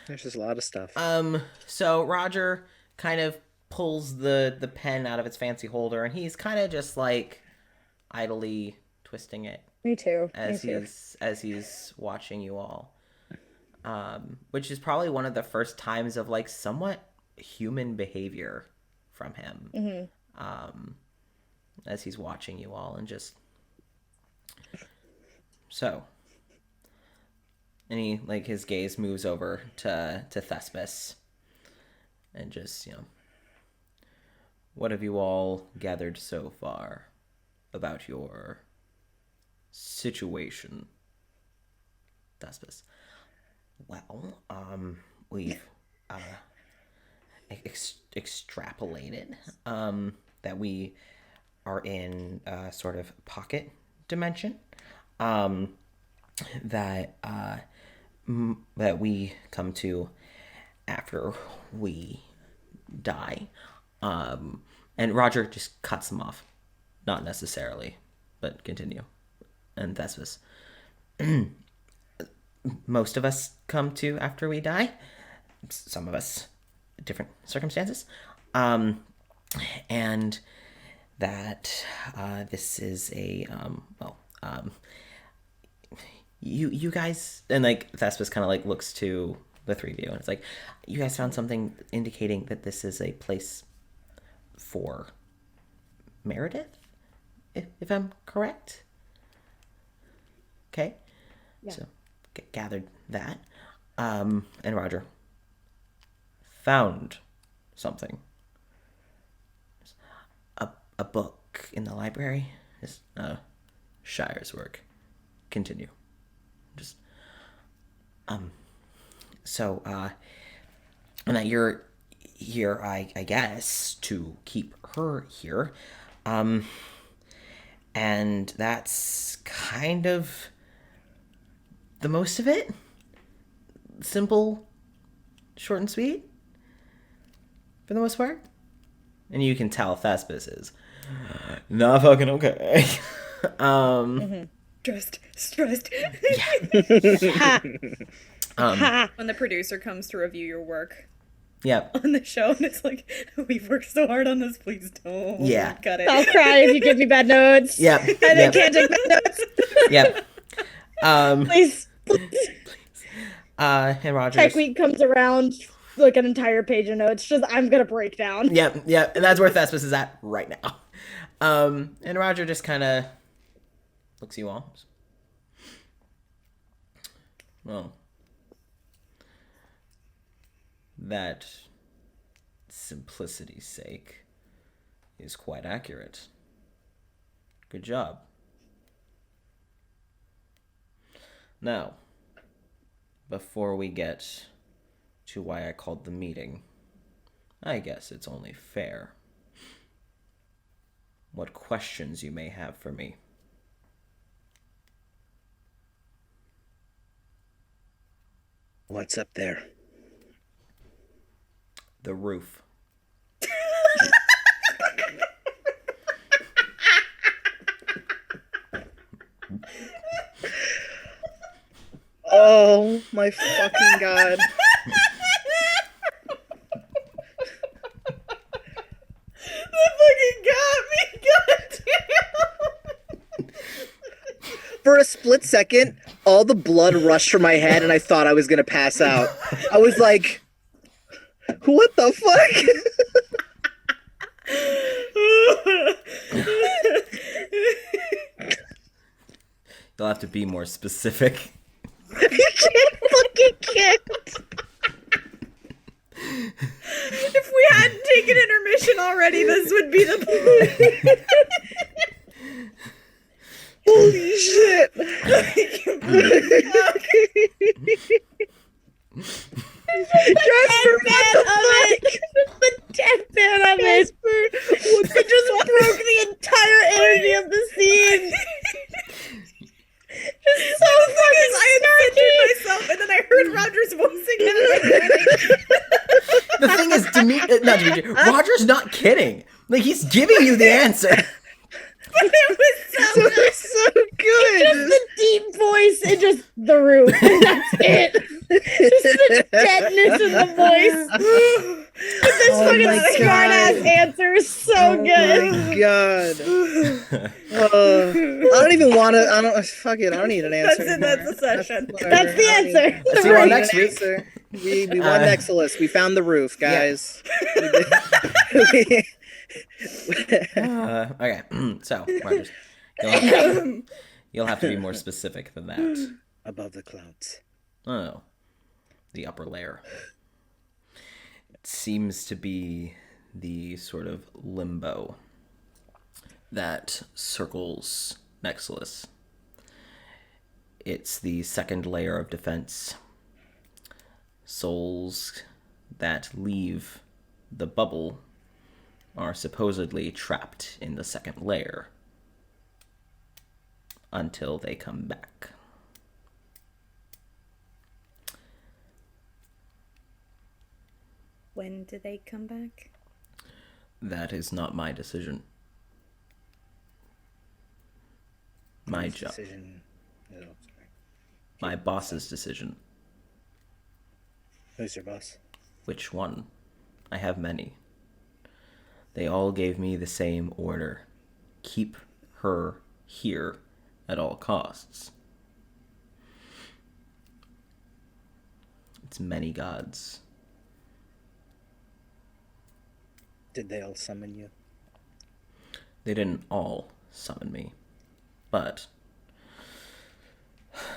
There's just a lot of stuff. So Roger kind of pulls the pen out of its fancy holder, and he's kind of just like idly twisting it Me too. as Me too. he's watching you all. Which is probably one of the first times of like somewhat human behavior from him. As he's watching you all and just so. And he like his gaze moves over to Thespis and just, what have you all gathered so far about your situation? Thespis. Well, we've extrapolated that we are in a sort of pocket dimension. That we come to after we die. And Roger just cuts them off. Not necessarily, but continue. And Thespis. Most of us come to after we die. Some of us, different circumstances. And that this is a, you guys, and like Thespis kind of like looks to the three of you and it's like, you guys found something indicating that this is a place for Meredith, if I'm correct. Okay. Yeah. So gathered that. And Roger found something a book in the library is Shire's work. Continue. Just so and that you're here, I guess, to keep her here. And that's kind of the most of it. Simple, short and sweet, for the most part. And you can tell Thespis is not fucking okay. Stressed. When the producer comes to review your work Yep. on the show, and it's like, we've worked so hard on this, please don't. Yeah. Cut it. I'll cry if you give me bad notes. Yep. And I can't take bad notes. Yep. Please. And Rogers. Tech week comes around, like an entire page of notes. Just I'm gonna break down. Yep. And that's where Thespis is at right now. And Roger just kind of looks you all. Well, that simplicity's sake is quite accurate. Good job. Now, before we get to why I called the meeting, I guess it's only fair. What questions you may have for me. What's up there? The roof. Oh my fucking god. That fucking got me. Goddamn. For a split second, all the blood rushed from my head and I thought I was gonna pass out. I was like, what the fuck? You'll have to be more specific. Fucking can't. If we hadn't taken intermission already, this would be the point. Holy shit. Casper, what the fuck? The deadpan of it. It just broke the entire energy of the scene. Just so fucking I had censored myself, and then I heard Roger's voice again. The thing is, not Dimitri, Roger's not kidding. Like, he's giving you the answer. But it was so good. So good. Just the deep voice and just the roof. And that's it. Just the deadness in the voice. But this fucking smart ass answer is so good. Oh my god. I don't even want to. Fuck it. I don't need an answer. That's it. That's the session. That's the answer. See The you all roof. next week. We won Nexilis. We found the roof, guys. Okay, so, Rogers, you'll have to be more specific than that. Above the clouds. Oh, the upper layer. It seems to be the sort of limbo that circles Nexilis. It's the second layer of defense. Souls that leave the bubble are supposedly trapped in the second layer until they come back. When do they come back? That is not my decision. My job. Decision. Oh, sorry. My boss's decision. Who's your boss? Which one? I have many. They all gave me the same order. Keep her here at all costs. It's many gods. Did they all summon you? They didn't all summon me, but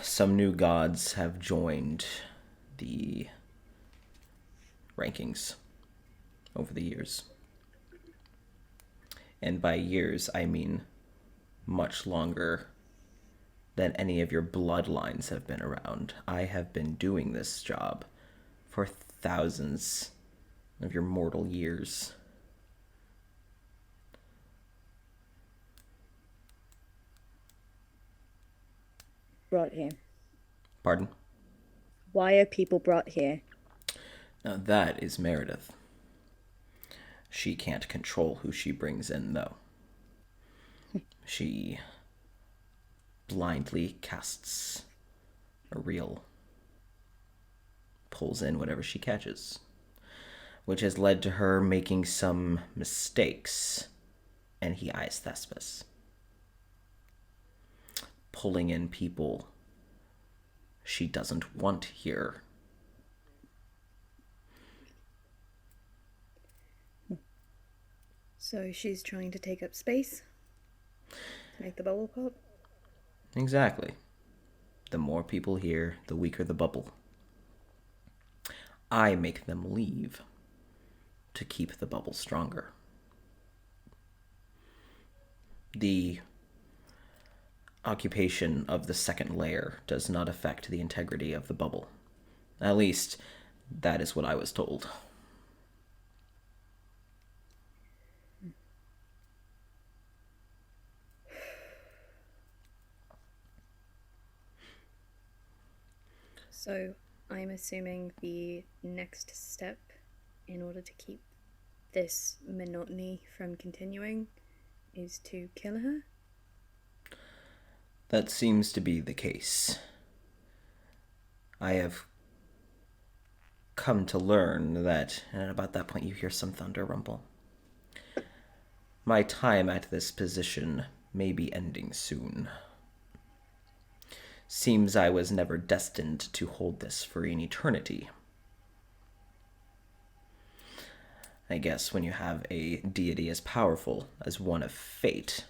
some new gods have joined the rankings over the years. And by years, I mean much longer than any of your bloodlines have been around. I have been doing this job for thousands of your mortal years. Brought here. Pardon? Why are people brought here? Now that is Meredith. She can't control who she brings in, though. She blindly casts a reel, pulls in whatever she catches, which has led to her making some mistakes, and he eyes Thespis. Pulling in people she doesn't want here. So she's trying to take up space? Make the bubble pop? Exactly. The more people here, the weaker the bubble. I make them leave to keep the bubble stronger. The occupation of the second layer does not affect the integrity of the bubble. At least, that is what I was told. So, I'm assuming the next step in order to keep this monotony from continuing is to kill her? That seems to be the case. I have come to learn that, and at about that point you hear some thunder rumble. My time at this position may be ending soon. Seems I was never destined to hold this for an eternity. I guess when you have a deity as powerful as one of fate,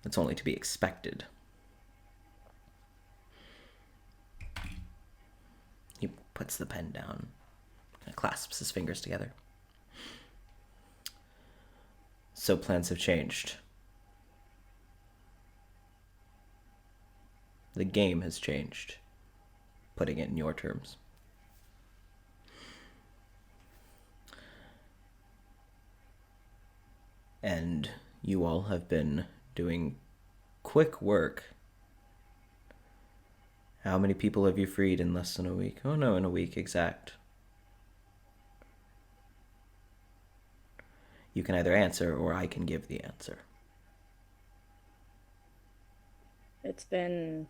it's only to be expected. He puts the pen down and clasps his fingers together. So plans have changed. The game has changed, putting it in your terms. And you all have been doing quick work. How many people have you freed in less than a week? Oh no, in a week exact. You can either answer or I can give the answer. It's been...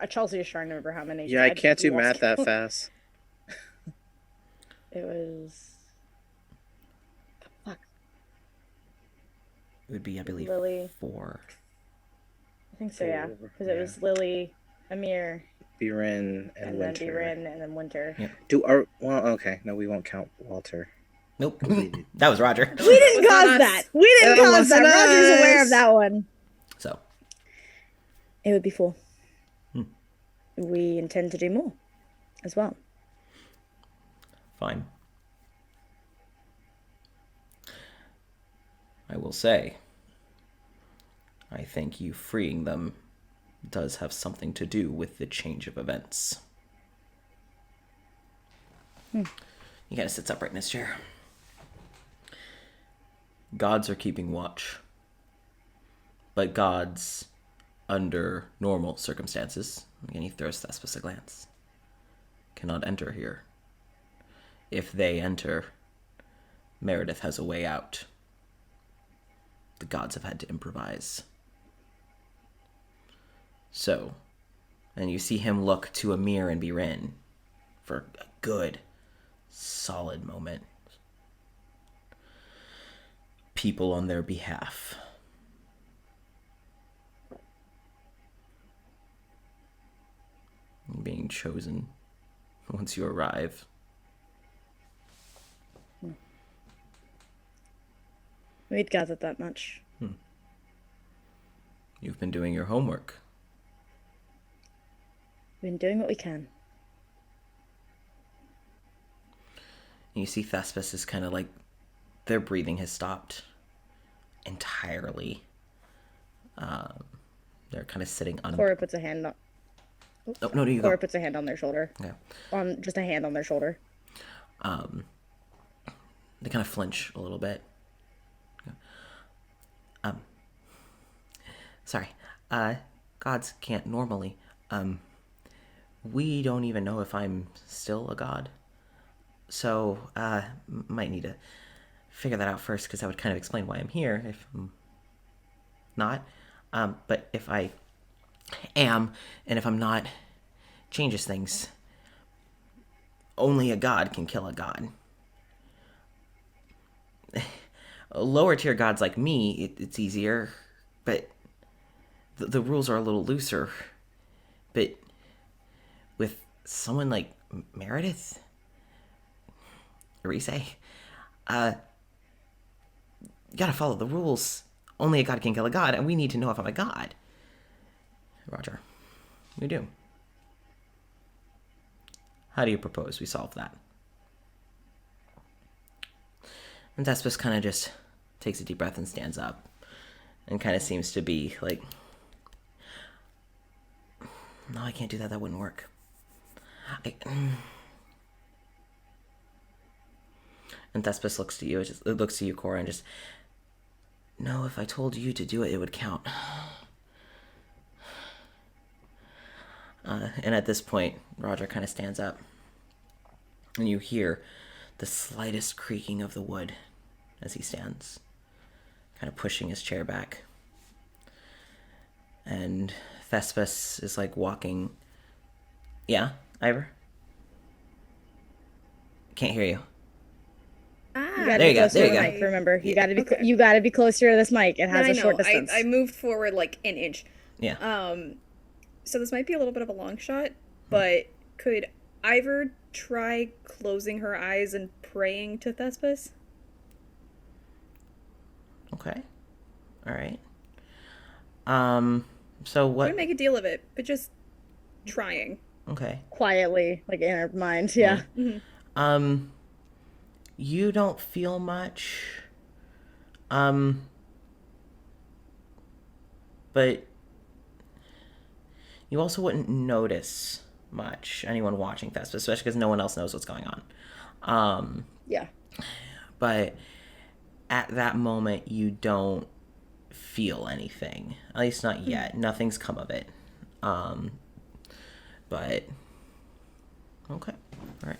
Chelsea is trying to remember how many. Yeah, I can't do math that fast. It was... Fuck. It would be, I believe, Lily. 4. I think so, yeah. Four, Because it was Lily, Amir, Biren and and then Winter. Biren, and then Winter. Yep. Well, okay. No, we won't count Walter. Nope. That was Roger. We didn't cause us. that! We didn't That cause that! wasn't Roger's aware us. of that one. So, It would be 4. We intend to do more as well. fine. I will say, I think you freeing them does have something to do with the change of events. He kind of sits upright in his chair. Gods are keeping watch. But gods, under normal circumstances, and he throws Thespis a glance, cannot enter here. If they enter, Meredith has a way out. The gods have had to improvise. So, and you see him look to Amir and Biren for a good, solid moment. People on their behalf. Being chosen once you arrive. We'd gathered that much. You've been doing your homework. We've been doing what we can. And you see Thespis is kind of like, their breathing has stopped. entirely. They're kind of sitting on. Cora puts a hand on. Oh, no, you Cora go. puts a hand on their shoulder. Okay. Just a hand on their shoulder. They kind of flinch a little bit. Sorry. Gods can't normally. We don't even know if I'm still a god. So, might need to figure that out first, because that would kind of explain why I'm here if I'm not. But if I am, and if I'm not, changes things. Only a god can kill a god. Lower tier gods like me, it's easier, but the rules are a little looser. But with someone like Meredith, Arise, you gotta follow the rules. Only a god can kill a god, and we need to know if I'm a god. Roger, we do. How do you propose we solve that? And Thespis kind of just takes a deep breath and stands up, and kind of seems to be like, no, I can't do that. That wouldn't work. And Thespis looks to you. It looks to you, Cora, and just, no, if I told you to do it, it would count. And at this point, Roger kind of stands up, and you hear the slightest creaking of the wood as he stands, kind of pushing his chair back. And Thespis is like walking. Yeah, Ivor? Can't hear you. You gotta There be you go, closer there to you the go. mic, remember. You gotta be Okay. you gotta be closer to this mic. It has I a know. short distance. I moved forward like an inch. Yeah. So this might be a little bit of a long shot, but could Ivor try closing her eyes and praying to Thespis? Okay. All right. So I'm what? gonna make a deal of it, but just trying. Okay. Quietly, like in her mind. Yeah. You don't feel much. But you also wouldn't notice much anyone watching Thespis, especially because no one else knows what's going on. Yeah. But at that moment, you don't feel anything. At least not yet. Nothing's come of it. But okay, all right.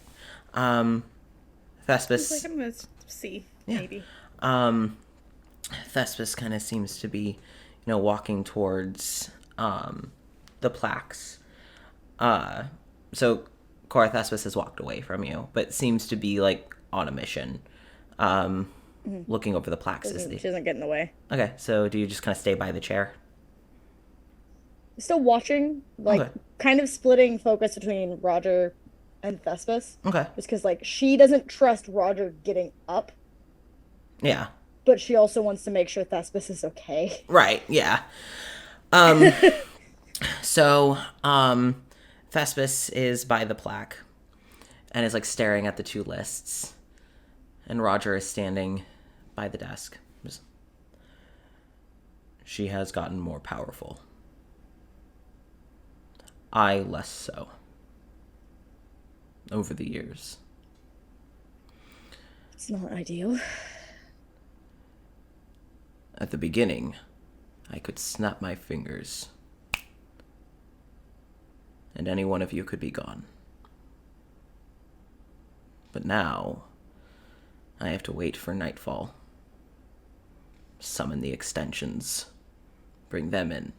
Thespis. It's like I'm gonna see, maybe. Thespis kind of seems to be, walking towards the plaques. So Cora, Thespis has walked away from you, but seems to be like on a mission, looking over the plaques. She doesn't get in the way. Okay, so do you just kind of stay by the chair? Still watching, like, Okay. kind of splitting focus between Roger and Thespis. Okay. Just because, like, she doesn't trust Roger getting up, Yeah. but she also wants to make sure Thespis is okay. Right, yeah. So, Thespis is by the plaque and is like staring at the two lists. And Roger is standing by the desk. She has gotten more powerful. I less so. Over the years. It's not ideal. At the beginning, I could snap my fingers, and any one of you could be gone. But now, I have to wait for nightfall. Summon the extensions. Bring them in.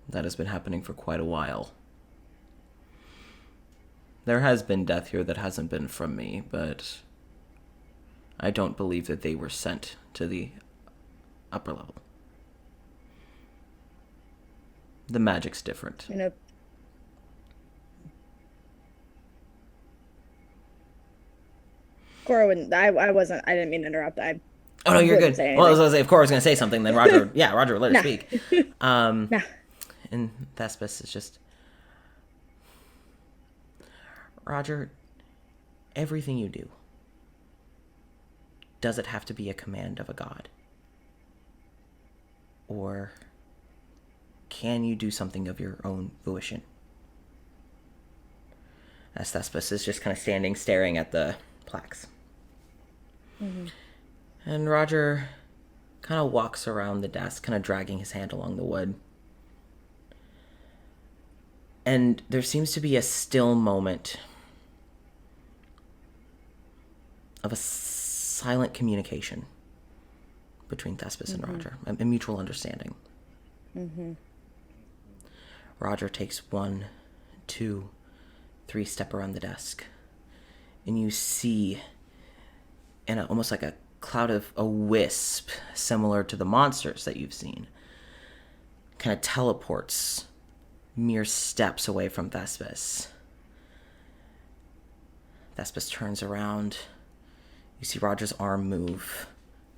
That has been happening for quite a while. There has been death here that hasn't been from me, but I don't believe that they were sent to the upper level. The magic's different. Cora wouldn't. I didn't mean to interrupt. Oh no, you're wouldn't good. say Well, I was anything. gonna say, if Cora's gonna say something, then Roger, Roger would let her Nah. speak. Nah. And Thespis is just, Roger, everything you do, does it have to be a command of a god? Or can you do something of your own volition? As Thespis is just kind of standing, staring at the plaques. Mm-hmm. And Roger kind of walks around the desk, kind of dragging his hand along the wood. And there seems to be a still moment of a silent communication between Thespis and Roger, a mutual understanding. Mm-hmm. Roger takes 1, 2, 3 step around the desk, and you see, in almost like a cloud of a wisp, similar to the monsters that you've seen, kind of teleports mere steps away from Thespis. Thespis turns around. You see Roger's arm move,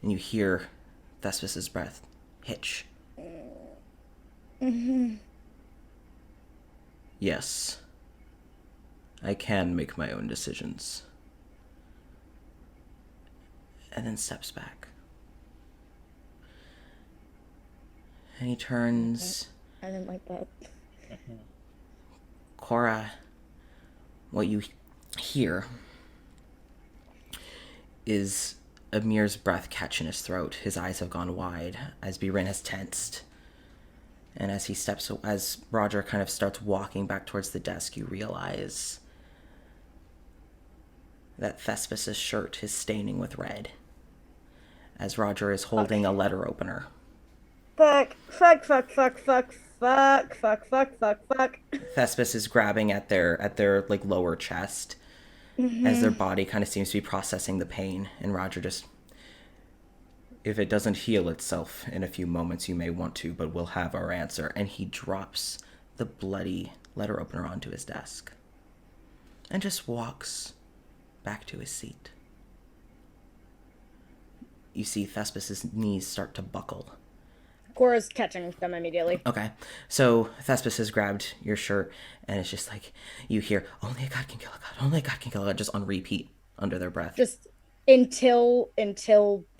and you hear Thespis' breath hitch. Mm-hmm. Yes, I can make my own decisions. And then steps back. And he turns. I didn't like that. Cora, what you hear is Amir's breath catch in his throat. His eyes have gone wide as Birin has tensed. And as Roger kind of starts walking back towards the desk, you realize that Thespis' shirt is staining with red as Roger is holding a letter opener. Fuck. Thespis is grabbing at their like lower chest as their body kind of seems to be processing the pain, and Roger just, if it doesn't heal itself in a few moments, you may want to, but we'll have our answer. And he drops the bloody letter opener onto his desk and just walks back to his seat. You see Thespis' knees start to buckle. Cora's catching them immediately. Okay, so Thespis has grabbed your shirt, and it's just like, you hear, only a god can kill a god, only a god can kill a god, just on repeat under their breath. Just until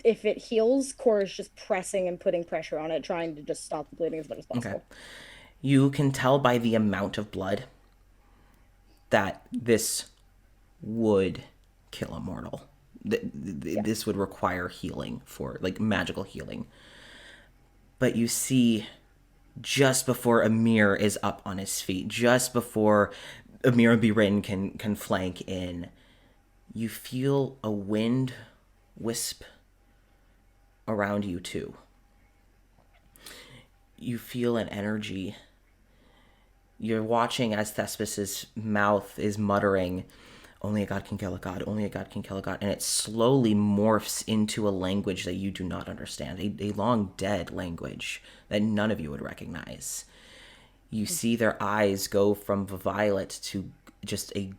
if it heals, Cora's just pressing and putting pressure on it, trying to just stop the bleeding as much as possible. Okay. You can tell by the amount of blood that this would kill a mortal. This would require healing, for like magical healing. But you see, just before Amir is up on his feet, just before Amir and Birin can flank in, you feel a wind wisp around you too. You feel an energy. You're watching as Thespis' mouth is muttering, only a god can kill a god, only a god can kill a god, and it slowly morphs into a language that you do not understand, a long dead language that none of you would recognize. You see their eyes go from violet to just a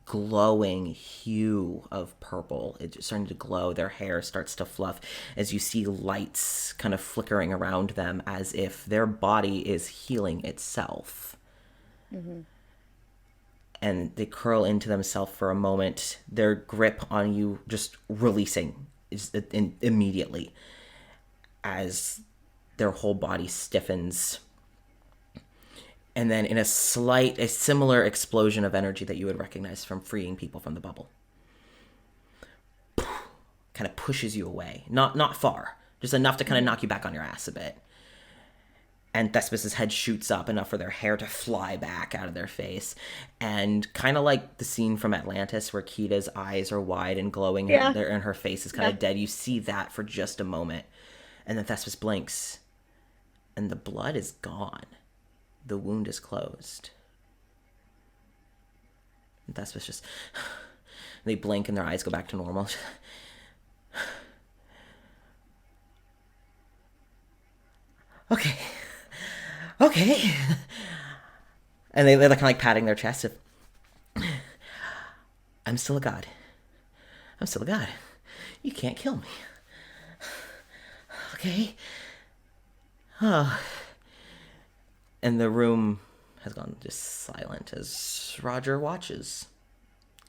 glowing hue of purple. It's starting to glow. Their hair starts to fluff as you see lights kind of flickering around them as if their body is healing itself. Mm-hmm. And they curl into themselves for a moment, their grip on you just releasing immediately as their whole body stiffens. And then in a similar explosion of energy that you would recognize from freeing people from the bubble, kind of pushes you away. Not far, just enough to kind of knock you back on your ass a bit. And Thespis' head shoots up enough for their hair to fly back out of their face. And kind of like the scene from Atlantis where Kita's eyes are wide and glowing and her face is kind of dead. You see that for just a moment. And then Thespis blinks. And the blood is gone. The wound is closed. And Thespis just... They blink and their eyes go back to normal. Okay. And they're kind of like patting their chest. I'm still a god. You can't kill me. Okay. Oh. And the room has gone just silent as Roger watches.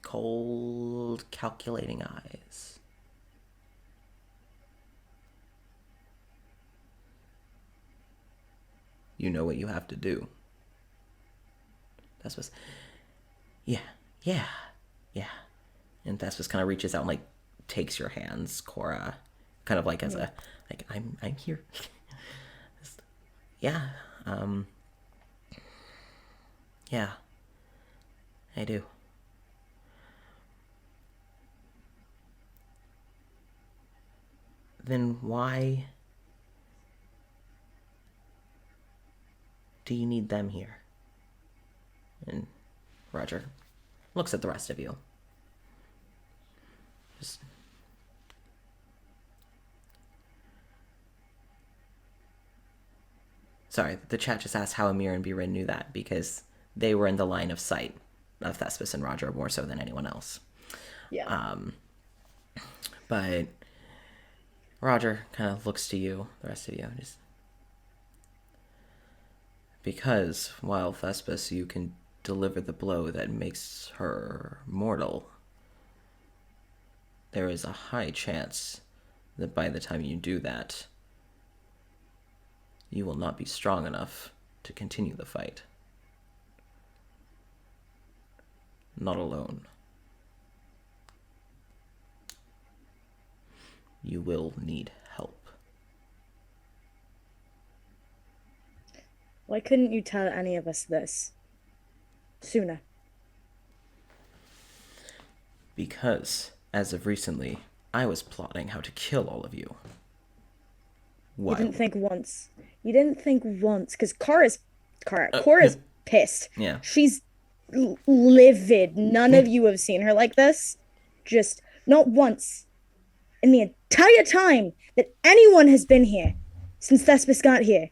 Cold, calculating eyes. You know what you have to do. Thespis, yeah. And Thespis kind of reaches out and, like, takes your hands, Cora, kind of like as a, like, I'm here. Yeah, yeah, I do. Then why do you need them here? And Roger looks at the rest of you. Just... Sorry, the chat just asked how Amir and Birin knew that, because they were in the line of sight of Thespis and Roger more so than anyone else. Yeah. But Roger kind of looks to you, the rest of you, just... Because, while Thespis, you can deliver the blow that makes her mortal, there is a high chance that by the time you do that, you will not be strong enough to continue the fight. Not alone. You will need help. Why couldn't you tell any of us this sooner? Because, as of recently, I was plotting how to kill all of you. Why? You didn't think once. You didn't think once, because Cora's pissed. Yeah. She's livid. None of you have seen her like this. Just not once. In the entire time that anyone has been here, since Thespis got here,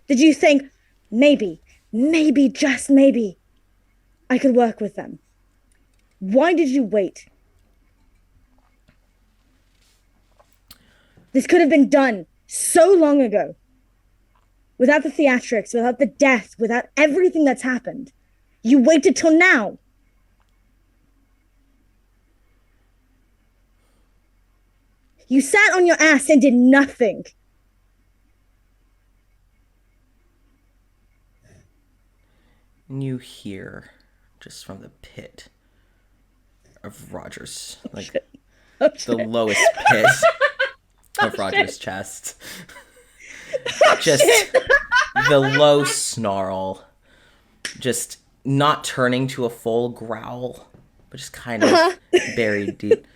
did you think, maybe, just maybe, I could work with them? Why did you wait? This could have been done so long ago. Without the theatrics, without the death, without everything that's happened. You waited till now. You sat on your ass and did nothing. And you hear, just from the pit of Roger's, like, the lowest pit of Roger's chest. Just the low snarl, just not turning to a full growl, but just kind of buried deep.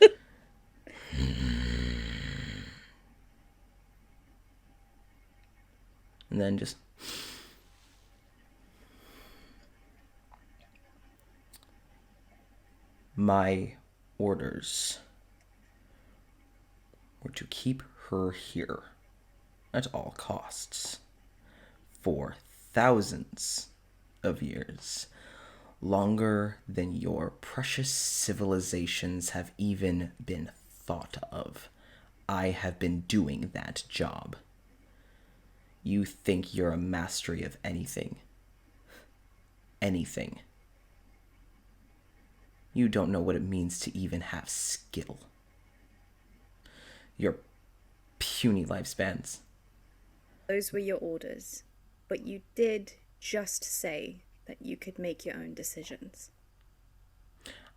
And then just... My orders were to keep her here at all costs for thousands of years, longer than your precious civilizations have even been thought of. I have been doing that job. You think you're a mastery of anything. Anything. You don't know what it means to even have skill. Your puny lifespans. Those were your orders, but you did just say that you could make your own decisions.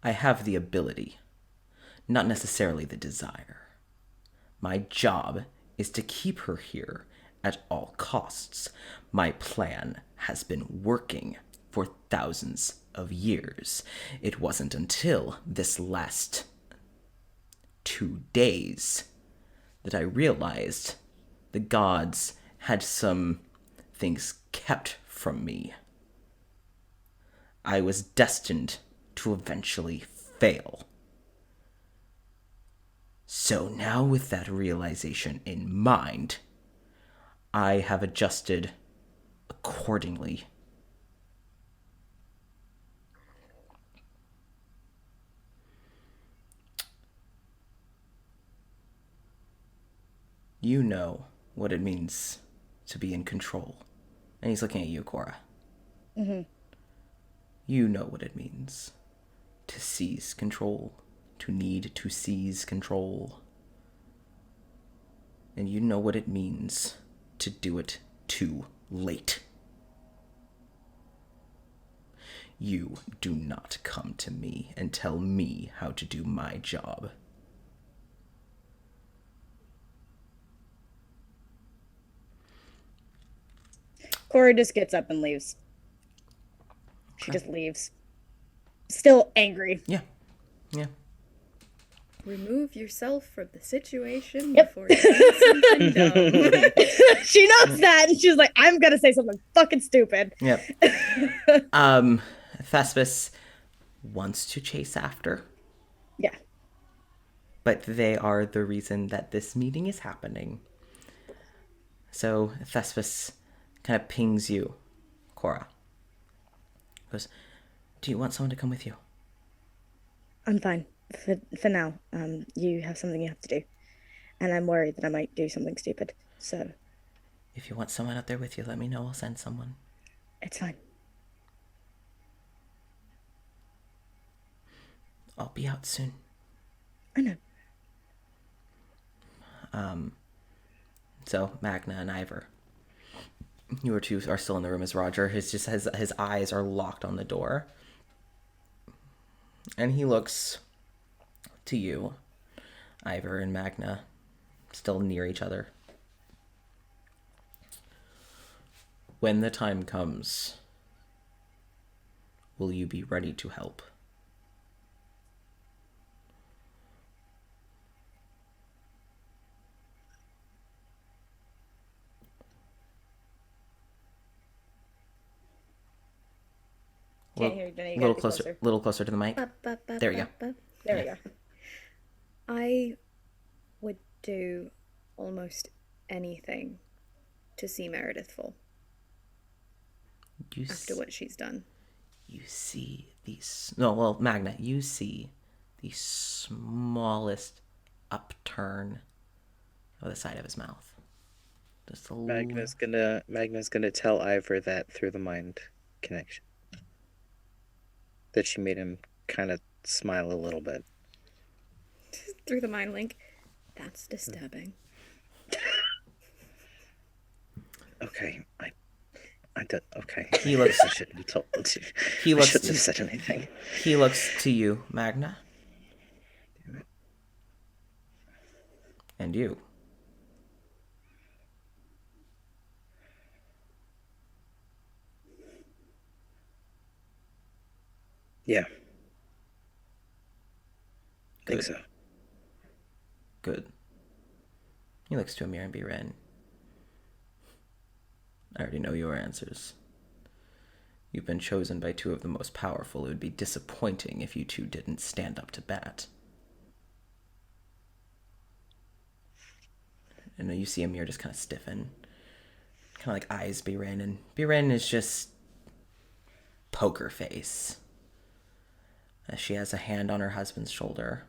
I have the ability, not necessarily the desire. My job is to keep her here at all costs. My plan has been working for thousands of years. It wasn't until this last 2 days that I realized the gods had some things kept from me. I was destined to eventually fail. So now, with that realization in mind, I have adjusted accordingly. You know what it means to be in control. And he's looking at you, Cora. Mm-hmm. You know what it means to seize control, to need to seize control. And you know what it means to do it too late. You do not come to me and tell me how to do my job. Cora just gets up and leaves. She just leaves. Still angry. Yeah. Remove yourself from the situation Yep. before you do something dumb. She knows that, and she's like, I'm gonna say something fucking stupid. Yep. Thespis wants to chase after. Yeah. But they are the reason that this meeting is happening. So Thespis kind of pings you, Cora. Goes, do you want someone to come with you? I'm fine. For now. You have something you have to do. And I'm worried that I might do something stupid. So If you want someone out there with you, let me know. I'll send someone. it's fine. I'll be out soon. I know. So Magna and Ivor, you two are still in the room as Roger. His eyes are locked on the door. And he looks to you, Ivor and Magna, still near each other. When the time comes, will you be ready to help? Can't hear you, Jenny. You Little gotta be closer, little closer to the mic. There we go. There we go. I would do almost anything to see Meredith fall after what she's done. You see these... No, well, Magna, you see the smallest upturn of the side of his mouth. Just a Magna's gonna tell Ivor that through the mind connection. That she made him kind of smile a little bit. Through the mind link. That's disturbing. Okay, I don't. Okay. He looks. I shouldn't have told. He I looks. shouldn't have said anything. He looks to you, Magna. Damn it. And you. Yeah. Think Good. so. Good. He looks to Amir and Biren. I already know your answers. You've been chosen by two of the most powerful. It would be disappointing if you two didn't stand up to bat. And then you see Amir just kind of stiffen. Kind of like eyes Biren. And Biren is just poker face. As she has a hand on her husband's shoulder.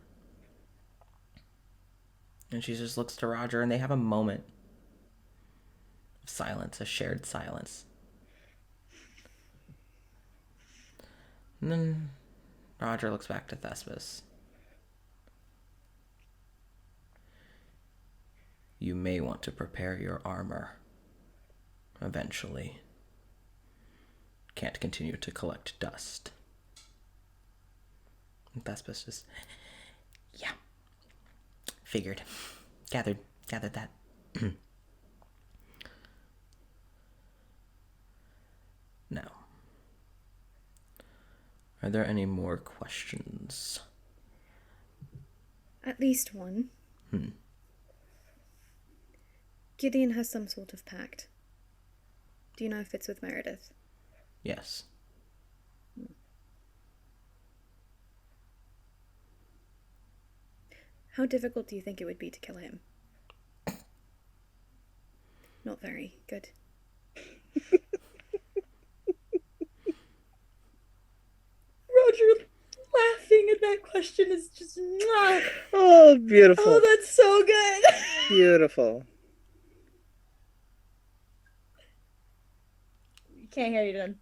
And she just looks to Roger and they have a moment of silence, a shared silence. And then Roger looks back to Thespis. You may want to prepare your armor. Eventually. Can't continue to collect dust. And Thespis just... Yeah. Figured. Gathered that. Now. Are there any more questions? At least one. Gideon has some sort of pact. Do you know if it's with Meredith? Yes. How difficult do you think it would be to kill him? Not very. Good. Roger laughing at that question is just... Oh, beautiful. Oh, that's so good. Beautiful. Can't hear you, then.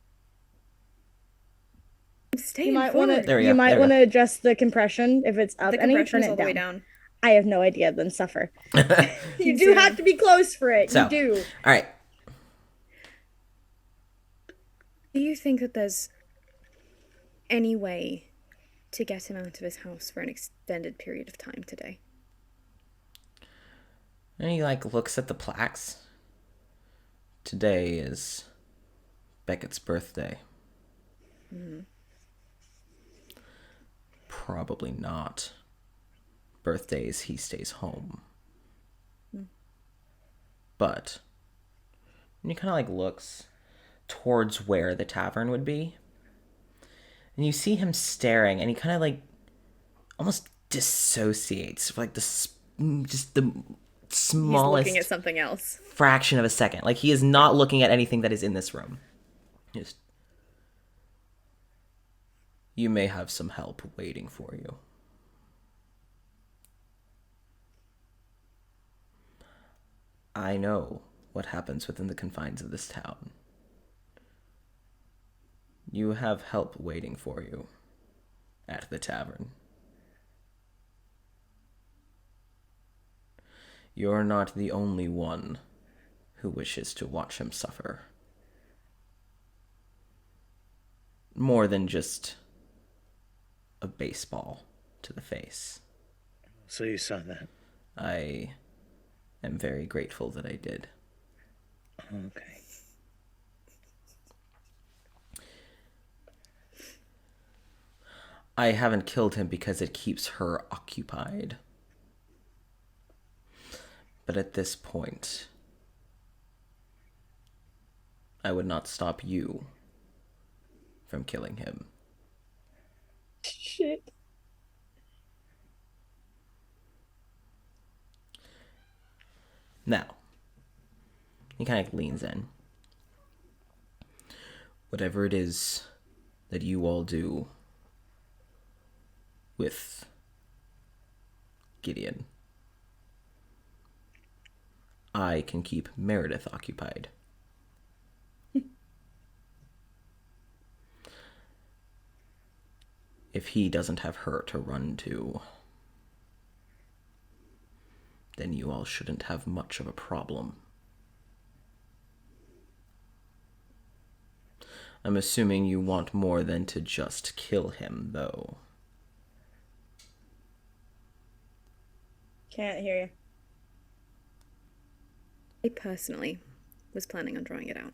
I'm staying You might want to. There we You go, might there we want to adjust the compression if it's up. The Any compression turn is it all the way down. down. I have no idea. Then suffer. You do have to be close for it. So, You do. All right. Do you think that there's any way to get him out of his house for an extended period of time today? And he looks at the plaques. Today is Beckett's birthday. Mm-hmm. Probably not. Birthdays, he stays home. But and he kind of looks towards where the tavern would be. And you see him staring, and he kind of almost dissociates for just the smallest He's looking at something else. fraction of a second. He is not looking at anything that is in this room. Just, you may have some help waiting for you. I know what happens within the confines of this town. You have help waiting for you at the tavern. You're not the only one who wishes to watch him suffer. More than just a baseball to the face. So you saw that? I am very grateful that I did. Okay. I haven't killed him because it keeps her occupied. But at this point, I would not stop you from killing him. Shit. Now, he kind of leans in. Whatever it is that you all do with Gideon, I can keep Meredith occupied. If he doesn't have her to run to, then you all shouldn't have much of a problem. I'm assuming you want more than to just kill him, though. Can't hear you. I personally was planning on drawing it out.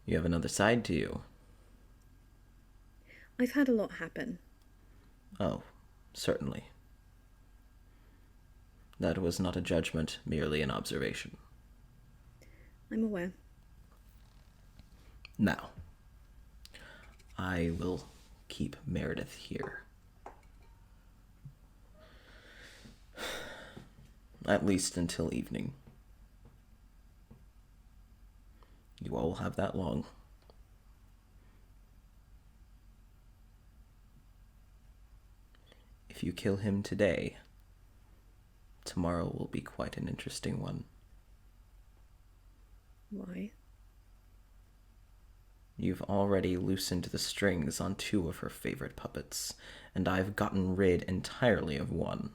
You have another side to you. I've had a lot happen. Oh, certainly. That was not a judgment, merely an observation. I'm aware. Now, I will keep Meredith here. At least until evening. You all will have that long. If you kill him today, tomorrow will be quite an interesting one. Why? You've already loosened the strings on 2 of her favorite puppets, and I've gotten rid entirely of 1.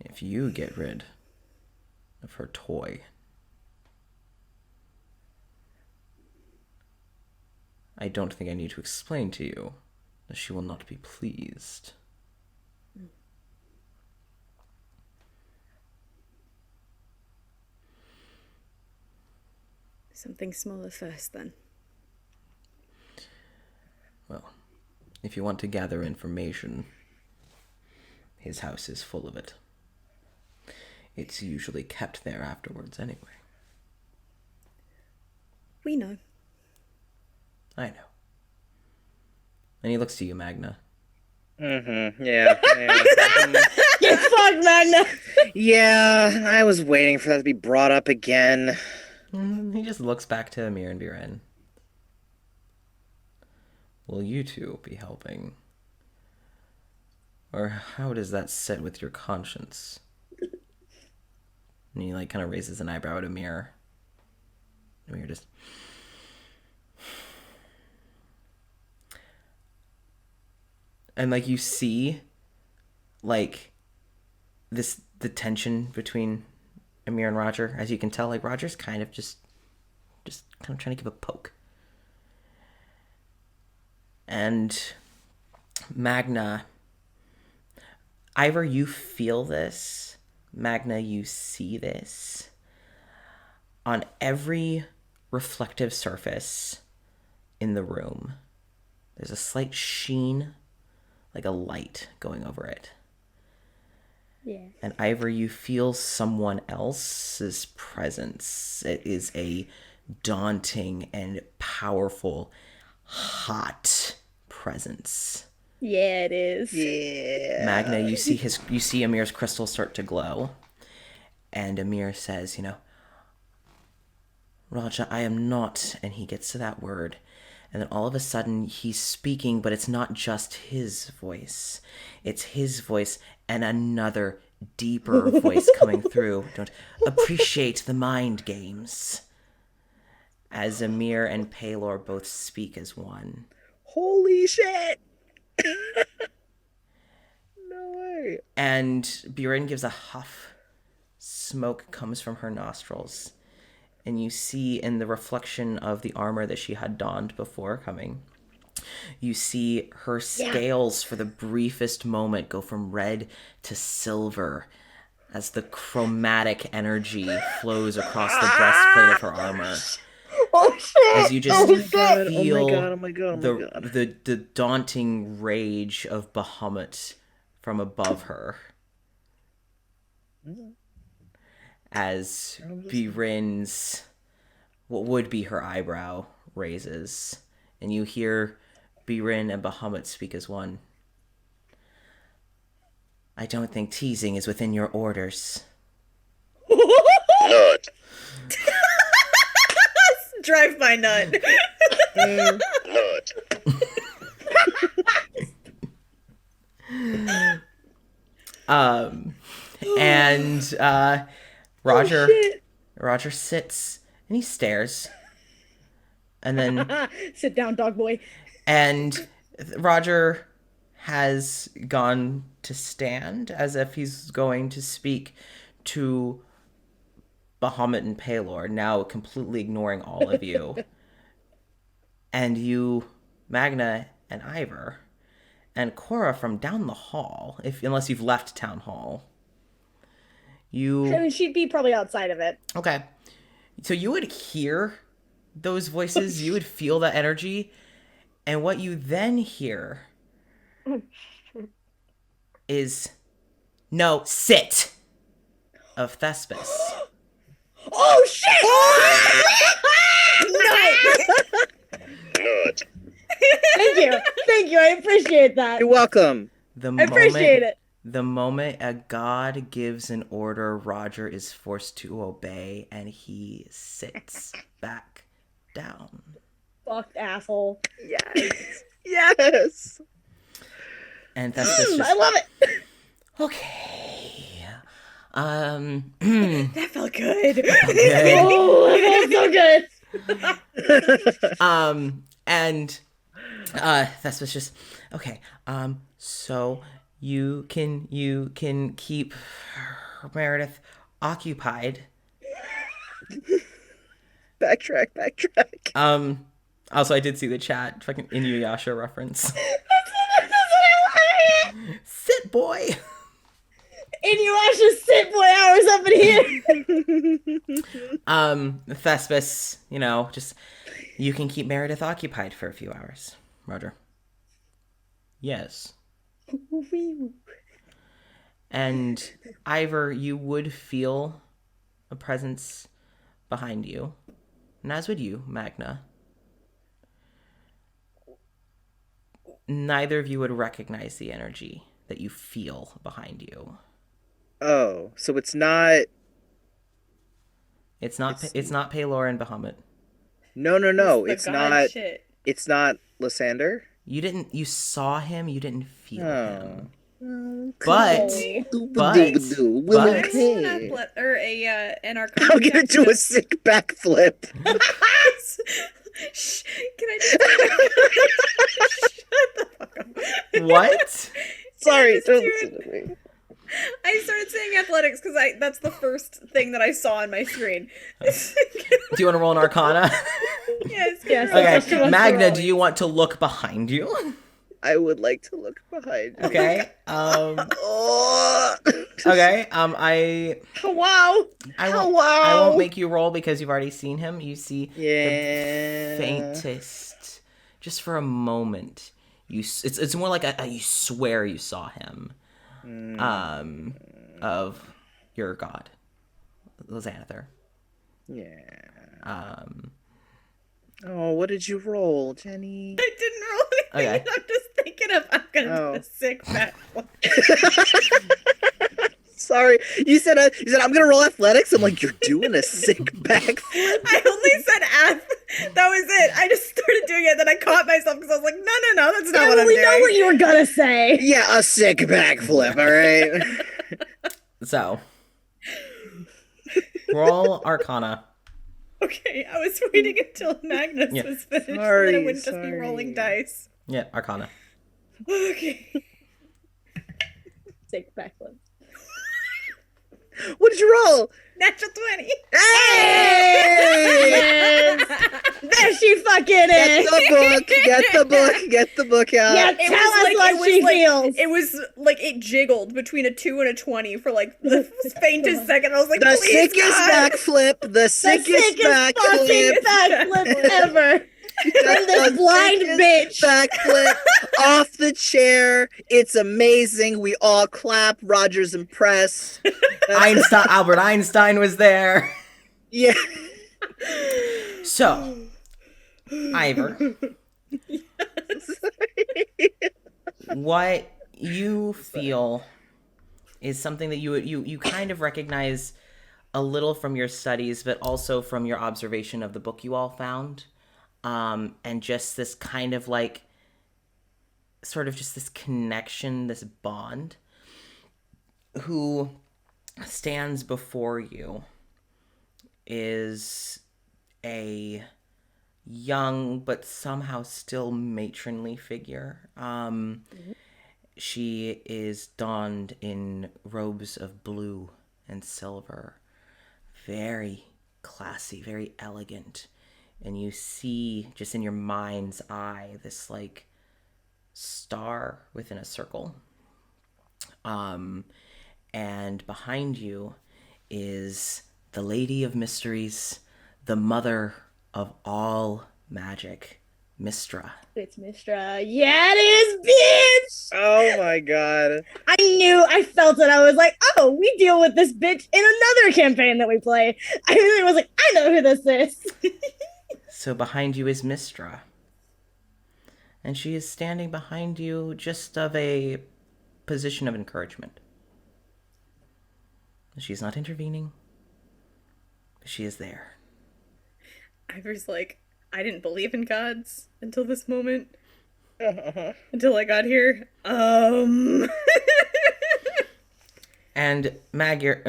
If you get rid of her toy, I don't think I need to explain to you that she will not be pleased. Something smaller first, then. Well, if you want to gather information, his house is full of it. It's usually kept there afterwards anyway. We know. I know. And he looks to you, Magna. Mm-hmm. Yeah. Mhm. Get fucked, Magna! Yeah, I was waiting for that to be brought up again. He just looks back to Amir and Biren. Will you two be helping? Or how does that sit with your conscience? And he kind of raises an eyebrow at Amir. Amir just... And you see the tension between Amir and Roger. As you can tell, like Roger's kind of just kind of trying to give a poke. And Magna, Ivor, you feel this. Magna, you see this. On every reflective surface in the room, there's a slight sheen, like a light going over it. Yeah. And Ivor, you feel someone else's presence. It is a daunting and powerful, hot presence. Yeah, it is. Yeah. Magna, you see Amir's crystal start to glow. And Amir says, Raja, I am not, and he gets to that word. And then all of a sudden he's speaking, but it's not just his voice. It's his voice and another deeper voice coming through. Don't appreciate the mind games. As Amir and Paylor both speak as one. Holy shit! No way. And Buren gives a huff. Smoke comes from her nostrils. And you see in the reflection of the armor that she had donned before coming, you see her scales for the briefest moment go from red to silver as the chromatic energy flows across the breastplate of her armor. Oh shit! As you just feel God. the daunting rage of Bahamut from above her. As Birin's, what would be her eyebrow, raises. And you hear Birin and Bahamut speak as one. I don't think teasing is within your orders. Nut. Drive-by nut. Nut. And Roger sits and he stares. And then Sit down, dog boy. and Roger has gone to stand as if he's going to speak to Bahamut and Paylor, now completely ignoring all of you. And you, Magna and Ivor, and Cora from down the hall, unless you've left Town Hall. I mean, she'd be probably outside of it. Okay. So you would hear those voices, you would feel that energy, and what you then hear is, no, sit, of Thespis. Oh shit! Nut. Thank you. I appreciate that. You're welcome. I appreciate it. The moment a god gives an order, Roger is forced to obey, and he sits back down. Fucked asshole. Yes. Yes. And Thespis just, I love it. okay. That felt good. Okay. Oh, that feels so good. And Thespis just, okay. So you can keep Meredith occupied. Backtrack. Also, I did see the chat, fucking Inuyasha reference. Sit, boy. Inuyasha sit boy hours up in here. Thespis, just, you can keep Meredith occupied for a few hours. Roger. Yes. And Ivor, you would feel a presence behind you. And as would you, Magna. Neither of you would recognize the energy that you feel behind you. Oh, so it's not. It's not Paylor and Bahamut. No. It's The not. god shit. It's not Lysander. You saw him, you didn't feel him. Oh. But Will Can I okay. roll an Arcana I'm gonna check do a to- sick backflip. Shh, can I just shut the fuck up? What? Sorry, Just don't do listen to me. I I started saying athletics because that's the first thing that I saw on my screen. Do you want to roll an Arcana? Yes. Okay, Magna, do you want to look behind you? I would like to look behind me. Okay. Oh. Okay. Wow. I won't make you roll because you've already seen him. You see Yeah. the faintest, just for a moment. It's more like you swear you saw him, of your god, Xanathar. Yeah. Oh, what did you roll, Jenny? I didn't roll anything. Okay. I'm just thinking of I'm gonna do a sick backflip. Sorry, you said I'm gonna roll athletics. I'm like, you're doing a sick backflip. I only said ath. That was it. I just started doing it, then I caught myself because I was like, no, that's not what I'm we doing. know what you were gonna say. Yeah, a sick backflip. All right. So, roll Arcana. Okay, I was waiting until Magnus Yeah. was finished, and then Sorry, it would just be rolling dice. Yeah, Arcana. Okay. Sick backflip. What did you roll? Natural 20. Hey! There she fucking Get is. the book. Get the book out. Yeah, tell us what she feels. It was like it jiggled between a 2 and a 20 for like the faintest second. I was like, The please, sickest God. backflip. The The sickest fucking backflip. backflip ever. From this blind bitch. Backflip off the chair. It's amazing. We all clap. Roger's impressed. Albert Einstein was there. Yeah. So, Ivor, what you feel is something that you kind of recognize a little from your studies, but also from your observation of the book you all found. And just this kind of like, sort of just this connection, this bond. Who stands before you is a young but somehow still matronly figure. She is donned in robes of blue and silver, very classy, very elegant. And you see, just in your mind's eye, this like star within a circle. And behind you is the Lady of Mysteries, the mother of all magic, Mystra. It's Mistra. Yeah, it is, bitch! Oh my god. I felt it. I was like, oh, we deal with this bitch in another campaign that we play. I really was like, I know who this is. So behind you is Mystra. And she is standing behind you just of a position of encouragement. She's not intervening. She is there. Ivor's like, I didn't believe in gods until this moment. Until I got here. And Magna,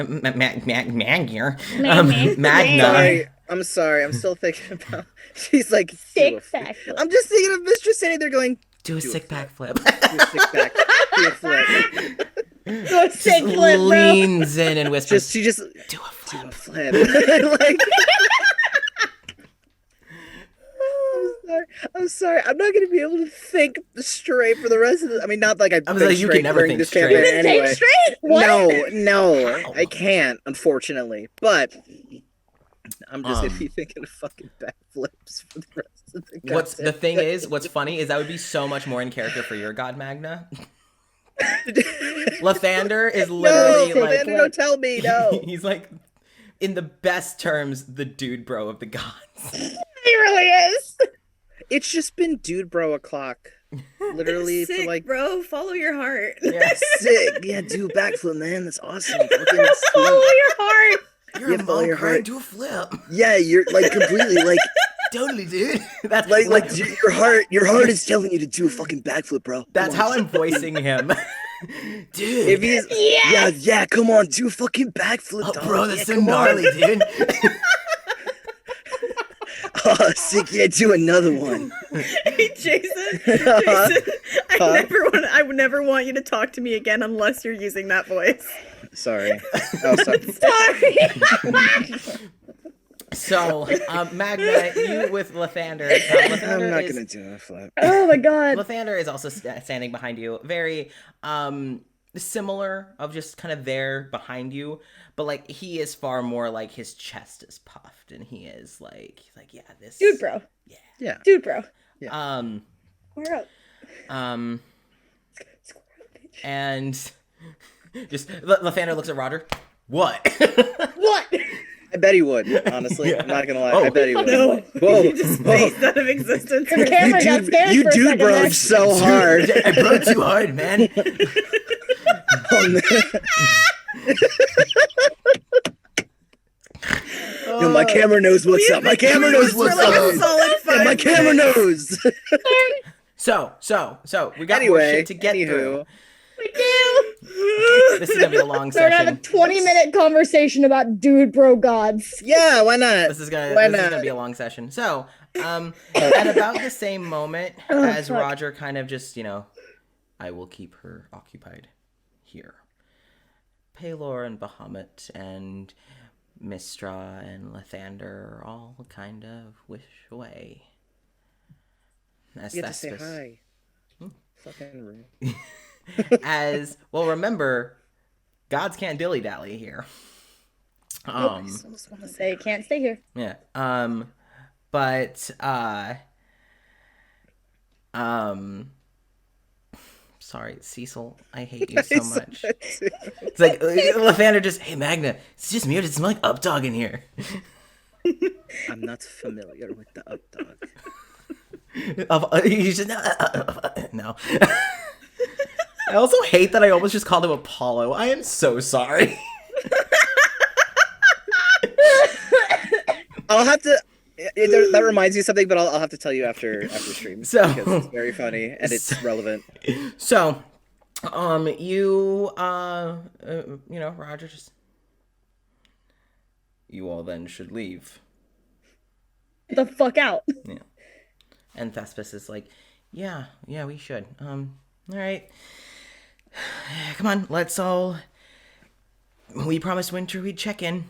I'm sorry. I'm still thinking about. She's like Sick do a flip. backflip. I'm just thinking of Mistress sitting there going, do a Do a sick flip. backflip. do a sick back, do a flip. Go sick flip, bro. Leans in and whispers, She just do a flip. do a flip. Like, I'm sorry. I'm not gonna be able to think straight for the rest of the. I mean, not like I was think like, you can straight never during think this straight. campaign You didn't think anyway. straight? What? No, Wow. I can't, unfortunately. But I'm just gonna Um, be thinking of fucking backflips for the rest of the. What's the goddamn thing thing. is, what's funny is that would be so much more in character for your god, Magna. Lathander is No, literally like, Commander, don't tell me. No. he's like, in the best terms, the dude bro of the gods. He really is. It's just been dude bro o'clock. Literally Sick, for like bro. Follow your heart. Yeah. sick. Yeah, do a backflip, man. That's awesome. Fucking Follow sweet. your heart. You're Yeah, a follow monk, your right? heart. Do a flip. Yeah, you're like completely like Totally, dude. That's like your heart is telling you to do a fucking backflip, bro. That's Come on. how I'm voicing him. Dude. If he's yeah, come on, do a fucking backflip, Oh, dog. bro, Yeah, that's so come on. gnarly, dude. Oh, sick. Yeah, do another one. Hey, Jason, I would never want you to talk to me again unless you're using that voice. Sorry. Oh, sorry. Sorry. So, Magna, you with Lathander. Lathander I'm not is, gonna do a flip. Oh my god. Lathander is also standing behind you. Very similar, of just kind of there behind you, but like he is far more like his chest is puffed, and he is like yeah, this Dude, bro. Yeah. Dude, bro. We're up. And just Lathander looks at Roger. What? What? I bet he would, honestly. Yeah. I'm not gonna lie. Oh. I bet he would. No. Whoa. You just phased out of existence. The camera got scared You for a dude second broke there. so hard. I broke too hard, man. Yo, my camera knows what's up. My camera knows what's For like a up. solid 5 Yeah, my camera minutes. knows. So we got more Anyway, shit to get through. We do. This is gonna be a long We're gonna have a session. 20-minute conversation about dude, bro, gods. Yeah, why not? This is Why gonna not? be a long session. So, at about the same moment Oh, as fuck. Roger kind of just, I will keep her occupied here. Paylor and Bahamut and Mistra and Lathander all kind of wish away. As You get to say Thespis- hi. Fucking rude. As well, remember, gods can't dilly dally here. I just want to say, can't stay here. Yeah. But sorry, Cecil, I hate you so much. It's like Lathander just, hey Magna, it's just me. Or does it smell like updog in here? I'm not familiar with the updog. You just no. I also hate that I almost just called him Apollo. I am so sorry. I'll have to. That reminds me of something, but I'll have to tell you after stream. So- because it's very funny and it's relevant. So, Roger just. You all then should leave. The fuck out. Yeah. And Thespis is like, yeah, we should. All right. Come on, let's all. We promised Winter we'd check in.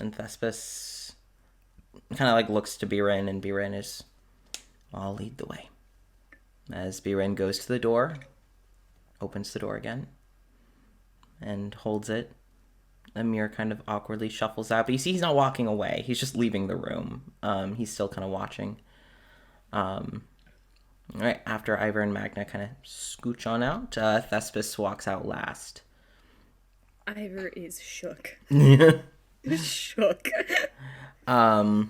And Thespis kind of like looks to Biren, and Biren is, I'll lead the way. As Biren goes to the door, opens the door again, and holds it. Amir kind of awkwardly shuffles out, but you see he's not walking away. He's just leaving the room. He's still kind of watching. All right, after Ivor and Magna kind of scooch on out, Thespis walks out last. Ivor is shook. Yeah. Shook. And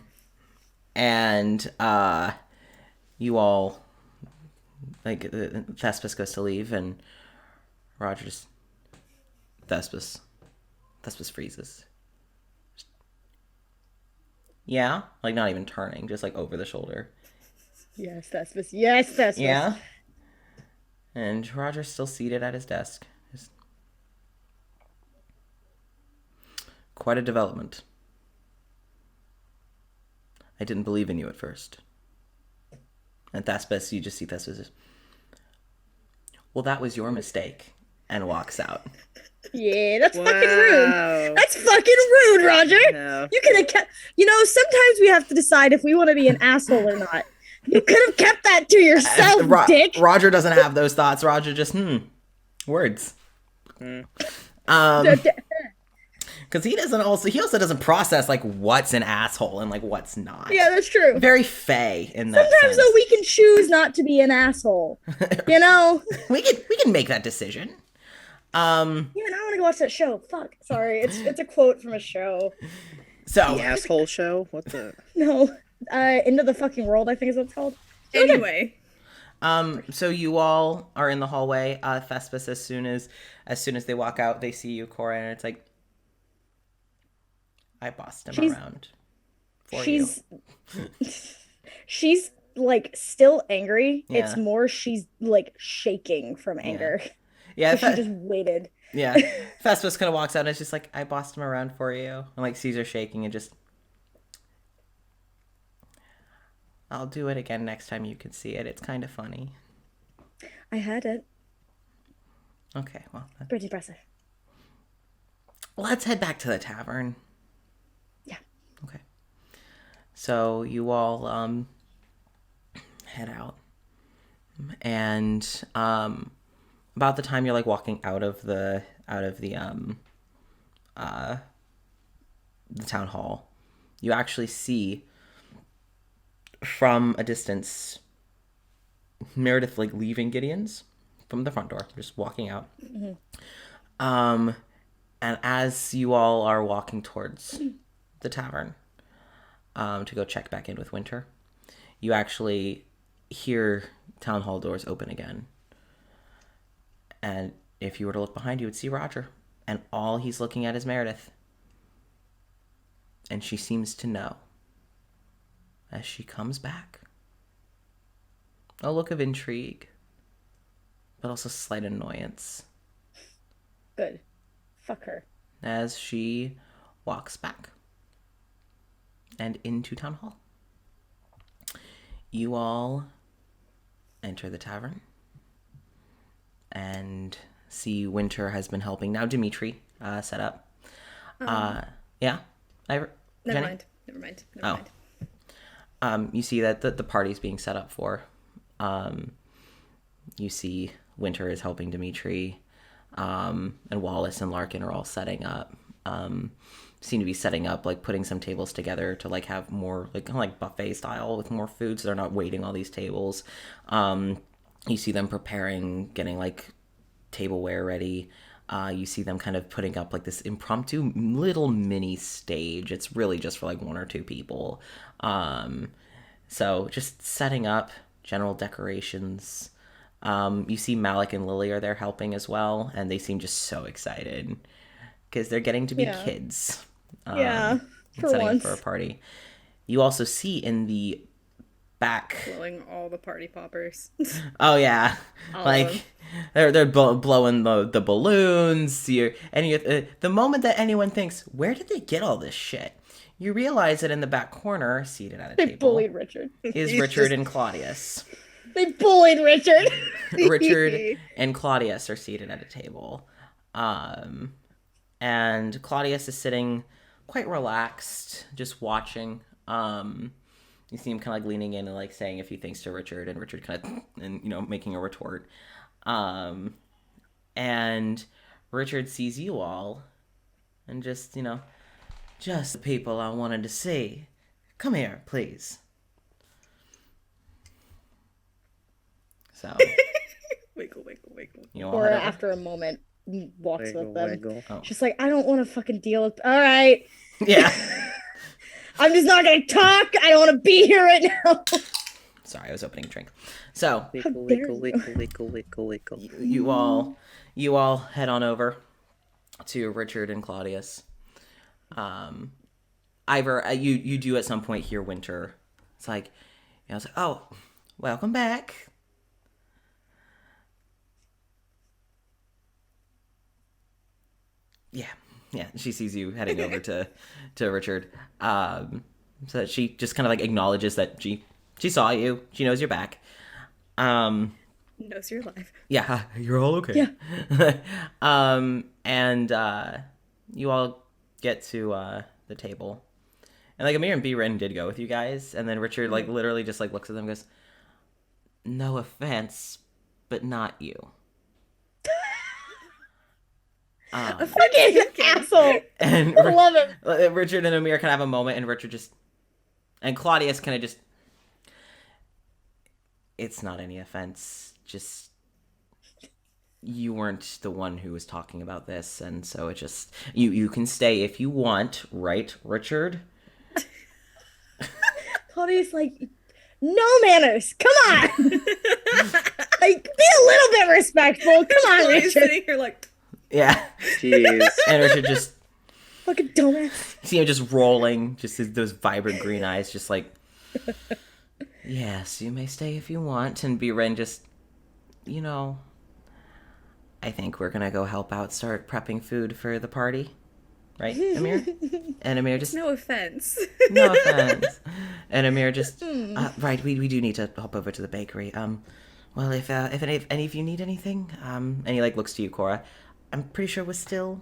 you all, like, Thespis goes to leave, and Roger just, Thespis freezes. Yeah? Like, not even turning, just, like, over the shoulder. Yes, Thespis. Yes, Thespis. Yeah? And Roger's still seated at his desk. Just... Quite a development. I didn't believe in you at first. And Thespis, you just see Thespis. Well, that was your mistake. And walks out. Yeah, that's fucking rude. That's fucking rude, Roger. No. You could have kept. Sometimes we have to decide if we want to be an asshole or not. You could have kept that to yourself, dick. Roger doesn't have those thoughts. Roger just, words. Because he also doesn't process, like, what's an asshole and, like, what's not. Yeah, that's true. Very fey in that Sometimes, sense. though, we can choose not to be an asshole. You know? We can make that decision. Even I want to go watch that show. Fuck. Sorry. It's a quote from a show. So The asshole show? What the? No. Into the Fucking World, I think is what it's called. Anyway. so you all are in the hallway. Thespis, as soon as they walk out, they see you, Cora, and it's like, I bossed him around for you. She's like still angry. Yeah. It's more she's like shaking from anger. Yeah, She just waited. yeah. Thespis kind of walks out and it's just like, I bossed him around for you. And like sees her shaking and just, I'll do it again next time you can see it. It's kind of funny. I had it. Okay, well, Pretty impressive. let's head back to the tavern. Yeah. Okay. So you all head out, and about the time you're like walking out of the town hall, you actually see from a distance Meredith like leaving Gideon's from the front door, just walking out. And as you all are walking towards the tavern to go check back in with Winter, you actually hear town hall doors open again. And if you were to look behind you, you would see Roger. And all he's looking at is Meredith. And she seems to know as she comes back. A look of intrigue, but also slight annoyance Good. Fuck her. as she walks back and into town hall. You all enter the tavern and see Winter has been helping. Now Dimitri set up. Yeah? Never Jenny? mind. Never mind. You see that the party's being set up for. You see Winter is helping Dimitri, and Wallace and Larkin are all setting up. Seem to be setting up, like putting some tables together to like have more like kind of like buffet style with more food, so they're not waiting all these tables. You see them preparing, getting like tableware ready. You see them kind of putting up like this impromptu little mini stage. It's really just for like one or two people. So just setting up general decorations. You see Malik and Lily are there helping as well, and they seem just so excited because they're getting to be kids. Yeah, for setting once. up for a party. You also see in the back. Blowing all the party poppers. Oh yeah, All of like they're blowing the balloons. The moment that anyone thinks, where did they get all this shit? You realize that in the back corner, seated at a They table, bullied Richard. is He's Richard just- and Claudius. They bullied Richard. Richard and Claudius are seated at a table. And Claudius is sitting quite relaxed, just watching. You see him kind of like leaning in and like saying a few things to Richard, and Richard kind of, and making a retort. And Richard sees you all, and just the people I wanted to see. Come here, please. So, Wiggle, wiggle, wiggle. you all Or head over? after a moment, walks Wiggle, with them. wiggle. Oh. She's like, I don't want to fucking deal with. All right, Yeah. I'm just not gonna talk. I don't want to be here right now. Sorry, I was opening a drink. So, Wiggle, dare wiggle, you. wiggle, wiggle, wiggle, wiggle. you all head on over to Richard and Claudius. Ivor, you do at some point hear Winter. It's like, it's like, oh, welcome back. Yeah. She sees you heading over to Richard. So that she just kind of like acknowledges that she saw you. She knows you're back. Knows you're alive. Yeah, you're all okay. Yeah. And you all get to the table. And like Amir and B Ren did go with you guys, and then Richard like literally just like looks at them and goes, "No offense, but not you." Fucking asshole. And I love him. Richard and Amir kind of have a moment, and Richard just, and Claudius kind of just, it's not any offense, just you weren't the one who was talking about this, and so it just, you can stay if you want, right, Richard? Claudia's like, no manners. Come on. Like, be a little bit respectful. Come on, He's Richard. sitting here like, Yeah. Jeez. And Richard just, Fucking dumbass. see him just rolling, just those vibrant green eyes, just like, yes, you may stay if you want. And B Ren just, I think we're gonna go help out, start prepping food for the party. Right, Amir? And Amir just, no offense. no offense. And Amir just, right, we do need to hop over to the bakery. Well, if any of you need anything, and he like looks to you, Cora, I'm pretty sure we're still.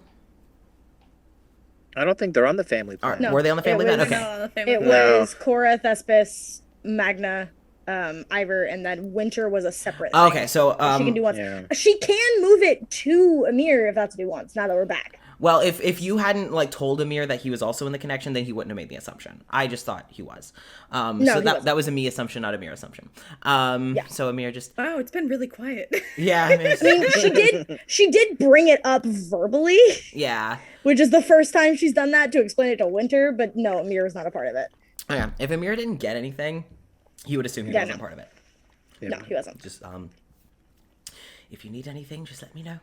I don't think they're on the family plan. No, Were they on the family it plan? was- Okay. No, the family It plan. No. was Cora, Thespis, Magna, Ivor, and then Winter was a separate thing. Okay, so She can do once. Yeah. She can move it to Amir if that's what he wants. Now that we're back. well, if you hadn't like told Amir that he was also in the connection, then he wouldn't have made the assumption. I just thought he was. No, so he that wasn't. that was a me assumption, not a Amir assumption. So Amir just Wow, it's been really quiet. yeah, Amir just- I mean, she did bring it up verbally, yeah. which is the first time she's done that to explain it to Winter. But no, Amir was not a part of it. Oh, yeah. If Amir didn't get anything, he would assume he Yeah, wasn't no. part of it. Yeah. No, he wasn't. Just if you need anything, just let me know.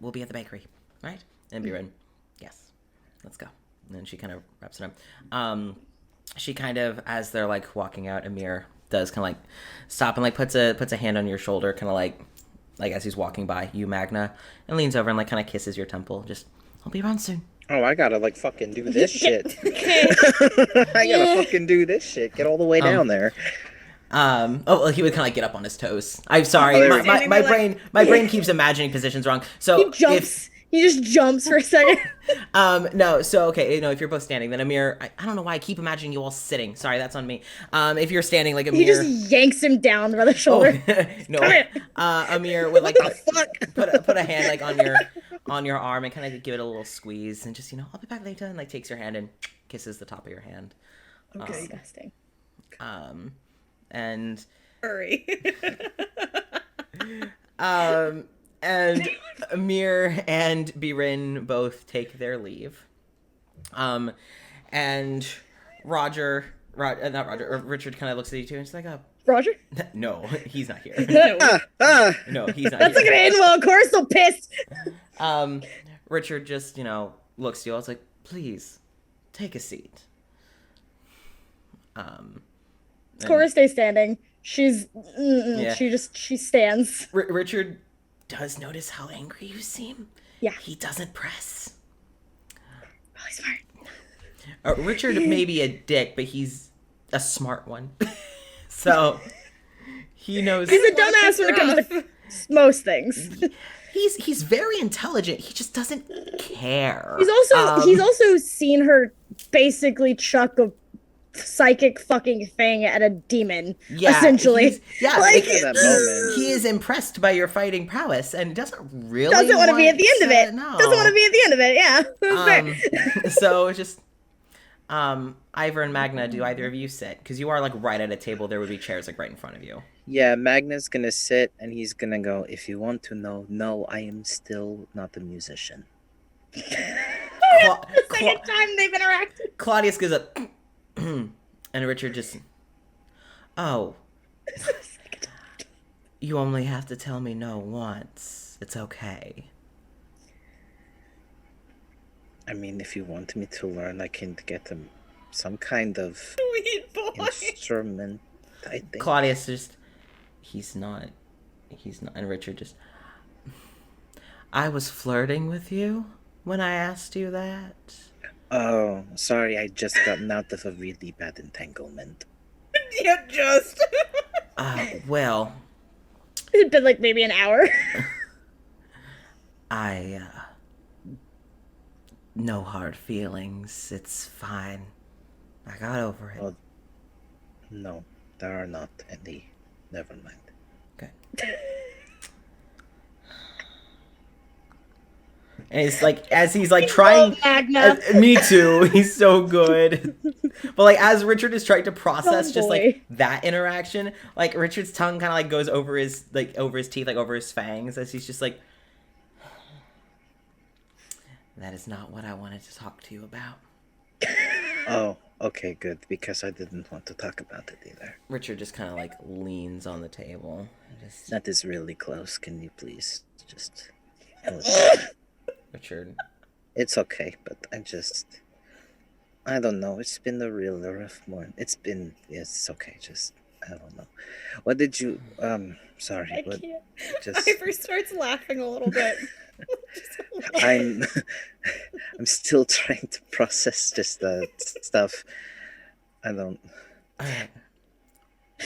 We'll be at the bakery, right? And Biren, yes, let's go. And then she kind of wraps it up. She kind of, as they're like walking out, Amir does kind of like stop and like puts a hand on your shoulder, kind of like as he's walking by you, Magna, and leans over and like kind of kisses your temple. Just, I'll be around soon. Oh, I gotta like fucking do this shit. I gotta fucking do this shit. Get all the way down there. Well, he would kind of like get up on his toes. I'm sorry, Oh, there my, we my, go. my brain keeps imagining positions wrong. So He jumps. He just jumps for a second. No, so okay, if you're both standing, then Amir, I don't know why I keep imagining you all sitting. Sorry, that's on me. If you're standing, like Amir, He just yanks him down by the shoulder. no, Come here. Amir would like What the fuck? put a hand like on your arm and kind of give it a little squeeze and just I'll be back later, and like takes your hand and kisses the top of your hand. Disgusting. And Hurry. and Amir and Birin both take their leave. And Richard kind of looks at you two and she's like, "Oh, Roger? no, he's not here. No, he's not That's like here." an animal. Of course, so pissed. Richard just, looks to you all. It's like, "Please, take a seat." And Cora stays standing. She's Yeah. she stands. Richard does notice how angry you seem. Yeah. He doesn't press. Really smart. Richard may be a dick, but he's a smart one. So he knows He's a dumbass when it comes to most things. he's very intelligent. He just doesn't care. He's also seen her basically chuck a psychic fucking thing at a demon. Essentially. Like, Look at that moment. He is impressed by your fighting prowess and doesn't really doesn't want to be at the end of it. No. Doesn't want to be at the end of it. Yeah. That's fair. So just Ivor and Magna, do either of you sit? Because you are like right at a table. There would be chairs like right in front of you. Yeah, Magna's gonna sit and he's gonna go, "If you want to know, no, I am still not a musician." Second time they've interacted. Claudius goes up, and Richard just, "Oh, you only have to tell me no once. It's okay." I mean, if you want me to learn, I can get them some kind of Sweet boy. instrument, I think. Claudius just, he's not, and Richard just, "I was flirting with you when I asked you that." Oh, sorry, I just gotten out of a really bad entanglement. Yeah, just. Well, It's been like maybe an hour. no hard feelings. It's fine. I got over it. Oh, no, there are not any. Never mind. Okay. And it's like, as he's like trying. Magna. Me too. He's so good. But like, as Richard is trying to process Oh, just boy. like that interaction, like Richard's tongue kind of like goes over his teeth, like over his fangs, as he's just like, "That is not what I wanted to talk to you about." Oh, okay, good, because I didn't want to talk about it either. Richard just kind of like leans on the table. And just, That is really close. Can you please just... Richard. It's okay, but I don't know. It's been a real rough morning. Yes, it's okay. Just, I don't know. What did you, sorry, I what, can't. just, Ivor starts laughing a little bit. I'm still trying to process just the stuff. I don't,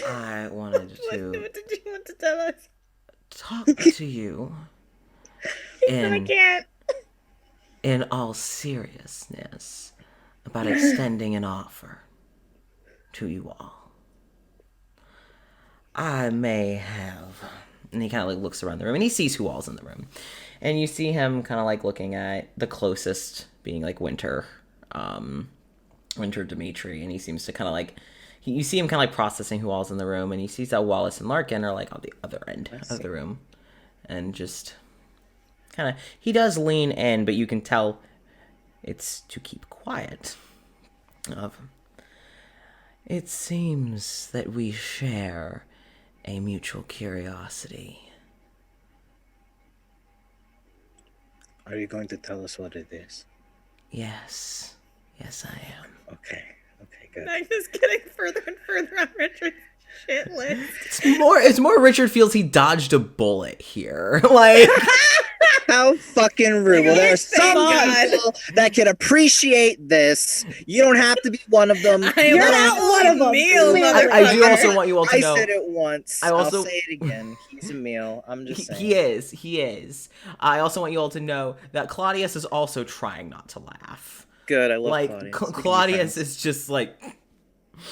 I wanted What to did you want to tell us? talk to you I in can't. all seriousness about extending an offer to you all. I may have, and he kind of like looks around the room and he sees who all's in the room, and you see him kind of like looking at the closest being like Winter Dimitri, and he seems to kind of like you see him kind of like processing who all's in the room, and he sees that Wallace and Larkin are like on the other end of the room, and just kind of he does lean in, but you can tell it's to keep quiet. It seems that we share a mutual curiosity. Are you going to tell us what it is? Yes, I am. Okay, good. Magnus getting further and further on Richard's shit list. It's more Richard feels he dodged a bullet here. Like, How fucking rude. Well, there are some God. people that can appreciate this. You don't have to be one of them. You're not one of them. Meal, Clearly. I do motherfucker. also want you all to I know. said it once. I also- I'll say it again. He's a meal. I'm just saying. He is. I also want you all to know that Claudius is also trying not to laugh. Good. I love Like, Claudius. Claudius is just like,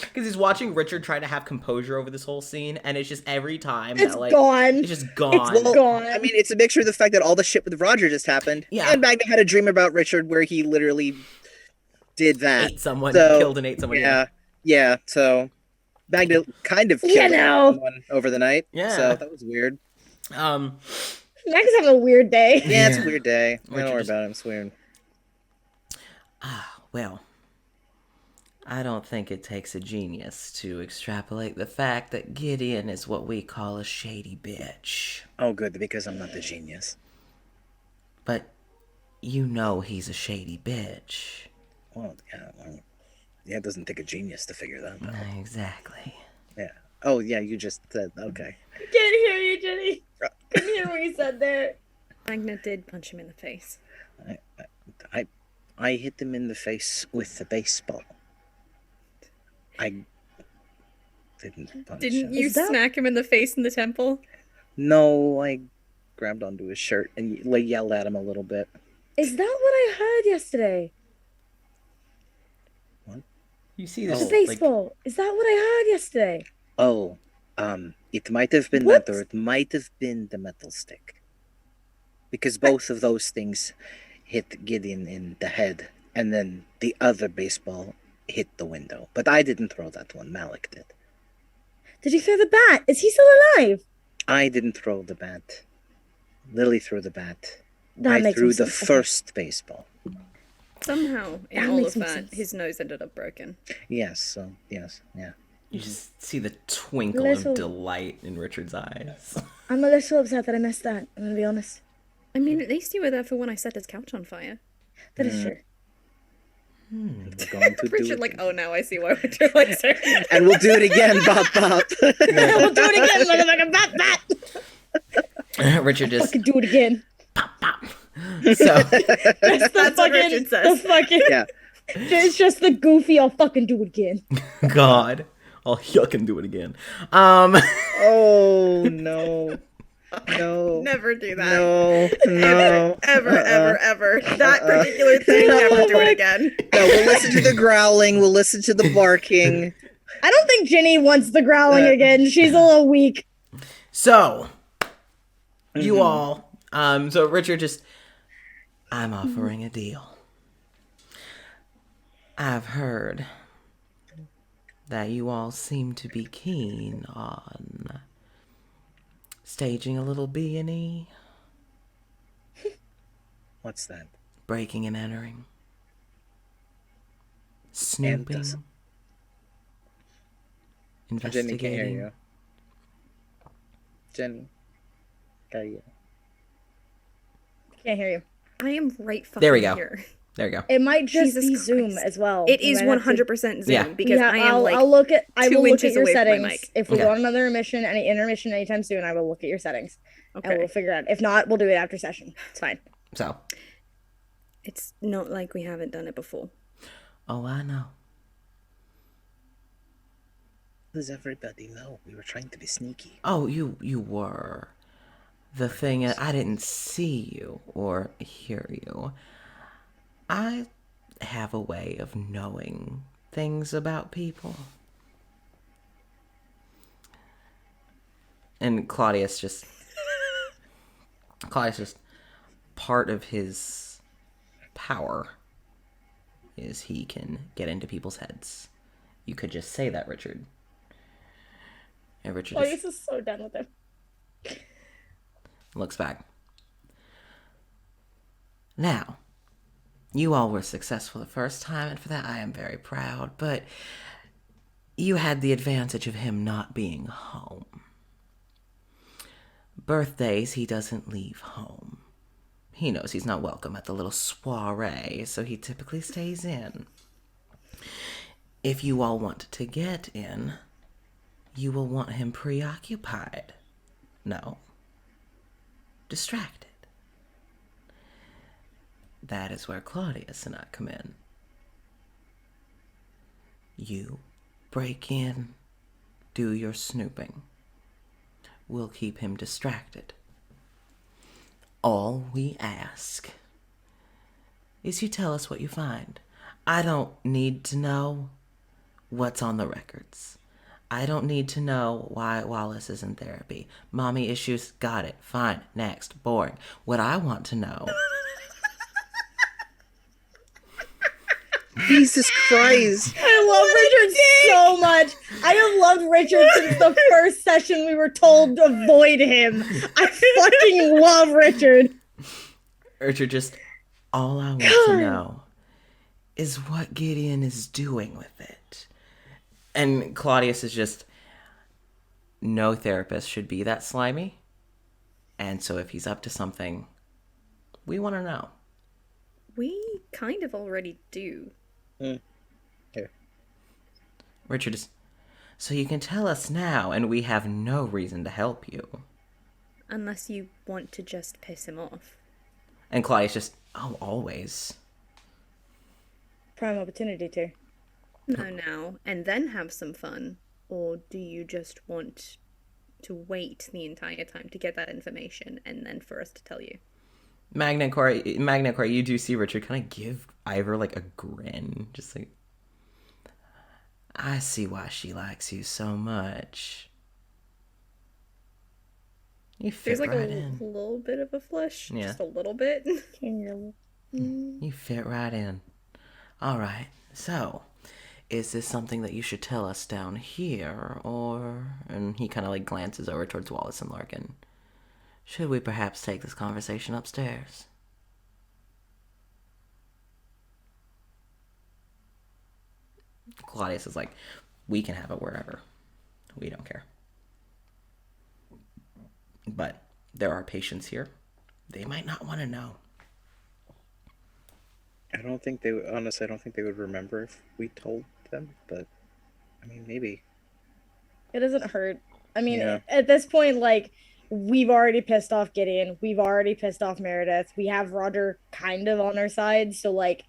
because he's watching Richard try to have composure over this whole scene, and it's just every time It's that like gone. it's just gone. It's gone. I mean, it's a mixture of the fact that all the shit with Roger just happened. Yeah. And Magna had a dream about Richard where he literally did that. ate someone, So, killed and ate someone. Yeah. So Magna kind of killed someone over the night. Yeah. So that was weird. Max is having a weird day. Yeah, it's a weird day. Richard Don't worry just- about it. It's weird. Well, I don't think it takes a genius to extrapolate the fact that Gideon is what we call a shady bitch. Oh, good, because I'm not the genius. But you know he's a shady bitch. Well, it doesn't take a genius to figure that out. Exactly. Yeah. Oh, yeah, you just said, okay. Can't hear you, Jenny. Couldn't hear what you said there. Magna did punch him in the face. I hit him in the face with the baseball. I didn't punch Didn't him. you smack him in the face in the temple? No, I grabbed onto his shirt and yelled at him a little bit. Is that what I heard yesterday? You see The this baseball. Is that what I heard yesterday? Oh, it might have been What? that, or it might have been the metal stick. Because both of those things hit Gideon in the head, and then the other baseball hit the window. But I didn't throw that one. Malik did. Did you throw the bat? Is he still alive? I didn't throw the bat. Lily threw the bat. That I makes threw more the sense. Okay. first baseball. Somehow, in That all makes of more that, sense. his nose ended up broken. Yes, yeah. You just see the twinkle Little- of delight in Richard's eyes. I'm a little upset that I missed that. I'm gonna be honest. I mean, at least you were there for when I set his couch on fire. That is true. And we're going to do Richard, it. like, oh, now I see why Winter likes her. And we'll do it again, Bop Bop. We'll do it again, motherfucker. Bat, bat. Richard just Fucking do it again. so That's the That's what fucking. Richard says. The fucking. Yeah. It's just the goofy. I'll fucking do it again. God, I'll yuck and do it again. Oh, no. No. Never do that. No. No. Ever. That particular thing, never do it again. No, we'll listen to the growling. We'll listen to the barking. I don't think Ginny wants the growling again. She's a little weak. So you all, so Richard just, I'm offering a deal. I've heard that you all seem to be keen on staging a little B&E, What's that? breaking and entering, snooping, Jenny investigating. can't hear you. Jenny. Can't hear you. Can't hear you. I am right fucking There we go. here. There you go. It might just Jesus be Zoom Christ. as well. It You is might have to- 100% Zoom Yeah. because Yeah, I am like I'll look at. I 2 will look inches at your away from my settings. mic. If we Okay. go on another intermission anytime soon, I will look at your settings and okay. we'll figure it out. If not, we'll do it after session. It's fine. So, It's not like we haven't done it before. oh, I know. does everybody know? We were trying to be sneaky. Oh, you were. The thing is, I didn't see you or hear you. I have a way of knowing things about people. And Claudius just part of his power is he can get into people's heads. You could just say that, Richard. And Richard Claudius is so done with him. looks back. Now, you all were successful the first time, and for that I am very proud, but you had the advantage of him not being home. Birthdays, he doesn't leave home. He knows he's not welcome at the little soiree, so he typically stays in. If you all want to get in, you will want him preoccupied. No. Distracted. That is where Claudius and I come in. You break in, do your snooping. We'll keep him distracted. All we ask is you tell us what you find. I don't need to know what's on the records. I don't need to know why Wallace is in therapy. Mommy issues, got it. Fine. Next. Boring. What I want to know... Jesus Christ! I love Richard so much. I have loved Richard since the first session we were told to avoid him. I fucking love Richard. Richard, just all I want to know is what Gideon is doing with it. And Claudius is just, no therapist should be that slimy. And so if he's up to something, we want to know. We kind of already do. Here. Richard is, so you can tell us now, and we have no reason to help you. Unless you want to just piss him off. And Claudius just, oh, always. Prime opportunity to. No, now, and then have some fun. Or do you just want to wait the entire time to get that information and then for us to tell you? Magna Core, you do see Richard kind of give Ivor like a grin. Just like, I see why she likes you so much. You fit There's like right a in. little bit of a flush. Yeah. Just a little bit. You fit right in. All right, so is this something that you should tell us down here, or... And he kind of like glances over towards Wallace and Larkin. Should we perhaps take this conversation upstairs? Claudius is like, we can have it wherever. We don't care. But there are patients here. They might not want to know. I don't think they would, honestly, I don't think they would remember if we told them, but, I mean, maybe. It doesn't hurt. I mean, Yeah. at this point, like, we've already pissed off Gideon. We've already pissed off Meredith. We have Roger kind of on our side, so, like...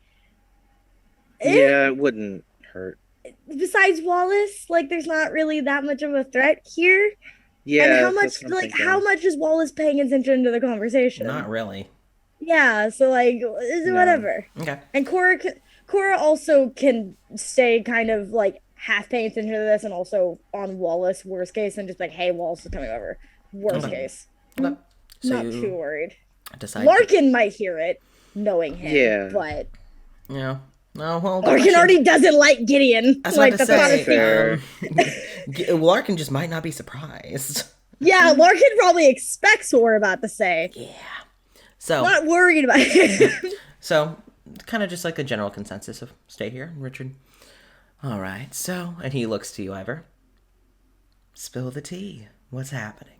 Yeah, it wouldn't hurt. Besides Wallace, like, there's not really that much of a threat here. Yeah, And how much, that's what I'm like, thinking. how much is Wallace paying attention to the conversation? Not really. Yeah, so, like, whatever. Okay. And Cora also can stay kind of, like, half paying attention to this and also on Wallace, worst case, and just like, hey, Wallace is coming over. Worst Okay. case. Okay. So Not you too worried. decide. Larkin might hear it, knowing him. Yeah. But Yeah. No, well, Larkin already doesn't like Gideon. That's like, not to that's not say. a secret. Fair. Larkin just might not be surprised. Yeah, Larkin probably expects what we're about to say. Yeah. So, Not worried about it. so kind of just like a general consensus of stay here, Richard. All right. So, and he looks to you, Ivor. Spill the tea. What's happening?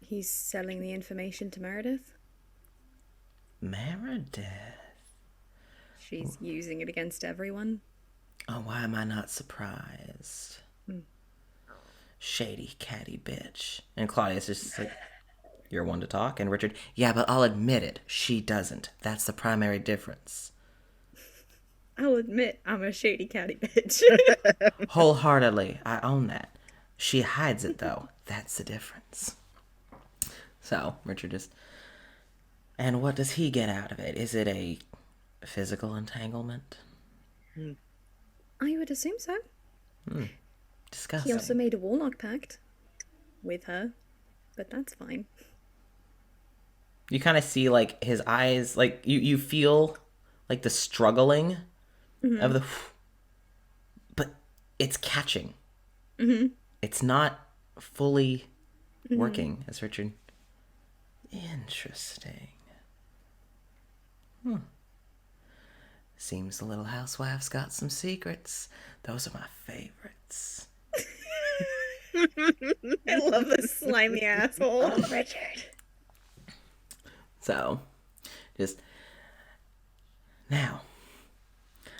He's selling the information to Meredith. Meredith. She's using it against everyone. Oh, why am I not surprised? Shady catty bitch. And Claudius is just like, you're one to talk. And Richard, yeah, but I'll admit it. She doesn't. That's the primary difference. I'll admit I'm a shady catty bitch. Wholeheartedly, I own that. She hides it, though. That's the difference. So, Richard just... And what does he get out of it? Is it a physical entanglement? I would assume so. Disgusting. He also made a warlock pact with her, but that's fine. You kind of see, like, his eyes, like, you feel, like, the struggling of the... But it's catching. It's not fully working, as Richard... Interesting. Seems the little housewife's got some secrets. Those are my favorites. I love this slimy asshole. Oh, Richard. So, just... Now,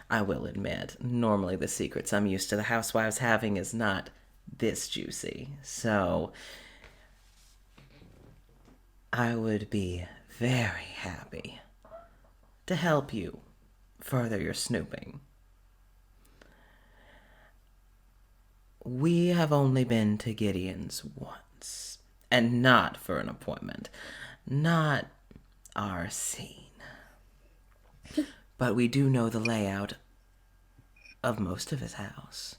I will admit, normally the secrets I'm used to the housewives having is not this juicy. So, I would be very happy to help you further your snooping. We have only been to Gideon's once, and not for an appointment, not our scene. But we do know the layout of most of his house.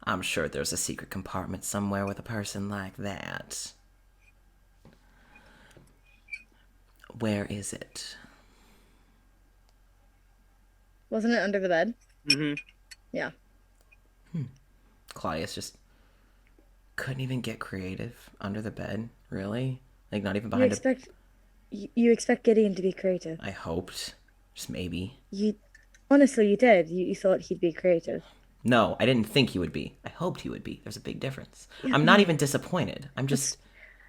I'm sure there's a secret compartment somewhere with a person like that. Where is it? Wasn't it under the bed? Mm-hmm. Yeah. Claudius just couldn't even get creative under the bed, really? Like, not even You behind expect you expect Gideon to be creative. I hoped. Just maybe. You honestly, you did. You thought he'd be creative. No, I didn't think he would be. I hoped he would be. There's a big difference. I'm not even disappointed. I'm just...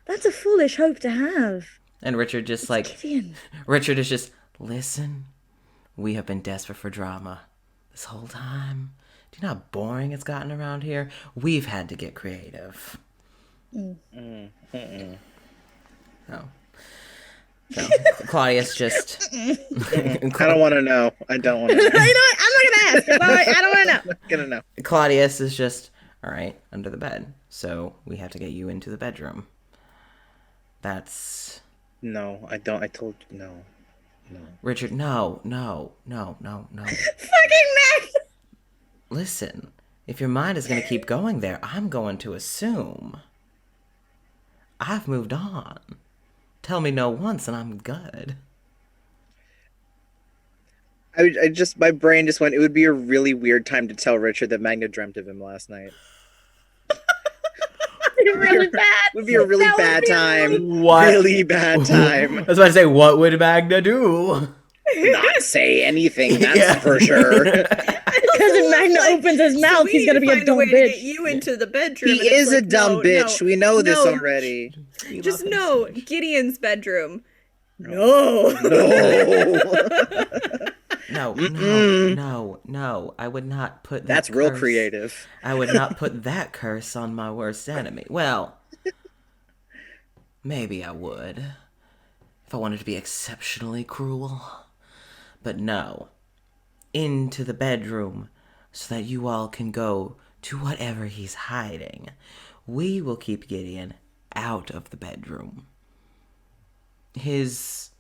That's a foolish hope to have. And Richard just like... Gideon. Richard is just, listen, we have been desperate for drama this whole time. Do you know how boring it's gotten around here? We've had to get creative. No. So, Claudius just... I don't want to know. I don't want to know. You know what? I'm not gonna ask. I don't want to know. I'm not gonna know. Claudius is just, all right, under the bed. So we have to get you into the bedroom. That's... No, I don't. I told you. No. Richard, no. Fucking Max! Listen, if your mind is going to keep going there, I'm going to assume I've moved on. Tell me no once and I'm good. I just, my brain just went, it would be a really weird time to tell Richard that Magna dreamt of him last night. Really bad. It would be a really That would bad be time. What? Really bad time. I was about to say, what would Magna do? Not say anything, that's Yeah. for sure. Because if Magna opens his mouth, he's gonna be a dumb way bitch. To get you into the bedroom. He and it's is a like, dumb no, bitch. no, We know this no. already. Just no, Gideon's bedroom. No. No. I would not put that That's real curse- creative. I would not put that curse on my worst enemy. Well, maybe I would. If I wanted to be exceptionally cruel. But no. Into the bedroom so that you all can go to whatever he's hiding. We will keep Gideon out of the bedroom. His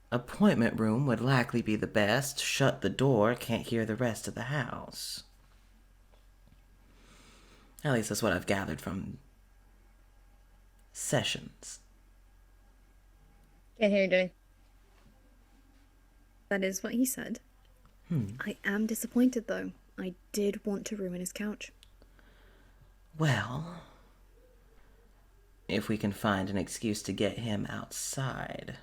appointment room would likely be the best. Shut the door, can't hear the rest of the house. At least that's what I've gathered from sessions. Can't hear you, Jenny. That is what he said. I am disappointed, though. I did want to ruin his couch. Well, if we can find an excuse to get him outside,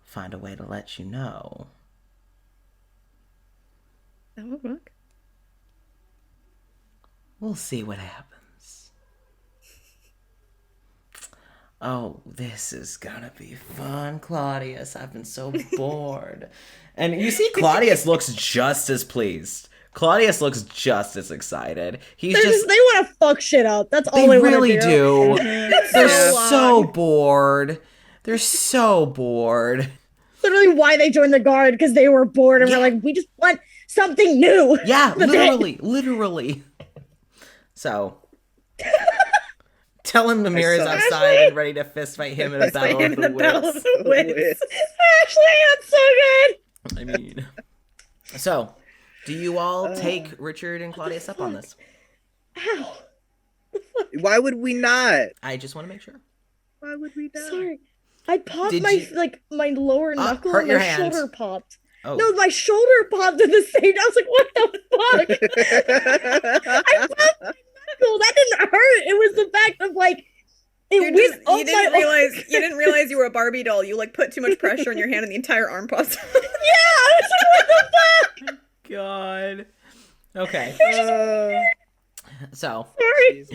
find a way to let you know. That would work. We'll see what happens. Oh, this is gonna be fun, Claudius. I've been so bored. And you see Claudius looks just as pleased. Claudius looks just as excited. He's They just... want to fuck shit up. That's all They they want to really do. They're So so long. bored. They're so bored. literally why they joined the guard, because they were bored and were like, we just want something new. Yeah, That's it. literally. So, tell him Mimir is saw- outside and ready to fist fight him in a battle of the Battle of wits. the Wits. Ashley, that's so good. I mean, so, do you all take Richard and Claudius up on this? Ow. Why would we not? I just want to make sure. Why would we not? Sorry. I popped Did my you- my lower knuckle hurt and your my hand. shoulder popped. Oh, No, my shoulder popped at the same time. I was like, what the fuck? I popped my knuckle. That didn't hurt. It was the fact of like it You went up you didn't my realize you didn't realize you were a Barbie doll. You like put too much pressure on your hand and the entire arm popped. Yeah, I was like, what the fuck? God. Okay. So, Sorry.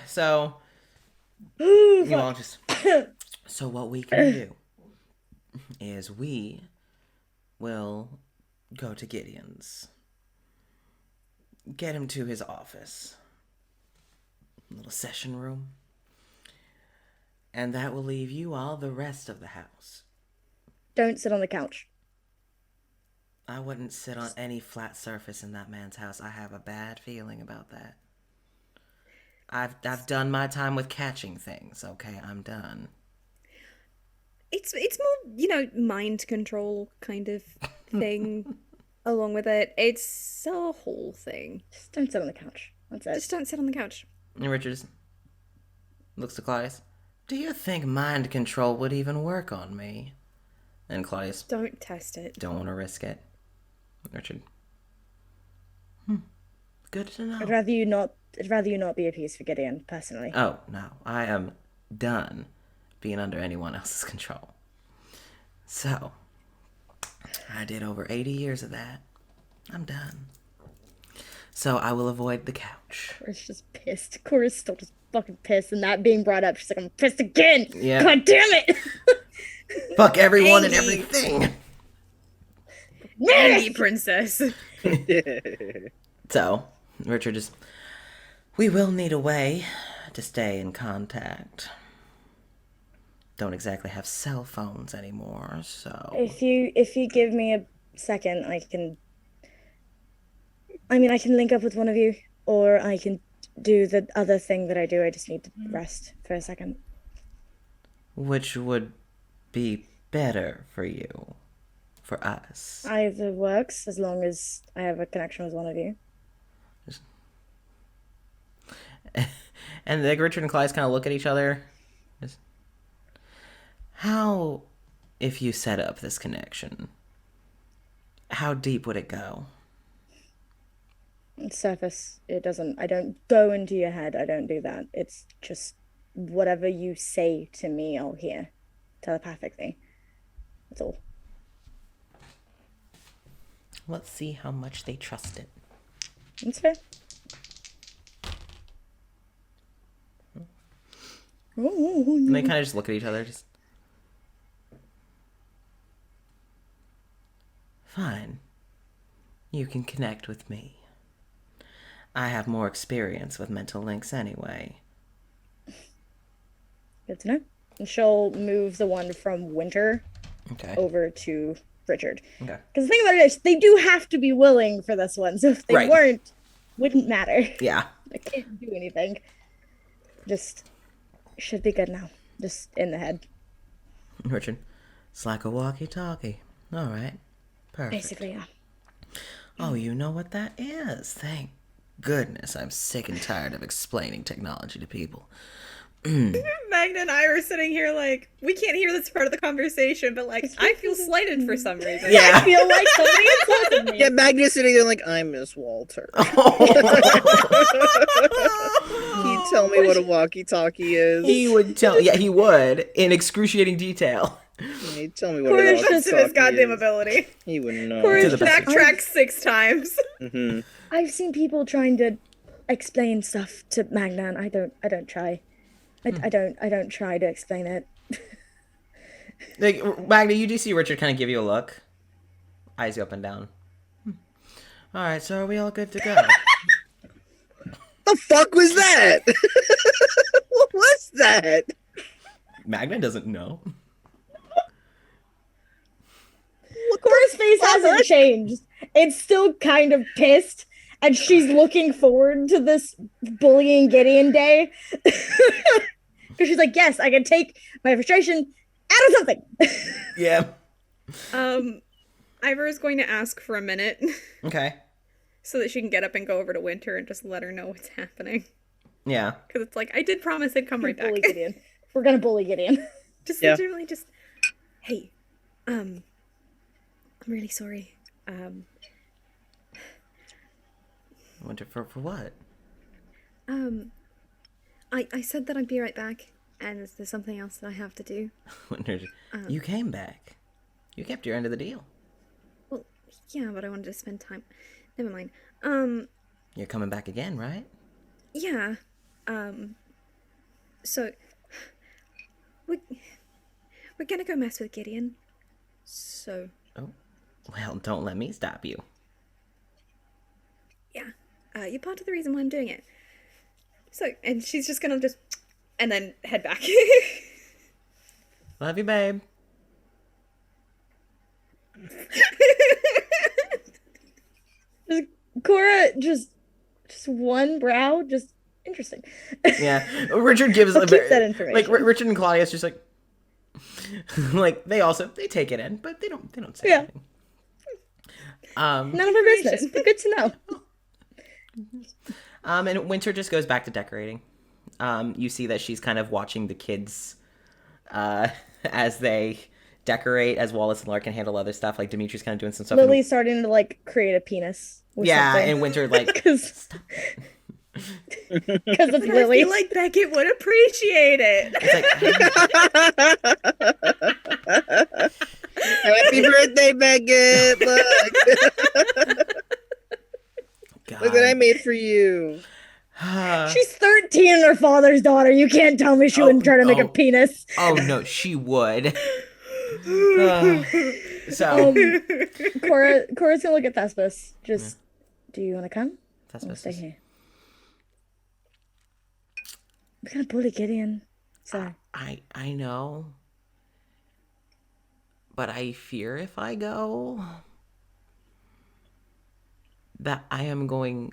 so Ooh, you all just. So what we can do is we will go to Gideon's, get him to his office, little session room, and that will leave you all the rest of the house. Don't sit on the couch. I wouldn't sit on any flat surface in that man's house. I have a bad feeling about that. I've done my time with catching things. Okay, I'm done. It's more, mind control kind of thing along with it. It's a whole thing. Just don't sit on the couch. That's it. Just don't sit on the couch. And Richard looks to Claudius. Do you think mind control would even work on me? And Claudius, Don't test it. don't want to risk it. Richard. Good to know. I'd rather you not be a piece for Gideon, personally. Oh, no. I am done being under anyone else's control. So, I did over 80 years of that. I'm done. So, I will avoid the couch. Cora's just pissed. Cora's still just fucking pissed, and that being brought up, she's like, I'm pissed again. Yeah. God damn it. Fuck everyone and Angry. everything! Andy princess. So, Richard is... We will need a way to stay in contact. Don't exactly have cell phones anymore, so... If you give me a second, I can link up with one of you, or I can do the other thing that I do. I just need to rest for a second. Which would be better for you? For us? Either works, as long as I have a connection with one of you. And like Richard and Claudius kind of look at each other. Just, how, if you set up this connection, how deep would it go? Surface. I don't go into your head. I don't do that. It's just whatever you say to me, I'll hear telepathically. That's all. Let's see how much they trust it. That's fair. And they kind of just look at each other, just... Fine. You can connect with me. I have more experience with mental links anyway. Good to know. And she'll move the one from Winter Okay. over to Richard. Okay. Because the thing about it is, they do have to be willing for this one. So if they Right. weren't, wouldn't matter. Yeah. I can't do anything. Just should be good now. Just in the head. Richard, it's like a walkie-talkie. All right. Perfect. Basically, yeah. Oh, you know what that is. Thank goodness. I'm sick and tired of explaining technology to people. Magna and I are sitting here like, we can't hear this part of the conversation, but like, I feel slighted for some reason. I Yeah. feel like somebody insulted me. Yeah, Magnus sitting there like, I'm Miss Walter. Can you tell me what a walkie-talkie is? He would tell. Yeah, he would in excruciating detail. Can you tell me what a Cora's walkie-talkie just To his goddamn is? ability. He wouldn't know. Cora's To the best of his Backtrack 6 times. Mm-hmm. I've seen people trying to explain stuff to Magna, and I don't try. I don't try to explain it. Like Magna, you do see Richard kind of give you a look, eyes you up and down. All right, so are we all good to go? The fuck was that? What was that? Magna doesn't know. Cora's face hasn't changed. It's still kind of pissed, and she's looking forward to this bullying Gideon day. Because she's like, yes, I can take my frustration out of something. Yeah. Ivor is going to ask for a minute Okay. so that she can get up and go over to Winter and just let her know what's happening. Yeah. Because it's like, I did promise I'd come right back. Bully Gideon. We're gonna bully Gideon. Just Yeah. literally just, hey, I'm really sorry. Winter, for what? I said that I'd be right back, and there's something else that I have to do. Winter, you came back. You kept your end of the deal. Well, yeah, but I wanted to spend time. Never mind. You're coming back again, right? Yeah. So we're gonna go mess with Gideon. So Oh. Well, don't let me stop you. yeah, you're part of the reason why I'm doing it. So, and she's just gonna just, and then head back. Love you, babe. Cora just one brow, just interesting. Yeah. Richard gives I'll keep that information. Like Richard and Claudius just like like they take it in, but they don't say Yeah. anything. None of our business, but good to know. And Winter just goes back to decorating. You see that she's kind of watching the kids as they decorate, as Wallace and Lark can handle other stuff. Like Dimitri's kind of doing some stuff. Lily's starting to like create a penis. With Yeah, something. and Winter like because it's I Lily. feel like Beckett would appreciate it. it's like, Happy birthday, Beckett! Look, God. look what I made for you. She's 13 and her father's daughter. You can't tell me she wouldn't try to make a penis. Oh no, she would. So Cora's gonna look at Thespis. Just, do you want to come? We'll stay here. We're gonna bully Gideon. So I know, but I fear if I go that I am going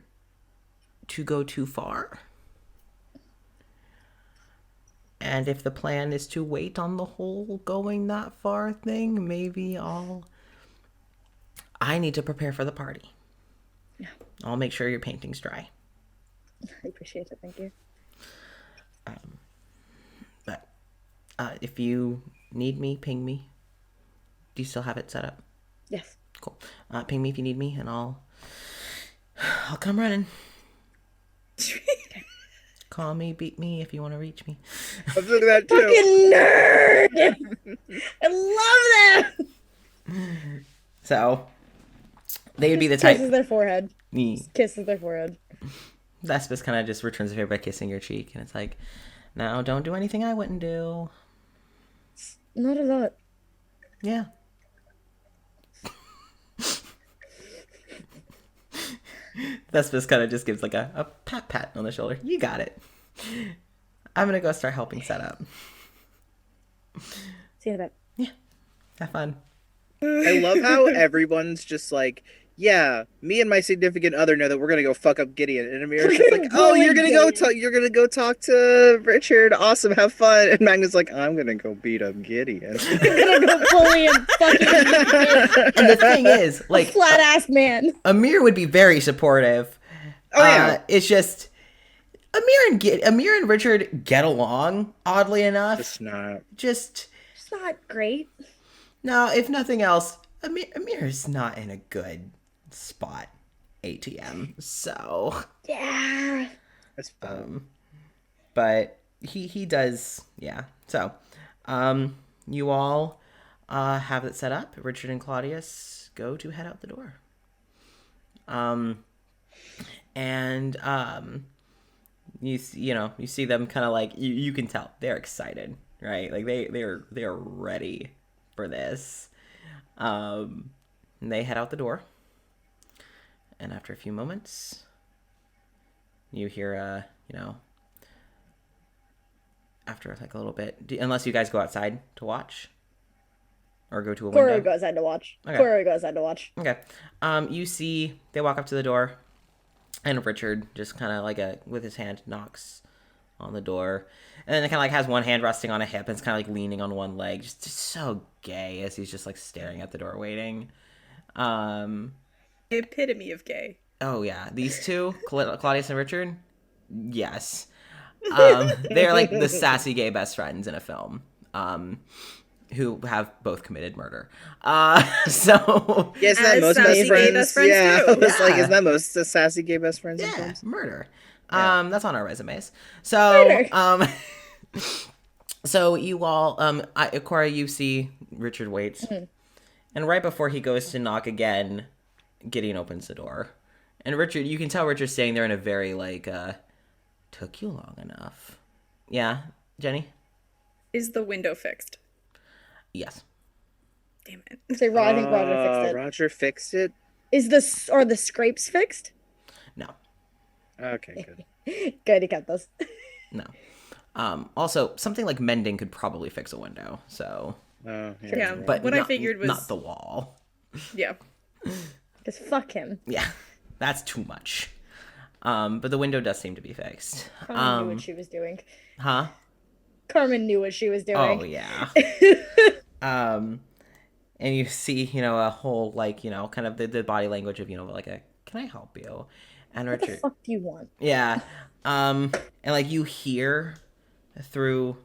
to go too far. And if the plan is to wait on the whole going that far thing, maybe I need to prepare for the party. Yeah. I'll make sure your painting's dry. I appreciate it. Thank you. But if you need me, ping me. Do you still have it set up? Yes. Cool. Ping me if you need me, and I'll come running. Call me, beat me if you want to reach me. I'm doing that too. Fucking nerd! I love them! So they would be the type. Kisses their forehead. Me. Kisses their forehead. Thespis kind of just returns the favor by kissing your cheek, and it's like, now don't do anything I wouldn't do. Not a lot. Yeah. Thespis kind of just gives like a pat on the shoulder. You got it. I'm gonna go start helping set up. See you in a bit. Yeah. Have fun. I love how everyone's just like, yeah, me and my significant other know that we're gonna go fuck up Gideon, and Amir's just like, oh, you're gonna go talk to Richard. Awesome, have fun. And Magnus like, I'm gonna go beat up Gideon. I'm gonna go bully him. Fucking And the thing is, like, flat ass man. Amir would be very supportive. Oh yeah, It's just Amir and Richard get along, oddly enough. it's not. Just It's not great. no, if nothing else, Amir is not in a good spot. ATM. So Yeah. That's fun. but he does, yeah. So you all have it set up. Richard and Claudius go to head out the door. And you see them kind of like you can tell they're excited, right? Like they're ready for this. And they head out the door, and after a few moments, you hear after like a little bit, unless you guys go outside to watch. or go to a window? Koro goes in to watch. Okay. Koro goes in to watch. Okay. You see they walk up to the door, and Richard just kind of like with his hand knocks on the door, and then it kind of like has one hand resting on a hip and it's kind of like leaning on one leg, just so gay as he's just like staring at the door waiting. The epitome of gay. Oh yeah, these two, Claudius and Richard. Yes, they're like the sassy gay best friends in a film. Who have both committed murder. So Yeah, isn't that As most sassy best gay friends? best friends Yeah, do. I was like, Yeah. isn't that most sassy gay best friends in yeah, films? murder. Yeah. That's on our resumes. So Murder. so you all Cora, you see Richard waits, and right before he goes to knock again, Gideon opens the door, and Richard, you can tell Richard's standing there in a very like took you long enough. Yeah, Jenny. Is the window fixed? Yes. Damn it. Say, I think Roger fixed it. Roger fixed it? Is the scrapes fixed? No. Okay, good. Good, he got those. No. Also, something like mending could probably fix a window. So, Yeah, but what not, I figured was not the wall. yeah. Because fuck him. Yeah, that's too much. But the window does seem to be fixed. Carmen knew what she was doing. Huh? Carmen knew what she was doing. Oh yeah. And you see, a whole like, kind of the body language of, like can I help you? And What the Richard, fuck do you want? yeah, and like you hear through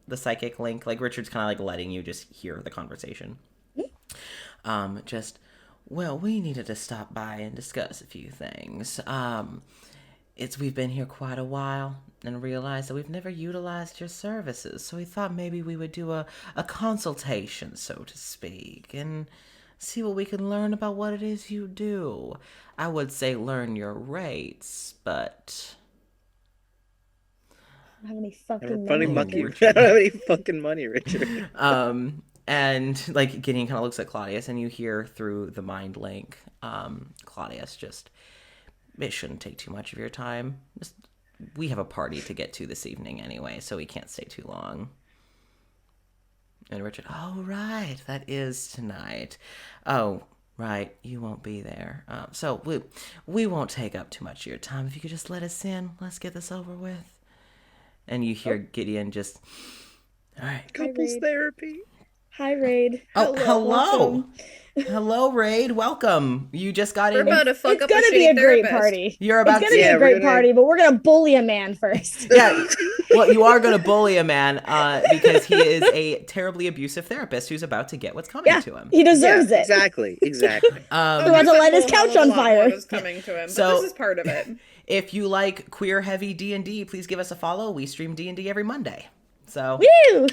the psychic link, like Richard's kind of like letting you just hear the conversation. Well, we needed to stop by and discuss a few things. We've been here quite a while and realized that we've never utilized your services, so we thought maybe we would do a consultation, so to speak, and see what we can learn about what it is you do. I would say learn your rates, but I don't have any fucking Funny money. monkey. Richard. I don't have any fucking money, Richard. and like Gideon kind of looks at Claudius, and you hear through the mind link, Claudius just, it shouldn't take too much of your time. We have a party to get to this evening anyway, so we can't stay too long. And Richard, oh right, that is tonight. Oh right, you won't be there. So we won't take up too much of your time. If you could just let us in, let's get this over with. And you hear Gideon just, all right. Couples Raid. therapy. Hi, Raid. Oh, hello. Welcome. Hello, Raid. Welcome. You just got We're in. about to fuck It's up a gonna be shitty a great therapist. party. You're It's about gonna to. be Yeah, a we're great gonna- party, but we're gonna bully a man first. Yeah. Well, you are going to bully a man because he is a terribly abusive therapist who's about to get what's coming Yeah, to him. he deserves it. Exactly. Exactly. We're about to light his couch on fire. What is coming to him? So- But this is part of it. If you like queer heavy D&D, please give us a follow. We stream D&D every Monday. So, Woo!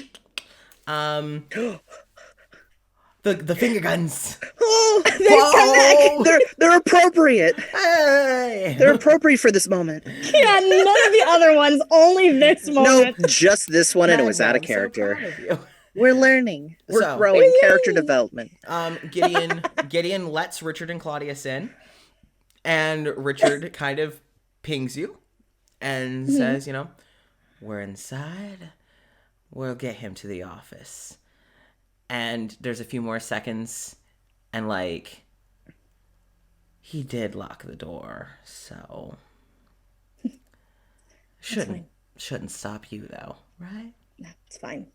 the finger guns. Oh, They've come back. they're appropriate. Hey. They're appropriate for this moment. Yeah, none of the other ones. Only this No, moment. just this one, and it was out of I'm so character. proud of you. We're learning. We're So- growing character development. Gideon lets Richard and Claudius in, and Richard kind of pings you and says, we're inside. We'll get him to the office. And there's a few more seconds, and like, he did lock the door, so shouldn't stop you though, right? It's fine.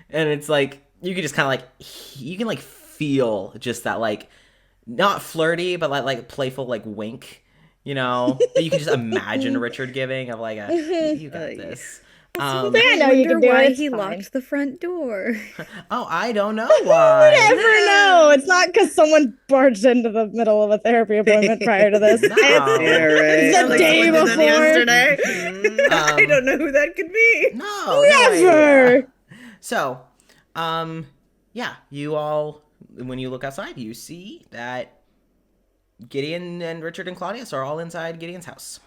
And it's like, you can just kind of like, you can like feel just that like, not flirty, but like playful like wink, that you can just imagine Richard giving of like you got this. I know you can do why it. It's he fine. locked the front door. Oh, I don't know why. Never know. It's not because someone barged into the middle of a therapy appointment prior to this. No. Yeah, right. It's the day Someone did that before. yesterday. I don't know who that could be. No, Never. So, yeah, you all, when you look outside, you see that Gideon and Richard and Claudius are all inside Gideon's house.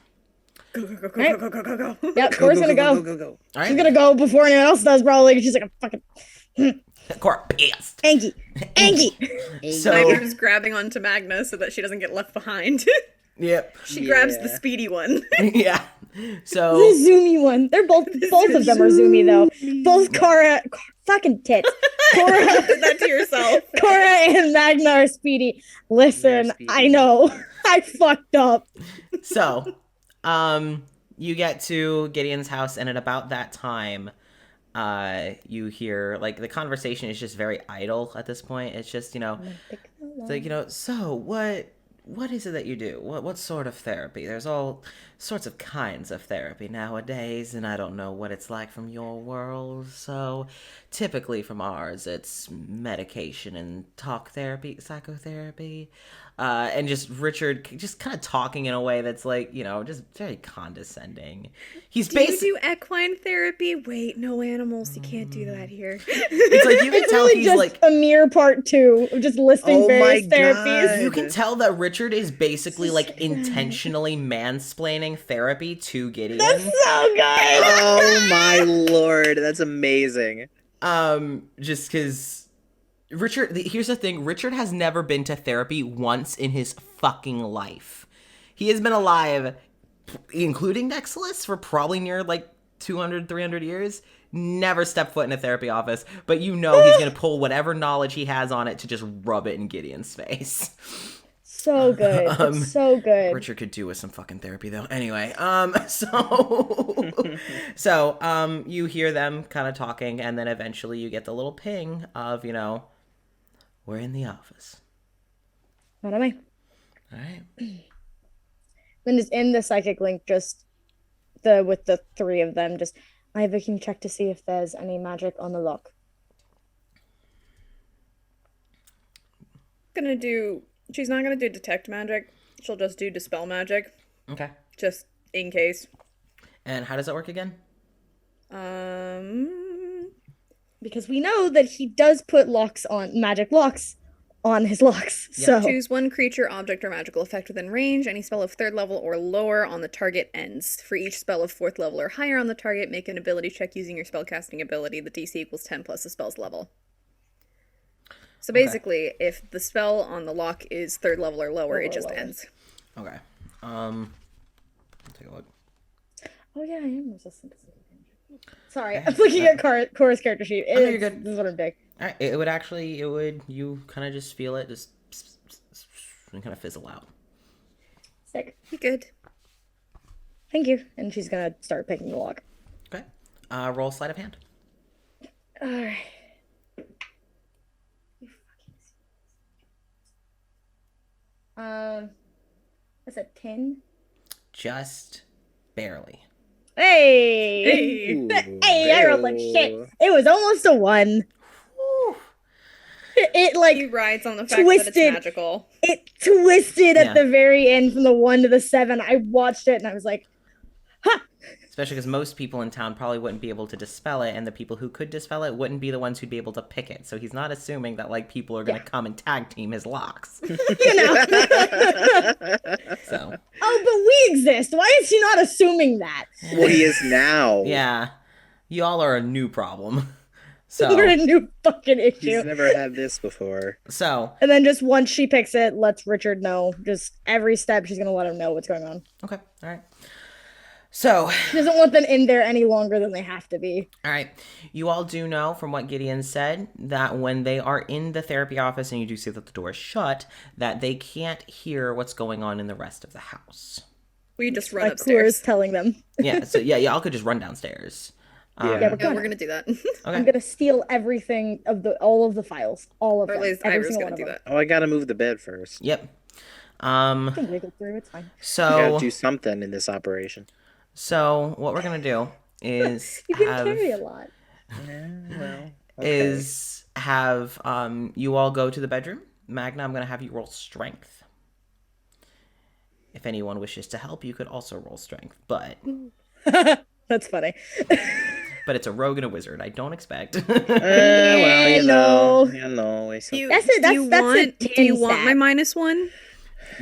Go, go, go, go, go, go, go, go, go. Yep, Cora's gonna go. All She's right, gonna go before anyone else does, probably. She's like a fucking Cora, pissed. Angie. Angie. So, Magna's grabbing onto Magna so that she doesn't get left behind. Yep. She grabs the Yeah. speedy one. Yeah. The So zoomy one. They're both of them are zoomy though. Both Cora fucking tits. Cora Did that to yourself. Cora and Magna are speedy. Listen, They're speedy. I know. I fucked up. So, you get to Gideon's house, and at about that time, you hear, like, the conversation is just very idle at this point. It's just, it's like, so what is it that you do? What sort of therapy? There's all sorts of kinds of therapy nowadays, and I don't know what it's like from your world. So, typically from ours, it's medication and talk therapy, psychotherapy. And just Richard just kind of talking in a way that's like, just very condescending. He's Do you basically, do equine therapy? Wait, no animals. You can't do that here. it's like you can It's tell really he's just like, a mere part 2 of just listing Oh various my therapies. God. you can tell that Richard is basically like intentionally mansplaining therapy to Gideon. That's so good. Oh my lord, that's amazing. Just because Richard, here's the thing, Richard has never been to therapy once in his fucking life. He has been alive, including Nexilis, for probably near like 200, 300 years. Never stepped foot in a therapy office, but he's gonna pull whatever knowledge he has on it to just rub it in Gideon's face. So good. It's so good. Richard could do with some fucking therapy though. Anyway, so you hear them kind of talking, and then eventually you get the little ping of, we're in the office. What am I? All right. Then just in the psychic link, just with the 3 of them, just Ivy can check to see if there's any magic on the lock. She's not gonna do detect magic. She'll just do dispel magic, Okay. just in case. And how does that work again? Because we know that he does put magic locks on his locks. Yeah. So Choose one creature, object, or magical effect within range. Any spell of 3rd level or lower on the target ends. For each spell of 4th level or higher on the target, make an ability check using your spellcasting ability. The DC equals 10 plus the spell's level. So basically, if the spell on the lock is 3rd level or lower, it just ends. Okay. I'll take a look. oh yeah, I am resistant to psychic damage. Sorry, I'm looking at Cora's character sheet. you're good. This is what I'm doing. All right. You kind of just feel it just and kind of fizzle out. Sick. You good? Thank you. And she's gonna start picking the lock. Okay. Roll sleight of hand. Alright. What's that, 10? Just barely. Hey! Ooh, Hey, I rolled like shit. It was almost a 1. It like He rides on the fact that twisted. it's magical. It twisted Yeah. at the very end from the 1 to the 7. I watched it and I was like, ha! Especially because most people in town probably wouldn't be able to dispel it, and the people who could dispel it wouldn't be the ones who'd be able to pick it. So he's not assuming that like people are gonna come and tag team his locks. You know. So Oh, but we exist. Why is he not assuming that? Well, he is now. yeah, you all are a new problem. We're a So new fucking issue. He's never had this before. And then just once she picks it, lets Richard know. Just every step, she's gonna let him know what's going on. okay, all right. So She doesn't want them in there any longer than they have to be. all right, you all do know from what Gideon said that when they are in the therapy office and you do see that the door is shut, that they can't hear what's going on in the rest of the house. We just run Like upstairs. Cora's telling them. Yeah, so y'all could just run downstairs. Yeah. Yeah, Yeah, we're gonna do that. I'm Okay. gonna steal everything of all of the files, all of Or them. at least every Ivor's single gonna one do of them. that. Oh, I gotta move the bed first. Yep. I can wiggle through. It's fine. I So gotta do something in this operation. So what we're gonna do is You can carry a lot. Yeah, well. is have you all go to the bedroom. Magna, I'm gonna have you roll strength. If anyone wishes to help, you could also roll strength, but That's funny. it's a rogue and a wizard. I don't expect. Well, you No. know. Do you, That's it, do you that's a want? Do you 10 want my stat. -1?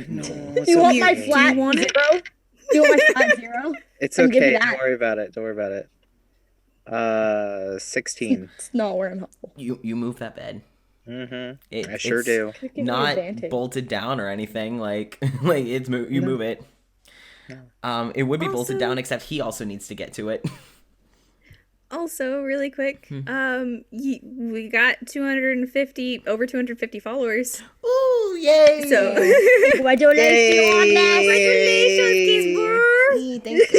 No, Do you want my do you flat want 0? it? Do you want my flat 0? It's I'll give you okay. that. Don't worry about it. Don't worry about it. 16. It's not where I'm helpful. you move that bed. I sure do. Could give me Not advantage. bolted down or anything. Like it's you move it. It would be bolted Also- down, except he also needs to get to it. Also, really quick, we got over 250 followers. Ooh, yay! So, Congratulations on that. congratulations, Casper! Thank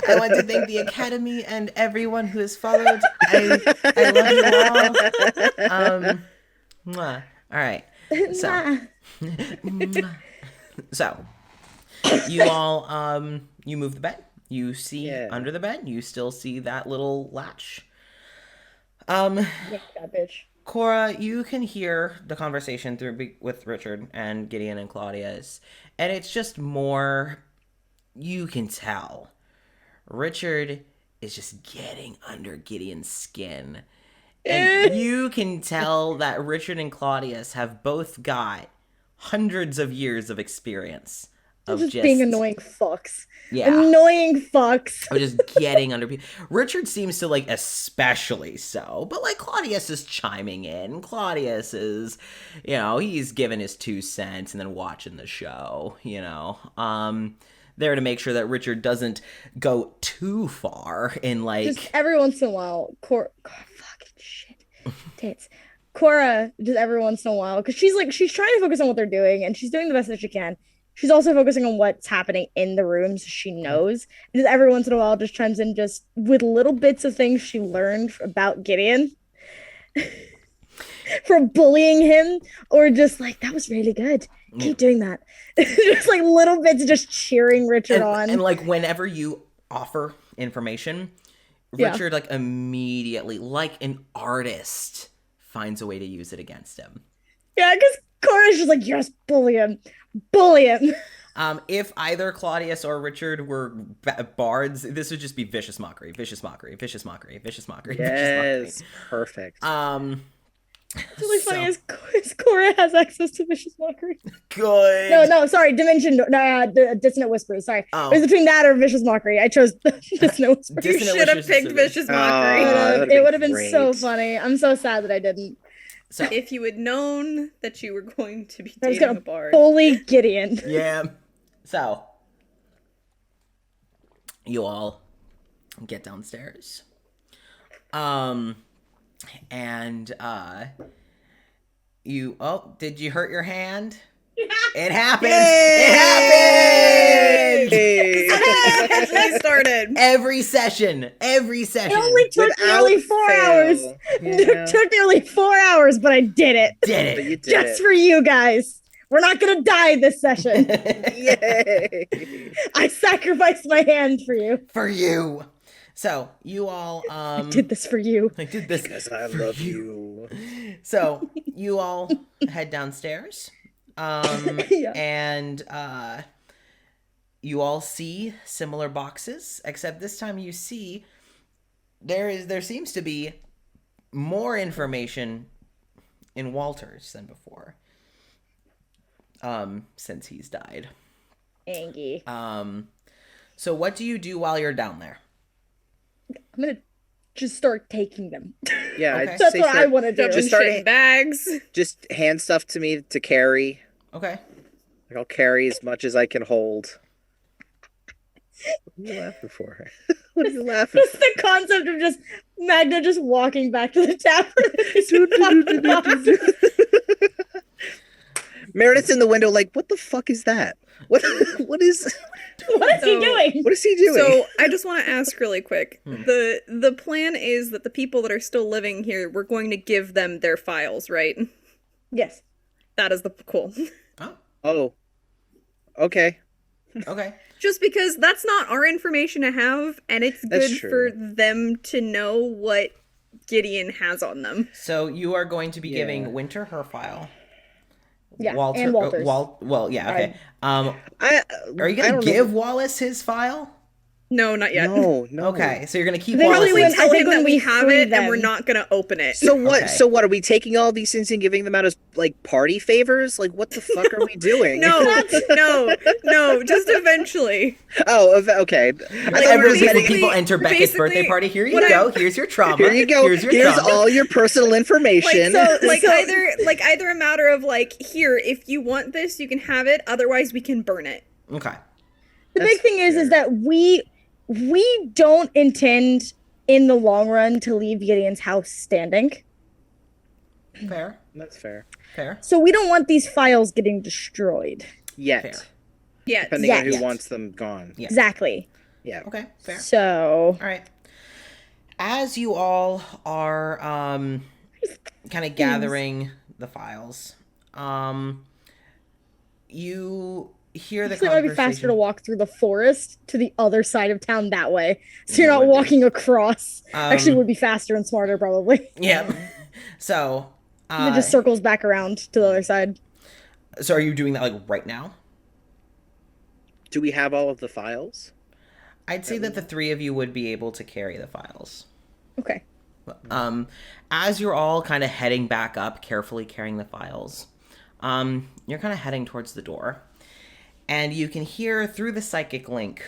I want to thank the Academy and everyone who has followed. I love you all. Mwah. All right. So, you all, you move the bed. You see under the bed. You still see that little latch. That bitch. Cora, you can hear the conversation with Richard and Gideon and Claudius, and it's just more. You can tell Richard is just getting under Gideon's skin, and you can tell that Richard and Claudius have both got hundreds of years of experience of Just being annoying fucks. Yeah. Annoying fucks. Of just getting under people. Richard seems to like especially so, but like Claudius is chiming in. Claudius is, he's giving his 2 cents and then watching the show, there to make sure that Richard doesn't go too far in like. Just every once in a while, fucking shit, tits. Cora, just every once in a while, because she's trying to focus on what they're doing, and she's doing the best that she can. She's also focusing on what's happening in the room, so she knows. And just every once in a while, just chimes in just with little bits of things she learned about Gideon from bullying him, or just like, that was really good. Keep doing that. Just like little bits of just cheering Richard on. And like whenever you offer information, Richard like immediately, like an artist, finds a way to use it against him. Yeah, because Cora's just like, yes, bully him. Bully him. If either Claudius or Richard were bards, this would just be vicious mockery, vicious mockery, vicious mockery, vicious mockery, vicious Yes, perfect. It's really funny as Cora has access to vicious mockery. Good. No, sorry, dissonant whispers. Sorry, Oh. it was between that or vicious mockery. I chose dissonant whispers. You Dissonant should have wishes picked is- Vicious Mockery. that'd It be would have been so great. funny. I'm so sad that I didn't. So If you had known that you were going to be I was dating gonna a bard. bully Gideon. yeah. So you all get downstairs. And did you hurt your hand? It happened. It happened. Actually started. Every session. It only took Without nearly 4 fail. hours. Yeah. It took nearly 4 hours, but I did it. Did But it. you did Just it. for you guys. We're not gonna die this session. Yay! I sacrificed my hand for you. For you. So you all I did this for you. I did this Because I for love you. So you all head downstairs. Yeah. And you all see similar boxes, except this time you see there seems to be more information in Walter's than before. Since he's died. Angie. So what do you do while you're down there? I'm gonna just start taking them. Yeah, Okay. I'd That's say what I start- want to do. Dumping Just start shit in bags. Just hand stuff to me to carry. Okay. Like, I'll carry as much as I can hold. What are you laughing for? What are you laughing Just the concept of just Magna just walking back to the tavern. Meredith's in the window like, what the fuck is that? What is What is he So- doing? what is he doing? So I just want to ask really quick. The plan is that the people that are still living here, we're going to give them their files, right? Yes. That is the cool. Oh. Okay. Okay. Just because that's not our information to have, and it's That's good true. for them to know what Gideon has on them. So you are going to be Yeah. giving Winter her file. Yeah, Walter, and Walter's. well, yeah, okay. I Are you I gonna don't give know. Wallace his file? No, not yet. No. Okay, so you're gonna keep They all Probably this we When- in- tell like him when that we we have free it and we're them. not gonna open it. So what? Okay. So what? Are we taking all these things and giving them out as like party favors? Like what the fuck are we doing? No, just eventually. Oh, okay. I Like, thought Like we were every just when heading. people enter Beckett's basically, birthday party, here you what go. Here's your trauma. Here you go. Here's your Here's trauma. all your personal information. Either a matter of like, here, if you want this, you can have it. Otherwise, we can burn it. Okay. The That's big thing is fair. that we don't intend in the long run to leave Gideon's house standing. Fair. That's fair. Fair. So we don't want these files getting destroyed. Yet, Fair. Yeah. depending on who Yet. wants them gone. Yeah. Exactly. Yeah. Okay. Fair. So All right. As you all are kind of gathering the files, you hear the actually, it might be conversation. faster to walk through the forest to the other side of town that way. So you're It not would be. walking across. Actually, Um, would be faster and smarter probably. Yeah. So, And it just circles back around to the other side. so are you doing that like right now? Do we have all of the files? I'd say that the three of you would be able to carry the files. Okay. As you're all kind of heading back up, carefully carrying the files, you're kind of heading towards the door. And you can hear through the psychic link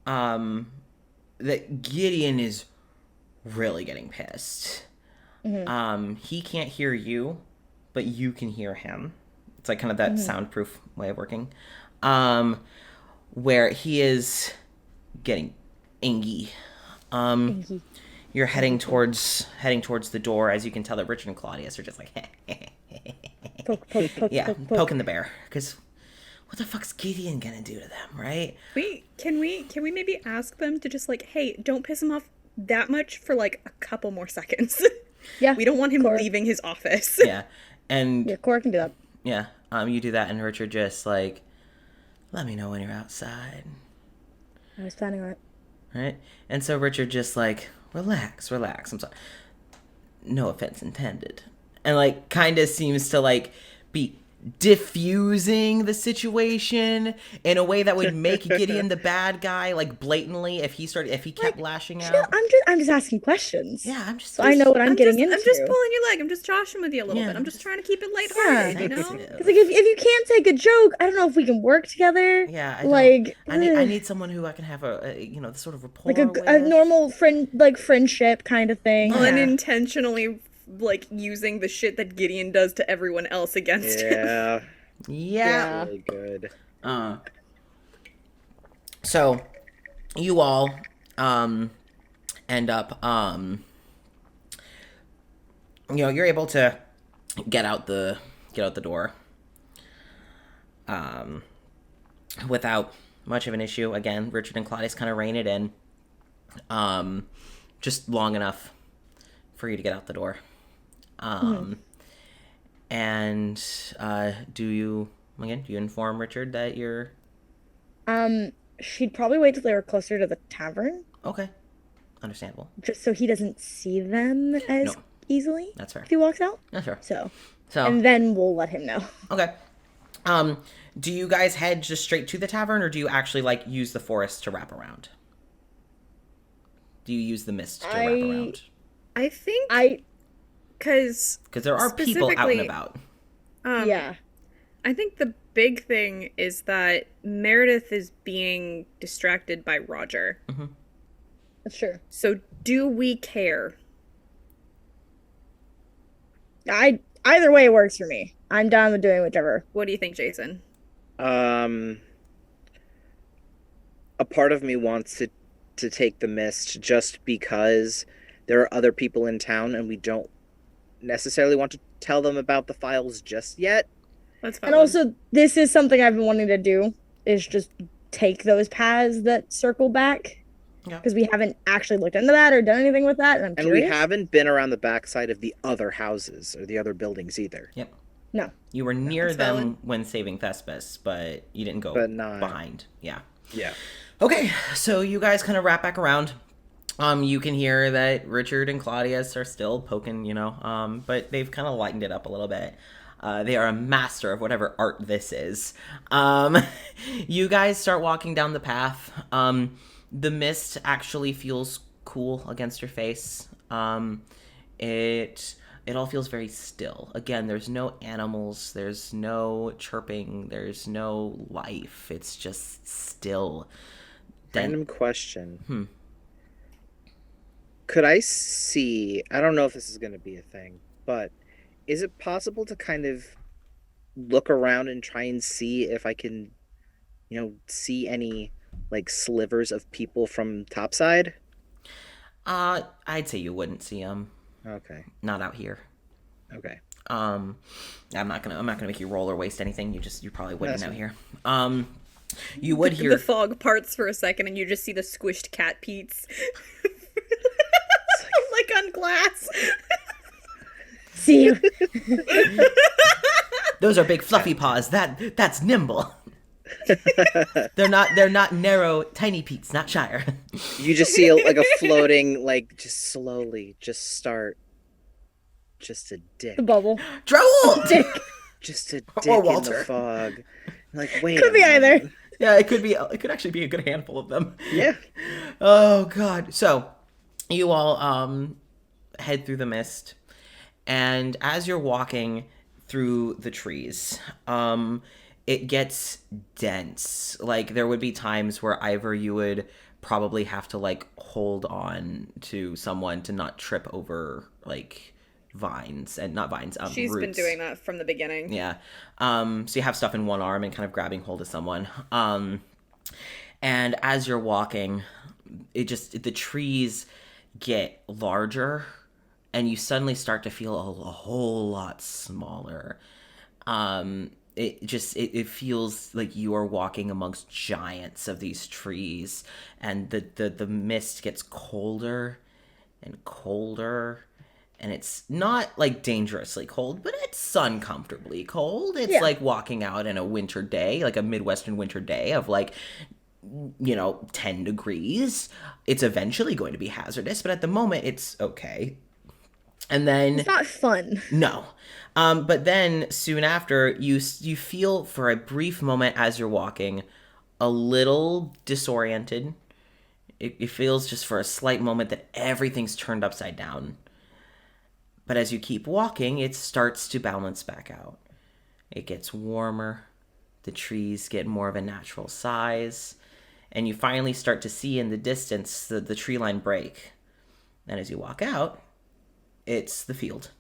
that Gideon is really getting pissed. He can't hear you, but you can hear him. It's like kind of that soundproof way of working. Where he is getting angry. You're heading towards the door, as you can tell that Richard and Claudius are just like Poke, poke, poke, yeah, poke, poke. poking the bear. Because what the fuck's Gideon gonna do to them, right? Can we maybe ask them to just like, hey, don't piss him off that much for like a couple more seconds. Yeah. We don't want him Cora. leaving his office. Yeah, and Yeah, Cora can do that. yeah, you do that, and Richard just like, let me know when you're outside, I was planning on it. right? And so Richard just like, relax. I'm sorry, no offense intended, and like kind of seems to like be diffusing the situation in a way that would make Gideon the bad guy, like blatantly, if he kept lashing out. You know, I'm just asking questions. Yeah, I'm just. So I know what I'm getting into. I'm just pulling your leg. I'm just joshing with you a little Yeah. bit. I'm just trying to keep it lighthearted, Yeah. you know? Because like if you can't take a joke, I don't know if we can work together. Yeah, I ugh. need someone who I can have a the sort of rapport like a with. normal friendship kind of thing. Yeah. Unintentionally like using the shit that Gideon does to everyone else against him. Yeah. Yeah. Really good. So you all end up you're able to get out the door without much of an issue. Again, Richard and Claudius kind of rein it in just long enough for you to get out the door. And do you inform Richard that you're She'd probably wait till they were closer to the tavern, okay? Understandable. just so he doesn't see them as No. easily That's fair. if he walks out. Yeah, sure. So, So and then we'll let him know. okay. Do you guys head just straight to the tavern, or do you actually like use the forest to wrap around? Do you use the mist to wrap around? I think I because Because there are people out and specifically- about. yeah. I think the big thing is that Meredith is being distracted by Roger. That's true. So do we care? Either way works for me. I'm down with doing whichever. What do you think, Jason? A part of me wants to take the mist just because there are other people in town and we don't necessarily want to tell them about the files just yet. That's fine. And also, this is something I've been wanting to do, is just take those paths that circle back. Yeah. Because we haven't actually looked into that or done anything with that, and I'm And curious. we haven't been around the backside of the other houses or the other buildings either. Yep. No. You were near That's them valid. when saving Thespis, but you didn't go But not- behind. Yeah. Yeah. Okay, so you guys kind of wrap back around. You can hear that Richard and Claudius are still poking, but they've kind of lightened it up a little bit. They are a master of whatever art this is. You guys start walking down the path. The mist actually feels cool against your face. It all feels very still. Again, there's no animals, there's no chirping, there's no life. It's just still. Random question. Could I see, I don't know if this is going to be a thing, but is it possible to kind of look around and try and see if I can, see any, like, slivers of people from topside? I'd say you wouldn't see them. Okay. Not out here. Okay. I'm not gonna make you roll or waste anything. You probably wouldn't out here. You would hear the fog parts for a second, and you just see the squished cat Pete's, like on glass. See you. Those are big fluffy paws. That's nimble. They're not narrow, tiny Pete's, not Shire. You just see like a floating, like, just slowly just start. Just a dick. The bubble. Droll! Dick. Just a Or dick in Walter. the fog. Like, wait. Could be either. Yeah, it could actually be a good handful of them. Yeah. Oh god. So, you all head through the mist, and as you're walking through the trees, it gets dense. Like, there would be times where either you would probably have to, like, hold on to someone to not trip over, like, vines, and not vines, She's roots. been doing that from the beginning. Yeah. So you have stuff in one arm and kind of grabbing hold of someone. And as you're walking, the trees get larger, and you suddenly start to feel a whole lot smaller. It feels like you are walking amongst giants of these trees, and the mist gets colder and colder. And it's not, like, dangerously cold, but it's uncomfortably cold. It's like walking out in a winter day, like a Midwestern winter day of, like, 10 degrees. It's eventually going to be hazardous, but at the moment, it's okay. And then... It's not fun. No. But then, soon after, you feel, for a brief moment as you're walking, a little disoriented. It feels just for a slight moment that everything's turned upside down. But as you keep walking, it starts to balance back out. It gets warmer, the trees get more of a natural size, and you finally start to see in the distance the tree line break. And as you walk out, it's the field.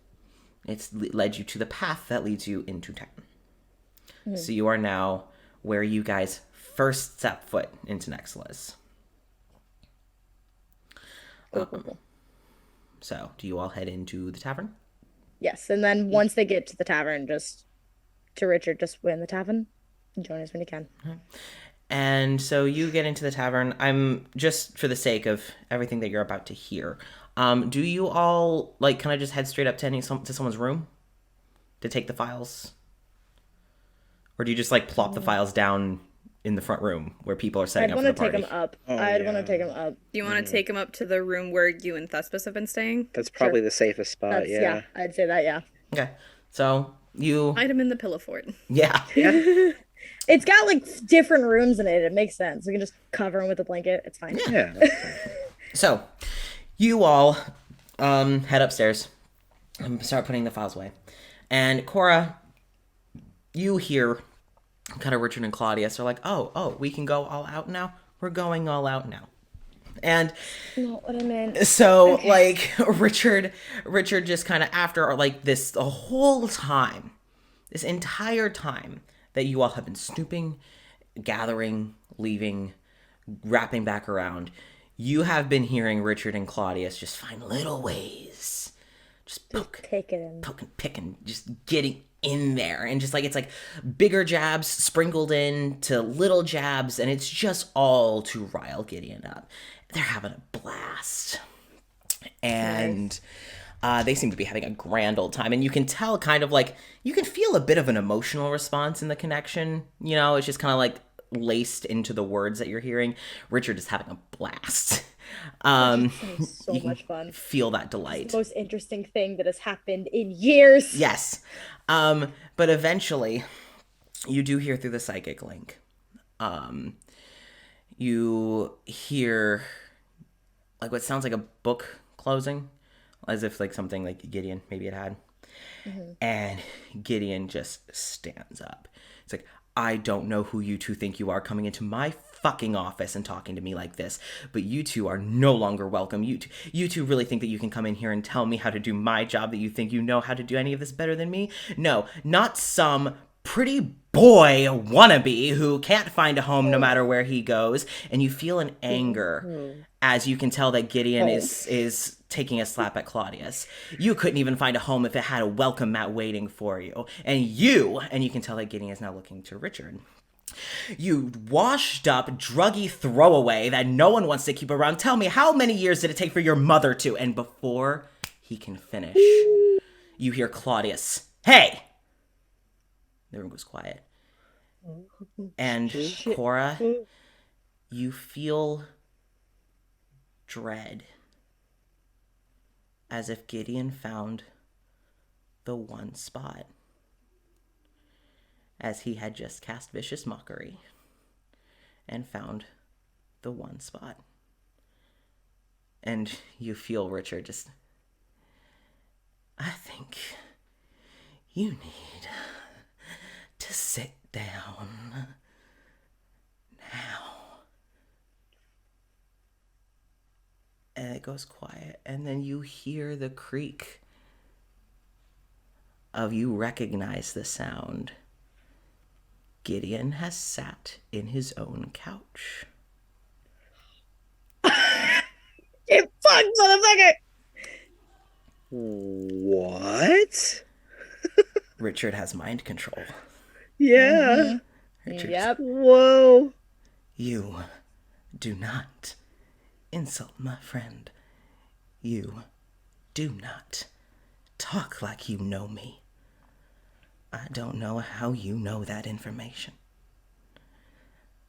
It's led you to the path that leads you into town. So you are now where you guys first step foot into Nexilis. Cool. So, do you all head into the tavern? Yes, and then once they get to the tavern, just to Richard, just win the tavern and join us when you can. And so you get into the tavern. I'm just for the sake of everything that you're about to hear. Do you all kind of just head straight up to someone's room to take the files, or do you just plop the files down in the front room where people are setting up for the party? I'd want to take them up. Oh, Want to take them up. Do you want to take him up to the room where you and Thespis have been staying? That's probably the safest spot, yeah. I'd say that, yeah. Okay, so you... Hide him in the pillow fort. Yeah. Yeah. It's got different rooms in it. It makes sense. We can just cover him with a blanket. It's fine. Yeah. So, you all head upstairs and start putting the files away. And Cora, you hear kind of Richard and Claudius are like, oh, we can go all out now? We're going all out now. And Not what I meant. so, Richard just kind of after, this the whole time, this entire time that you all have been snooping, gathering, leaving, wrapping back around, you have been hearing Richard and Claudius just find little ways. Just poking, picking, just getting in there. And just it's bigger jabs sprinkled in to little jabs. And it's just all to rile Gideon up. They're having a blast. And they seem to be having a grand old time. And you can tell you can feel a bit of an emotional response in the connection. It's just kind of laced into the words that you're hearing, Richard is having a blast. It's so You can much fun. feel that It's delight. the most interesting thing that has happened in years. Yes. But eventually, you do hear through the psychic link. You hear like what sounds like a book closing, as if like something like Gideon maybe it had. And Gideon just stands up. It's like, I don't know who you two think you are coming into my fucking office and talking to me like this, but you two are no longer welcome. You two really think that you can come in here and tell me how to do my job, that you think you know how to do any of this better than me? No, not some pretty boy wannabe who can't find a home no matter where he goes. And you feel an anger as you can tell that Gideon is taking a slap at Claudius. You couldn't even find a home if it had a welcome mat waiting for you. And you can tell that Gideon is now looking to Richard. You washed up, druggy throwaway that no one wants to keep around. Tell me, how many years did it take for your mother to? And before he can finish, you hear Claudius, hey! The room goes quiet. And Cora, you feel dread. As if Gideon found the one spot. As he had just cast Vicious Mockery. And found the one spot. And you feel Richard just... I think you need to sit down now. And it goes quiet, and then you hear the creak of, you recognize the sound. Gideon has sat in his own couch. Get fucked, motherfucker! What? Richard has mind control. Yeah. Richard, Yep. Whoa. you do not insult my friend. You do not talk like you know me. I don't know how you know that information,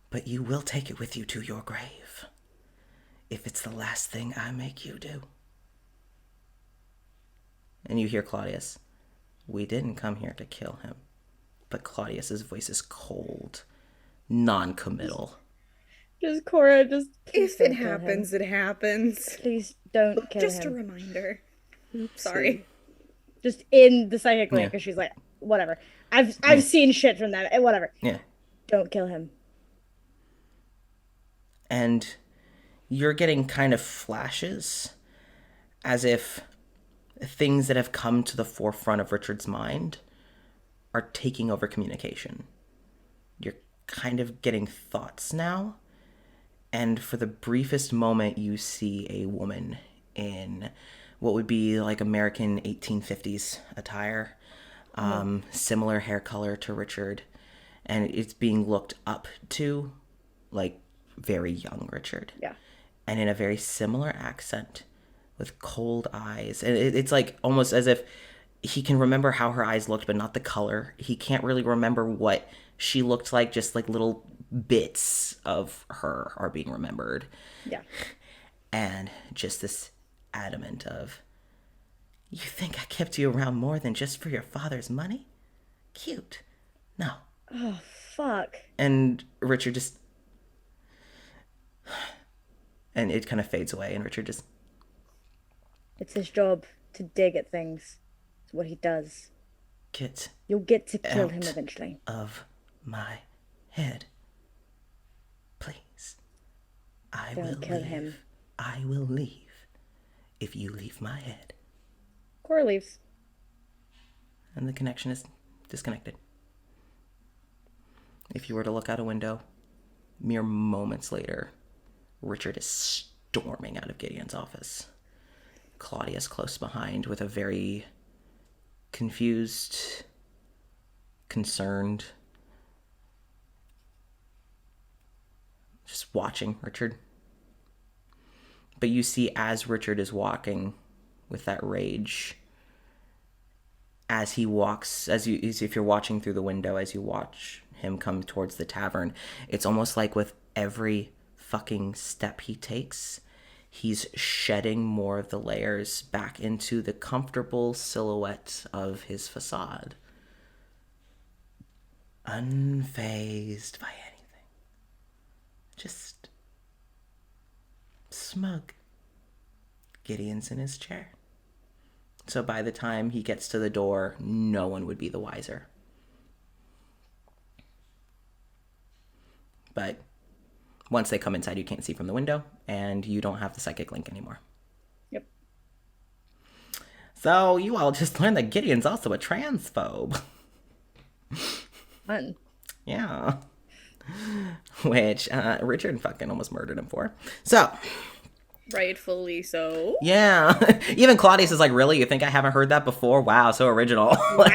but you will take it with you to your grave if it's the last thing I make you do. And you hear Claudius, we didn't come here to kill him. But Claudius's voice is cold, non-committal. Just Cora, just please If it don't kill him. happens, it happens. Please don't kill Just a him. reminder. Sorry. Just in the psychic link, Yeah. because she's like, whatever. I've seen shit from that. Whatever. Yeah. Don't kill him. And you're getting kind of flashes as if things that have come to the forefront of Richard's mind are taking over communication. You're kind of getting thoughts now. And for the briefest moment, you see a woman in what would be like American 1850s attire. Similar hair color to Richard. And it's being looked up to like very young Richard. Yeah. And in a very similar accent with cold eyes. And it's like almost as if he can remember how her eyes looked, but not the color. He can't really remember what she looked like. Just like little bits of her are being remembered. Yeah. And just this adamant of, you think I kept you around more than just for your father's money? Cute. No. Oh, fuck. And Richard just... And it kind of fades away, and Richard just... It's his job to dig at things. It's what he does. Get You'll get to kill him out eventually. of my head. Please. I Don't will kill leave. him. I will leave if you leave my head. Cora leaves. And the connection is disconnected. If you were to look out a window, mere moments later, Richard is storming out of Gideon's office. Claudius close behind with a very confused, concerned, just watching Richard. But you see, as Richard is walking with that rage, as he walks, if you're watching through the window, as you watch him come towards the tavern. It's almost like with every fucking step he takes, he's shedding more of the layers back into the comfortable silhouette of his facade. Unfazed by anything. Just smug. Gideon's in his chair. So by the time he gets to the door, no one would be the wiser. But once they come inside, you can't see from the window, and you don't have the psychic link anymore. Yep. So you all just learned that Gideon's also a transphobe. Fun. Yeah. Which Richard fucking almost murdered him for. So... Rightfully so. Yeah. Even Claudius is like, really? You think I haven't heard that before? Wow, so original. Like,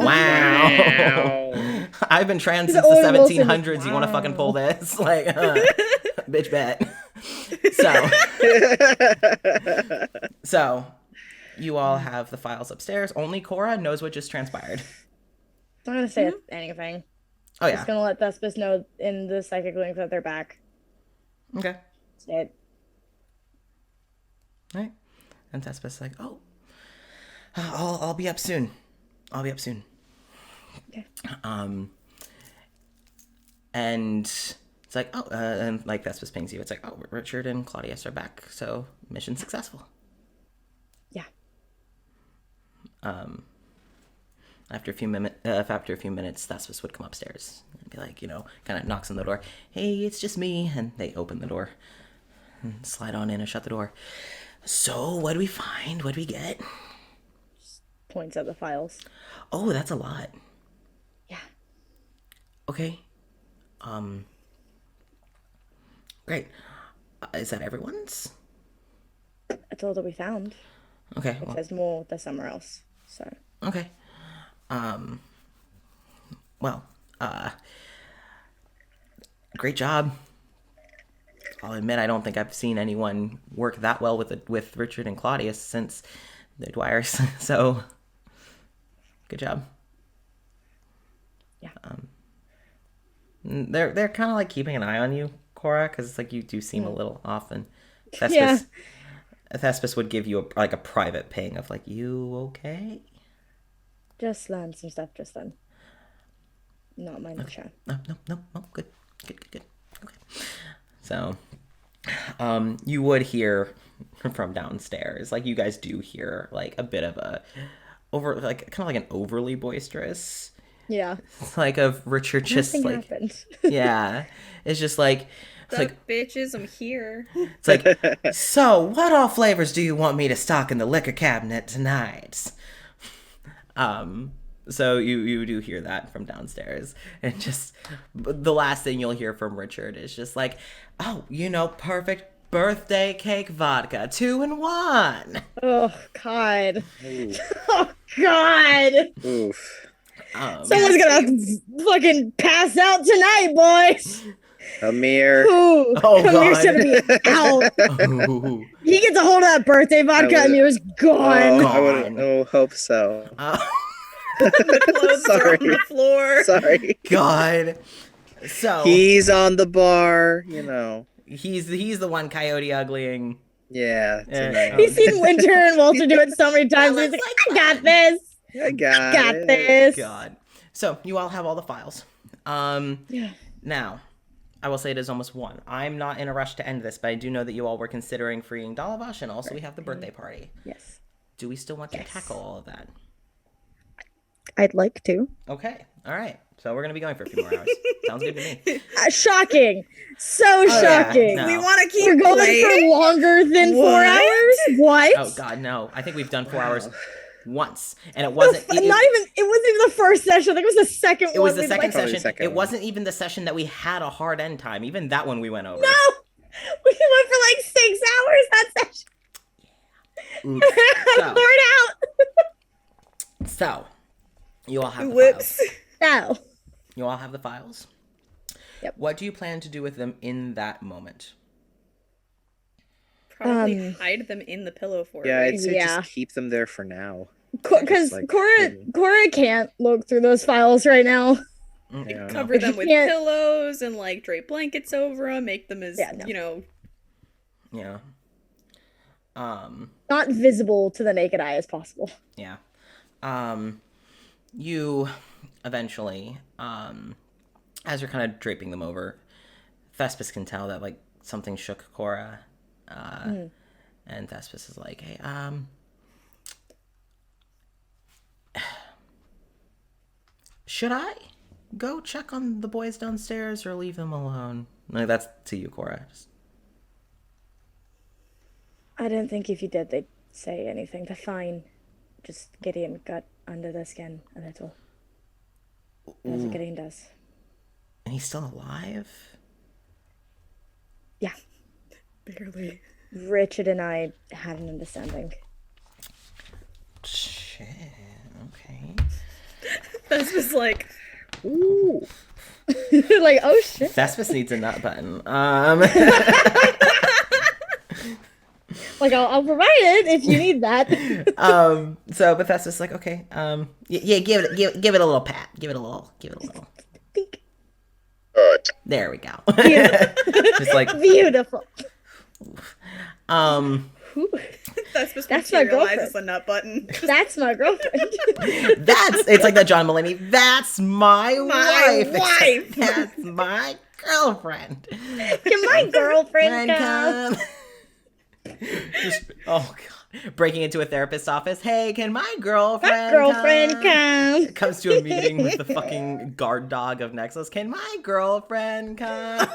wow. I've been trans since the 1700s. You want to fucking pull this? Like, bitch bet. So, you all have the files upstairs. Only Cora knows what just transpired. I'm not gonna say anything. Oh, yeah. Just gonna let Thespis know in the psychic link that they're back. Okay. That's it. Right. And Thespis is like, oh, I'll be up soon. I'll be up soon. Okay. And it's like, oh, and like Thespis pings you. It's like, oh, Richard and Claudius are back, so mission successful. Yeah. After a few minutes, Thespis would come upstairs and be like, kind of knocks on the door. Hey, it's just me, and they open the door and slide on in and shut the door. So, what do we find? What do we get? Points at the files. Oh, that's a lot. Yeah. Okay. Great. Is that everyone's? That's all that we found. Okay. If there's more, there's somewhere else. So. Okay. Well, great job. I'll admit I don't think I've seen anyone work that well with Richard and Claudius since the Dwyers. So, good job. Yeah. They're kind of like keeping an eye on you, Cora, because it's like you do seem a little off, and Thespis, Yeah. Thespis would give you a private ping of like, you okay? Just learned some stuff just then. Not mind the show. No, good. Okay. So, you would hear from downstairs, like you guys do hear like a bit of a kind of like an overly boisterous. Yeah. It's like of Richard just Nothing like, happened. yeah, it's just like, it's like, Bitches, I'm here. it's like, so what all flavors do you want me to stock in the liquor cabinet tonight? So you do hear that from downstairs, and just the last thing you'll hear from Richard is just like, oh, perfect birthday cake vodka, 2 in 1. Oh, God. Ooh. Oh, God. Oof. Someone's gonna fucking pass out tonight, boys. Amir. Ooh, Oh, Amir's God. gonna be out. Ooh. He gets a hold of that birthday vodka, would- Amir's gone. Oh, I would hope so. Clothes are Sorry. on the floor. Sorry. God. So He's on the bar, he's the one coyote uglying. Yeah. Yeah. He's seen Winter and Walter do it so many times. He's like, I got this. I got Got it. this. God. So you all have all the files. Yeah. Now, I will say it is almost 1. I'm not in a rush to end this, but I do know that you all were considering freeing Dalavash, and also we have the birthday party. Yes. Do we still want to Yes. tackle all of that? I'd like to. Okay. All right. So we're going to be going for a few more hours. Sounds good to me. Shocking. So yeah. shocking. No. We want to keep We're going playing. for longer than 4 What? hours? What? Oh, God, no. I think we've done 4 hours once. And it wasn't... It wasn't even the first session. I think it was the second one. It was the We, second like, Probably the session. second It one. wasn't even the session that we had a hard end time. Even that one we went over. No! We went for like 6 hours that session. Oops. So, Poured out. so, you all have the Whoops. files. No. You all have the files? Yep. What do you plan to do with them in that moment? Probably hide them in the pillow fort. Yeah, right? I'd say Yeah. just keep them there for now. Because like, Cora hidden. can't look through those files right now. Yeah. Cover them with can't- pillows and like drape blankets over them. Make them as Yeah, no. you know. Yeah. Not visible to the naked eye as possible. Yeah. You eventually, as you're kind of draping them over, Thespis can tell that like something shook Cora. And Thespis is like, hey, should I go check on the boys downstairs or leave them alone? No, that's to you, Cora. I don't think if you did, they'd say anything. They're fine. Just Gideon got under their skin a little. As Gideon does. And he's still alive? Yeah. Barely. Richard and I had an understanding. Shit. Okay. This was like, Ooh. Like, oh shit. Thespis needs a nut button. Like, I'll provide it if you need that. So Bethesda's like, okay, yeah, give it a little pat. Give it a little. Think. There we go. Beautiful. Just like, Beautiful. Ooh, that's That's my materializes girlfriend. a nut button. that's my girlfriend. it's like that John Mulaney. That's my wife. wife. That's my girlfriend. Can my girlfriend come? Just, oh god, breaking into a therapist's office. Hey, can my girlfriend? My girlfriend come? Comes to a meeting with the fucking guard dog of Nexilis. Can my girlfriend come?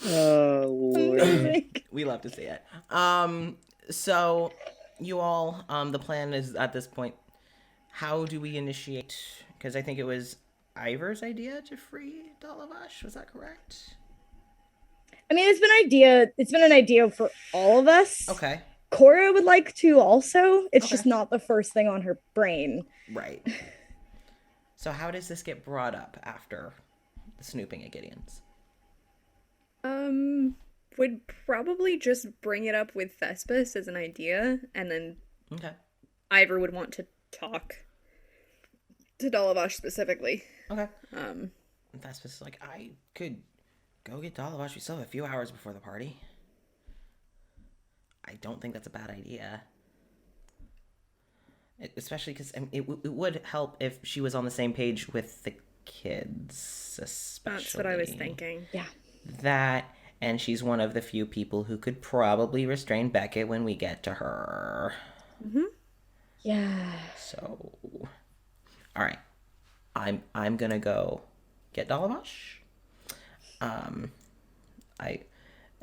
Oh, Lord. We love to see it. So you all, the plan is at this point, how do we initiate? Because I think it was Ivor's idea to free Dalavash. Was that correct? I mean, it's been an idea for all of us. Okay. Cora would like to also. It's Okay. just not the first thing on her brain. Right. So how does this get brought up after the snooping at Gideon's? Would probably just bring it up with Thespis as an idea, and then Okay. Ivor would want to talk to Dalavash specifically. Okay. Um, And Thespis is like, I could go get Dalavash. We still have a few hours before the party. I don't think that's a bad idea. Especially because it would help if she was on the same page with the kids, especially. that's what I was thinking. Yeah. That, and she's one of the few people who could probably restrain Beckett when we get to her. Yeah. So, all right, I'm gonna go get Dalavash.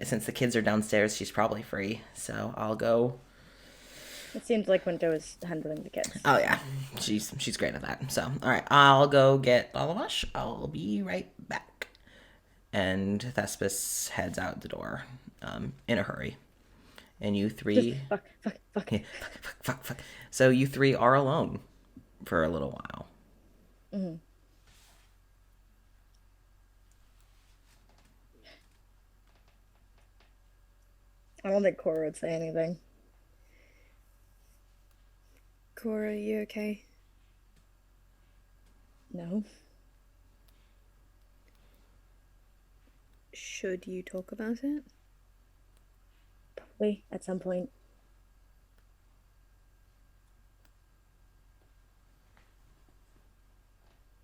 Since the kids are downstairs, she's probably free, so I'll go. It seems like Winter is handling the kids. Oh yeah, she's great at that. So all right, I'll go get Dalavash. I'll be right back. And Thespis heads out the door, in a hurry. And you three, Fuck. yeah, fuck. So you three are alone for a little while. Mm-hmm. I don't think Cora would say anything. Cora, you okay? No. Should you talk about it? Probably at some point.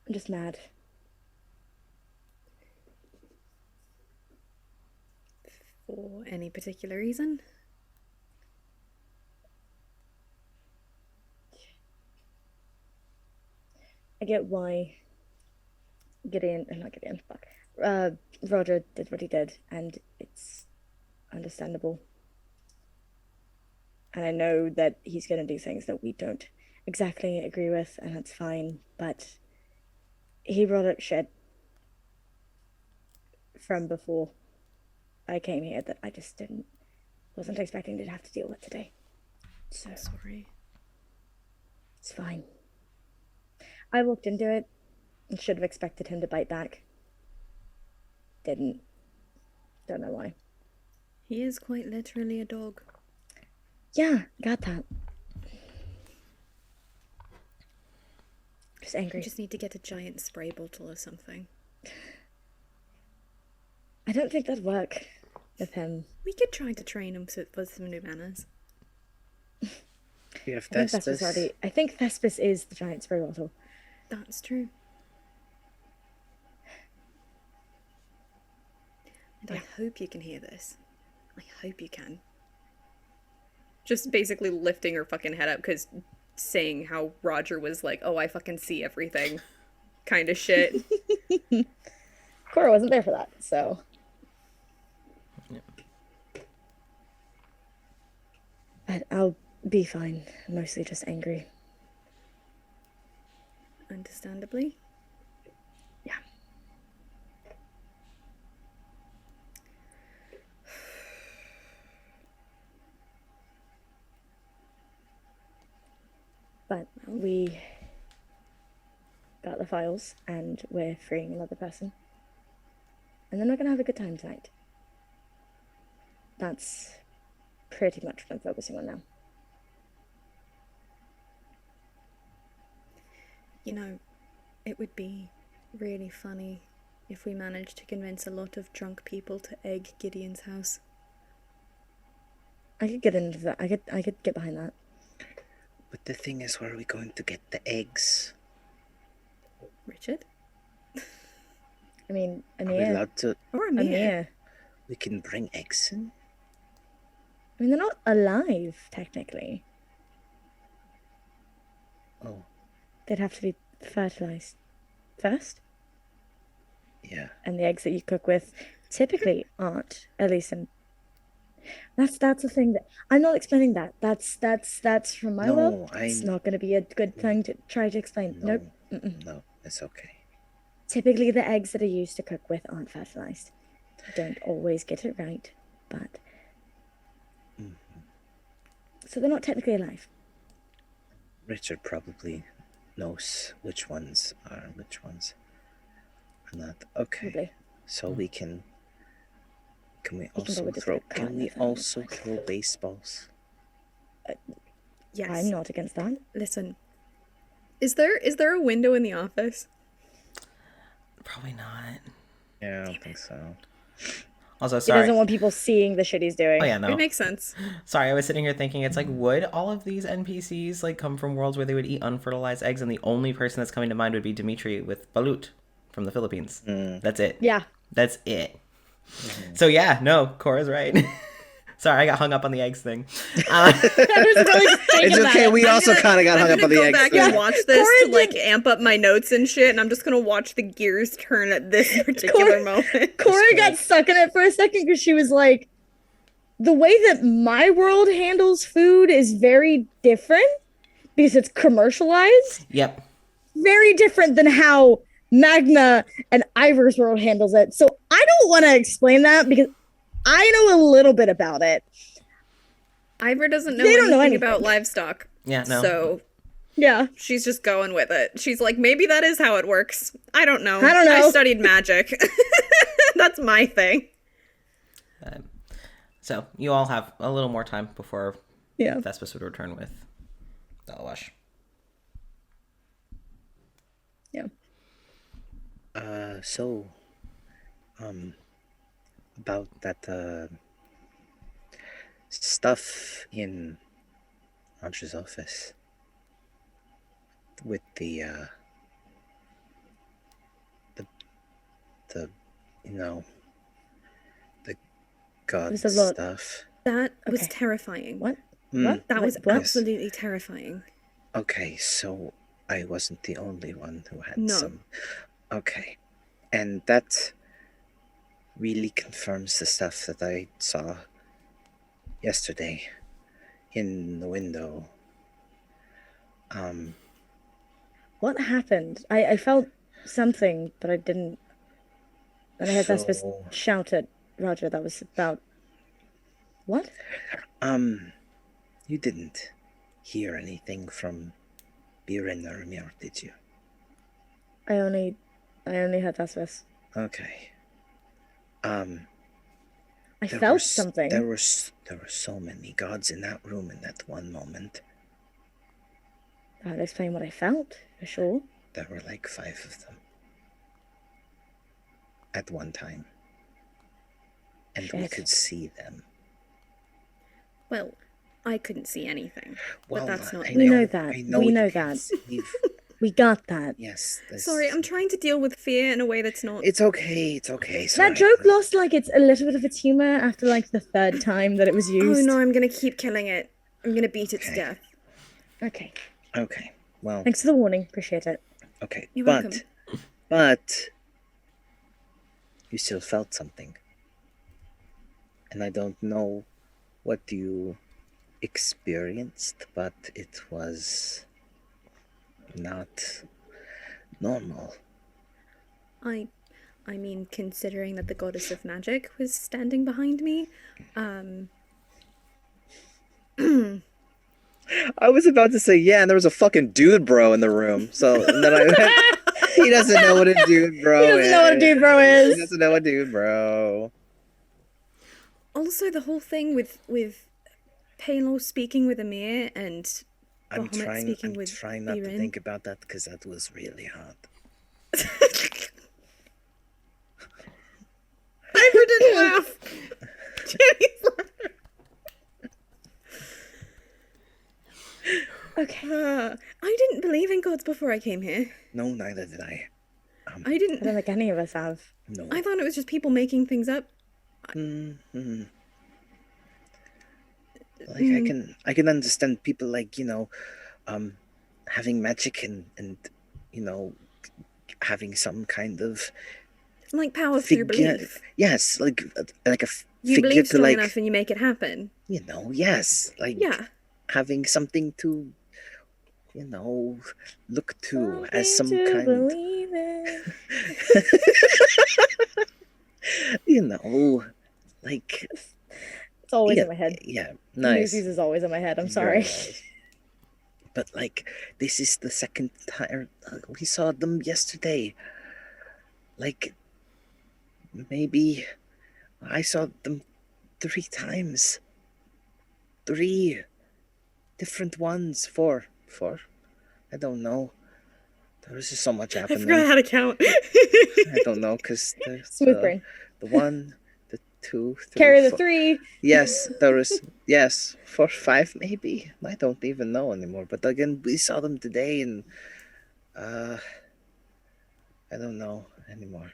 I'm just mad. For any particular reason? I get why Roger did what he did, and it's understandable. And I know that he's going to do things that we don't exactly agree with, and that's fine, but he brought up shit from before I came here that I just wasn't expecting to have to deal with today. So Sorry. it's fine. I walked into it and should have expected him to bite back. Didn't. Don't know why. He is quite literally a dog. Yeah, got that. Just We angry. just need to get a giant spray bottle or something. I don't think that'd work with him. We could try to train him with some new manners. We have I think Thespis Thespis. already. I think Thespis is the giant spray bottle. That's true. And I hope you can hear this. I hope you can. Just basically lifting her fucking head up because saying how Roger was like, oh, I fucking see everything kind of shit. Cora wasn't there for that, so. But I'll be fine. I'm mostly just angry. Understandably. Yeah. But we got the files and we're freeing another person. And then we're gonna have a good time tonight. That's pretty much what I'm focusing on now. You know, it would be really funny if we managed to convince a lot of drunk people to egg Gideon's house. I could get into that. I could get behind that. But the thing is, where are we going to get the eggs? Richard? I mean, Are we Amir. allowed to? Or Amir? Amir. We can bring eggs in? I mean, they're not alive, technically. Oh, They'd have to be fertilized first. yeah. And the eggs that you cook with typically aren't, at least in... That's the thing that... I'm not explaining that. That's from my world. It's not going to be a good thing to try to explain. No, Nope. Mm-mm. no, it's okay. Typically, the eggs that are used to cook with aren't fertilized. Don't always get it right, but... So they're not technically alive. Richard probably knows which ones are not. Okay, Probably. so we can. Can we can also probably just throw? get caught Can in we the thing. also throw baseballs? Yes. I'm not against that. Listen, is there a window in the office? Probably not. Yeah, I don't think so. Also, He sorry. doesn't want people seeing the shit he's doing. Oh yeah, no. It makes sense. Sorry, I was sitting here thinking it's like, would all of these NPCs like come from worlds where they would eat unfertilized eggs, and the only person that's coming to mind would be Dimitri with balut from the Philippines. That's it. Yeah. That's it. So yeah, no, Cora's right. Sorry, I got hung up on the eggs thing. I was really just thinking It's about okay. it. We also kind of got hung up on the go eggs. back thing. and watch this Cora to like did- amp up my notes and shit, and I'm just gonna watch the gears turn at this particular moment. Cora got stuck in it for a second because she was like, the way that my world handles food is very different because it's commercialized. Yep. Very different than how Magna and Ivor's world handles it. So I don't want to explain that because I know a little bit about it. Ivor doesn't know They don't know anything anything. about livestock. Yeah, no. So Yeah. she's just going with it. She's like, maybe that is how it works. I don't know. I don't know. I studied magic. That's my thing. So you all have a little more time before Yeah. Thespis would return with Dalawash. Yeah. So, about that stuff in Roger's office with the you know, the god There's a lot. stuff. That was Okay. terrifying. What? Mm. What? That was What? absolutely terrifying. Okay, so I wasn't the only one who had No. some. Okay, and that really confirms the stuff that I saw yesterday in the window. What happened? I felt something, but I didn't. And I heard Thespis So- shout at Roger. That was about. What? You didn't hear anything from Biren or Amir, did you? I only heard Thespis. Okay. I There felt were something. There were so many gods in that room in that one moment. That'd explain what I felt, for sure. There were like 5 of them at one time. And we Shit. could see them. Well, I couldn't see anything. Well, but that's not. I We know know that. I know We you know can't that. see. We got that. Yes. Sorry, I'm trying to deal with fear in a way that's not. It's okay. It's okay. Sorry. That joke lost like it's a little bit of its humor after like the 3rd time that it was Oh used. no, I'm gonna keep killing it. I'm gonna beat it to Okay. death. Okay. Okay. Well. Thanks for the warning. Appreciate it. Okay. You're but, welcome. but you still felt something, and I don't know what you experienced, but it was not normal. I mean, considering that the goddess of magic was standing behind me, I was about to say, yeah, and there was a fucking dude bro in the room. So and then he doesn't know what a dude bro is. He doesn't know what a dude bro is. He doesn't know a dude bro. also the whole thing with Paylor speaking with Amir and I'm Bahamut trying speaking with not to Biren. think about that because that was really hard. Piper didn't laugh. Jenny's laughing. Okay. I didn't believe in gods before I came here. No, neither did I. I I didn't. don't think any of us have. No. I thought it was just people making things up. Mm-hmm. Like I can understand people like having magic and having some kind of Like power through belief. Yes, like a You figure believe to strong like enough and you make it happen. yes, like Yeah. having something to look to as some Something to kind believe in. like It's always yeah, in my head. yeah, nice. Newsies is always in my head. I'm Very sorry. nice. But like this is the second time we saw them yesterday. Like maybe I saw them 3 times. 3 different ones. 4. I don't know. There was just so much I happening. forgot how to count. I don't know because Smooth brain. the 1, the 2, 3, Carry the 4. 3. Yes, there was 4, 5 maybe. I don't even know anymore. But again, we saw them today, and I don't know anymore.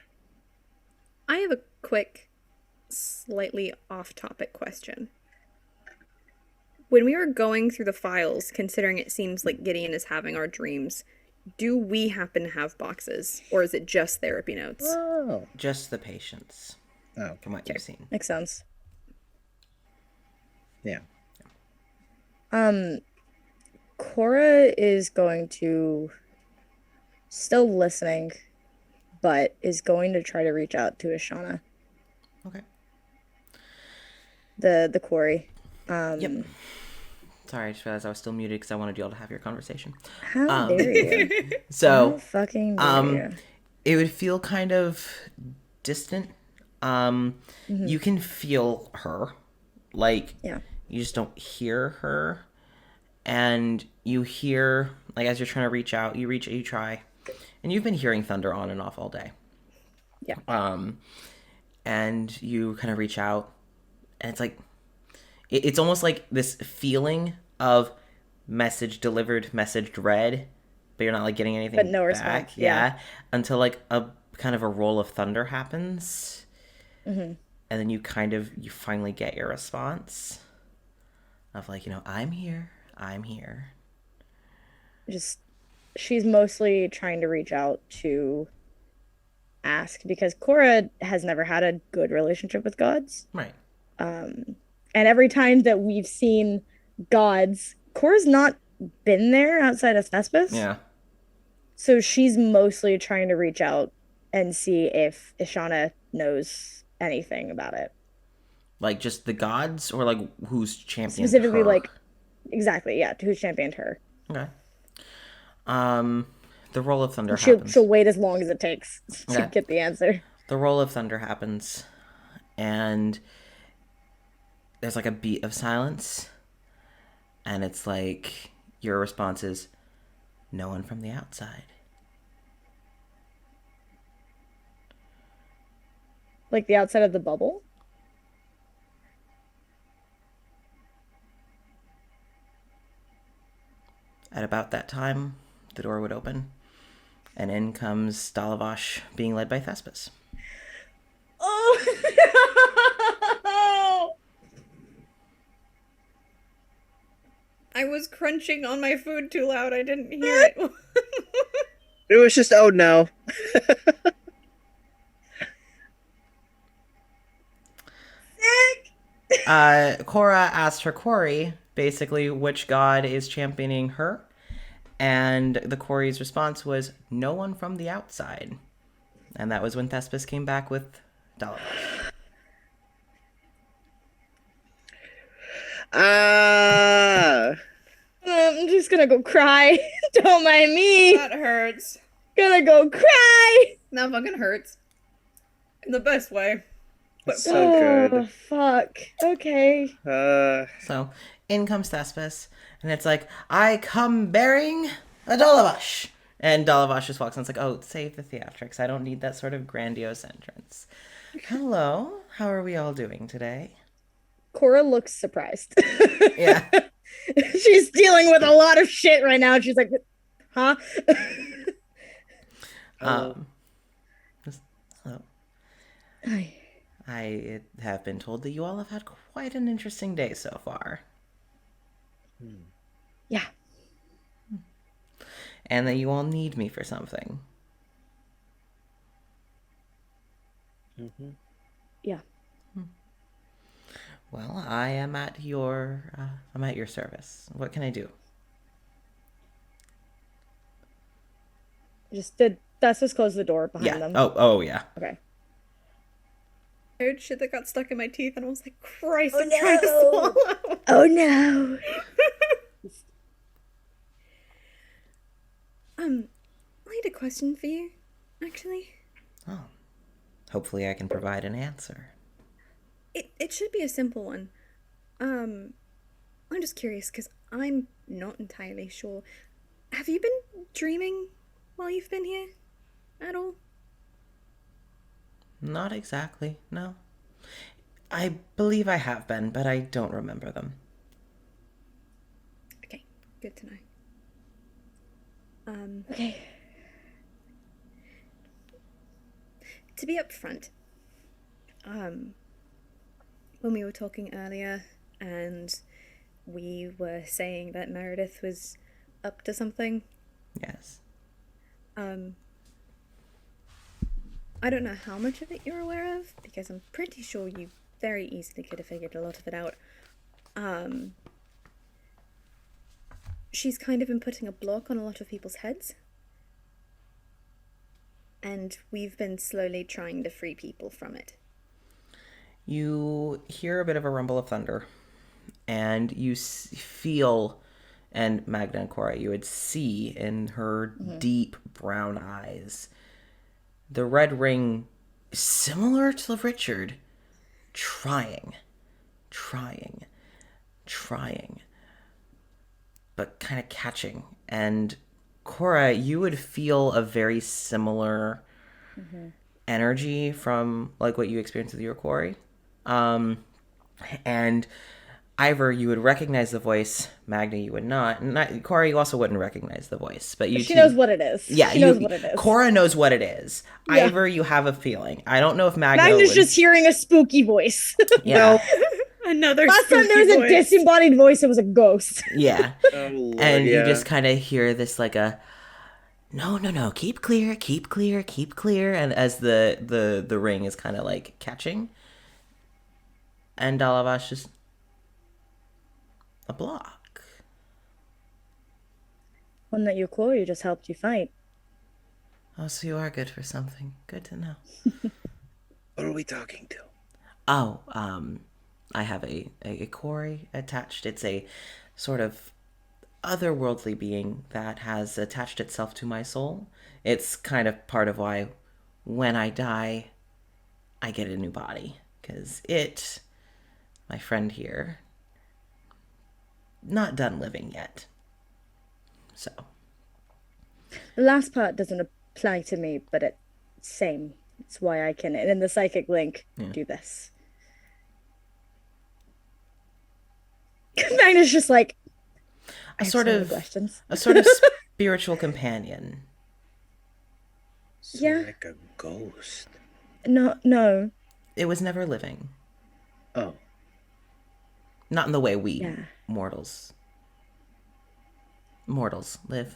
I have a quick, slightly off-topic question. When we were going through the files, considering it seems like Gideon is having our dreams, do we happen to have boxes, or is it just therapy notes? Oh, Just the patients, oh, from what you've seen. Makes sense. yeah. Cora is going to still listening, but is going to try to reach out to Ashana, Okay. the quarry. Yep. Sorry, I just realized I was still muted because I wanted you all to have your conversation. How dare you? How So, fucking dare you? it would feel kind of distant. You can feel her, like Yeah. you just don't hear her, and you hear like as you're trying to reach out, you try, and you've been hearing thunder on and off all day. Yeah. And you kind of reach out, and it's like it's almost like this feeling of message delivered, message read, but you're not like getting anything But no back. response, yeah. Until like a kind of a roll of thunder happens, and then you finally get your response of like, I'm here. Just she's mostly trying to reach out to ask because Cora has never had a good relationship with gods. Right. And every time that we've seen gods, Cora's not been there outside of Thespis. Yeah. So she's mostly trying to reach out and see if Ishana knows anything about it. Like just the gods, or like who's championed Specifically, her? like, exactly, yeah, who championed her. Okay. The roll of thunder She'll happens. wait as long as it takes to Okay. get the answer. The roll of thunder happens, and there's like a beat of silence, and it's like your response is, no one from the outside. Like the outside of the bubble? At about that time, the door would open, and in comes Dalavash, being led by Thespis. Oh! I was crunching on my food too loud. I didn't hear it. It was just, oh no. Cora asked her quarry, basically, which god is championing her, and the quarry's response was, no one from the outside. And that was when Thespis came back with Dalavash. I'm just gonna go cry. Don't mind me. That hurts. Gonna go cry. That fucking hurts. In the best way. It's so good. Fuck. Okay. So, in comes Thespis, and it's like, I come bearing a Dalavash. And Dalavash just walks in. It's like, oh, save the theatrics. I don't need that sort of grandiose entrance. Hello, how are we all doing today? Cora looks surprised. Yeah. She's dealing with a lot of shit right now. She's like, huh? Hello. Hi. I have been told that you all have had quite an interesting day so far. Yeah. And that you all need me for something. Mm-hmm. Yeah. Well, I am at your service. What can I do? Just did Thessus close the door behind them? Oh yeah. Okay. I heard shit that got stuck in my teeth, and I was like, Christ, Oh, I'm trying to swallow. Oh no. I had a question for you, actually. Oh. Hopefully I can provide an answer. It should be a simple one. I'm just curious, because I'm not entirely sure. Have you been dreaming while you've been here? At all? Not exactly, no. I believe I have been, but I don't remember them. Okay, good to know. Okay. To be upfront, when we were talking earlier and we were saying that Meredith was up to something, Yes. I don't know how much of it you're aware of, because I'm pretty sure you very easily could have figured a lot of it out. She's kind of been putting a block on a lot of people's heads. And we've been slowly trying to free people from it. You hear a bit of a rumble of thunder, and you feel, and Magna and Cora, you would see in her deep brown eyes, the red ring, similar to Richard, trying, but kind of catching. And Cora, you would feel a very similar energy from like what you experienced with your quarry. And Ivor, you would recognize the voice. Magna, you would not. Cora, you also wouldn't recognize the voice. But she knows what it is. Yeah, she knows what it is. Cora knows what it is. Yeah. Ivor, you have a feeling. I don't know if Magna Magna's would... just hearing a spooky voice. Yeah. Another Last time there was a disembodied voice, it was a ghost. Yeah. Oh, Lord, And yeah. you just kind of hear this like a, no, keep clear. And as the ring is kind of like catching. And Dalavash just, a block. One that your quarry just helped you fight. Oh, so you are good for something. Good to know. What are we talking to? Oh, I have a quarry attached. It's a sort of otherworldly being that has attached itself to my soul. It's kind of part of why when I die, I get a new body. Because my friend here, not done living yet. So. The last part doesn't apply to me, but it's same It's why I can, and in the psychic link, Yeah. do this. Magnus just like, I have sort so many of questions. a sort of spiritual companion. So Yeah. like a ghost. No. It was never living. Oh, Not in the way we Yeah. mortals live.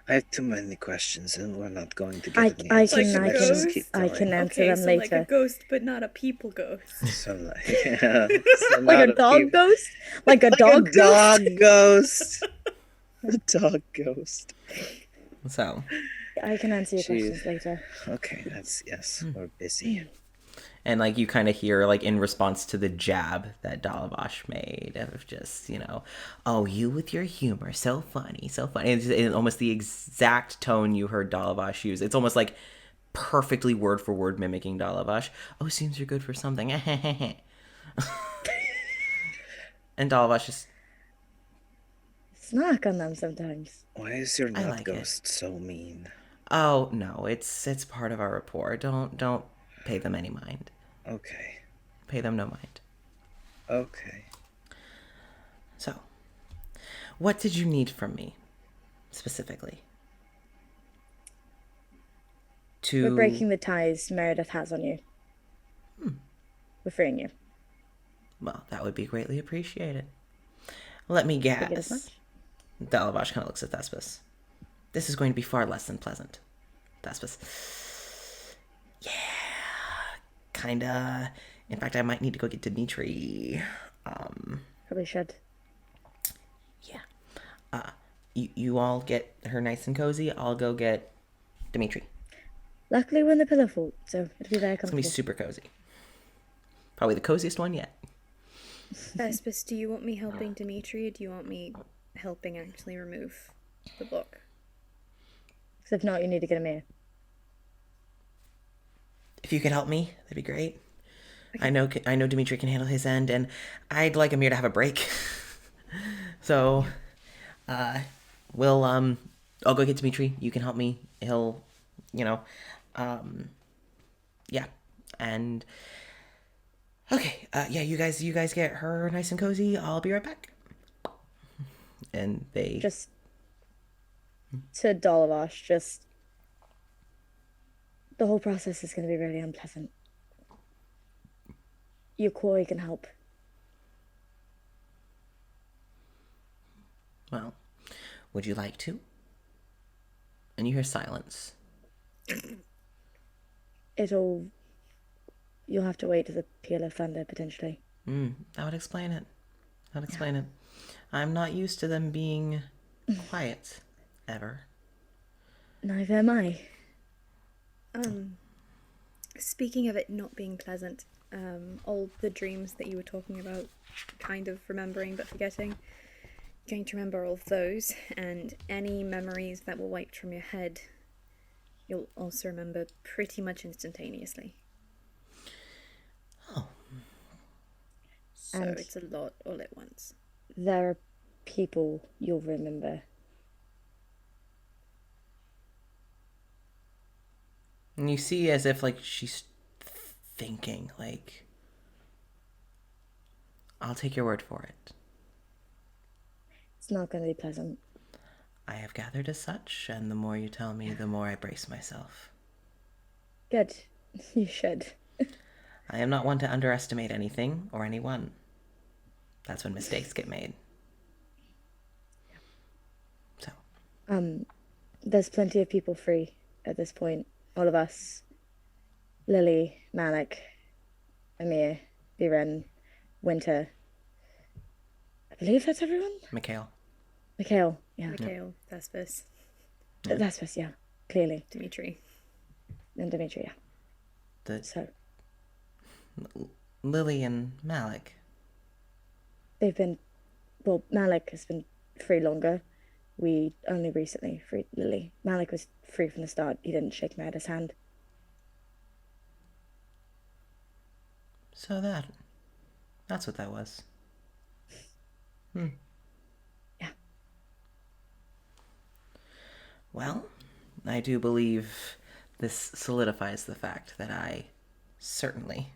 I have too many questions, and we're not going to I get any I answers. can so I let's can just keep I going. can answer Okay, them so later. like a ghost, but not a people ghost. So like, yeah, so Like not a dog peop- ghost? Like a Like dog a ghost? dog ghost. A dog ghost. So, I can answer your Jeez. questions later. Okay, that's yes. We're busy. and like you kind of hear like in response to the jab that Dalavash made of just, oh, you with your humor, so funny, so funny. It's almost the exact tone you heard Dalavash use. It's almost like perfectly word for word mimicking Dalavash. Oh, seems you're good for something. And Dalavash just, Snark on them sometimes. Why is your I not like it. ghost so mean? oh no, it's part of our rapport. Don't pay them any mind. Okay. Pay them no mind. Okay. So, what did you need from me, specifically? We're breaking the ties Meredith has on you. We're freeing you. Well, that would be greatly appreciated. Let me Figured as guess. much. Dalavash kind of looks at Thespis. This is going to be far less than pleasant. Thespis. Yeah. Kinda. In fact, I might need to go get Dimitri. Probably should. Yeah. You all get her nice and cozy. I'll go get Dimitri. Luckily, we're in the pillow fort, so it'll be very It's gonna be comfortable. super cozy. Probably the coziest one yet. Thespis, do you want me helping Dimitri, or do you want me helping actually remove the block? Because if not, you need to get a mirror. If you could help me, that'd be great. I know Dimitri can handle his end, and I'd like Amir to have a break. So, I'll go get Dimitri. You can help me. He'll, yeah, and okay, yeah, you guys get her nice and cozy. I'll be right back. And they Just to Dalavash, just the whole process is going to be really unpleasant. Your Koi can help. well, would you like to? And you hear silence. You'll have to wait to the Peal of Thunder, potentially. That would explain it. I'm not used to them being quiet, ever. Neither am I. Speaking of it not being pleasant, all the dreams that you were talking about, kind of remembering but forgetting, going to remember all of those, and any memories that were wiped from your head, you'll also remember pretty much instantaneously. Oh. So And- it's a lot all at once. There are people you'll remember. And you see as if, like, she's thinking, like, I'll take your word for it. It's not going to be pleasant. I have gathered as such, and the more you tell me, the more I brace myself. Good. You should. I am not one to underestimate anything or anyone. That's when mistakes get made. So, There's plenty of people free at this point. All of us. Lily, Malik, Amir, Biren, Winter. I believe that's everyone? Mikhail. Mikhail, yeah. Mikhail, Thespis, That's us, yeah. Clearly. Dimitri. And Dimitri, yeah. The So, Lily and Malik. they've been... Well, Malik has been free longer. We only recently freed Lily. Malik was free from the start. He didn't shake Murder's hand. So that's what that was. Yeah. Well, I do believe this solidifies the fact that I certainly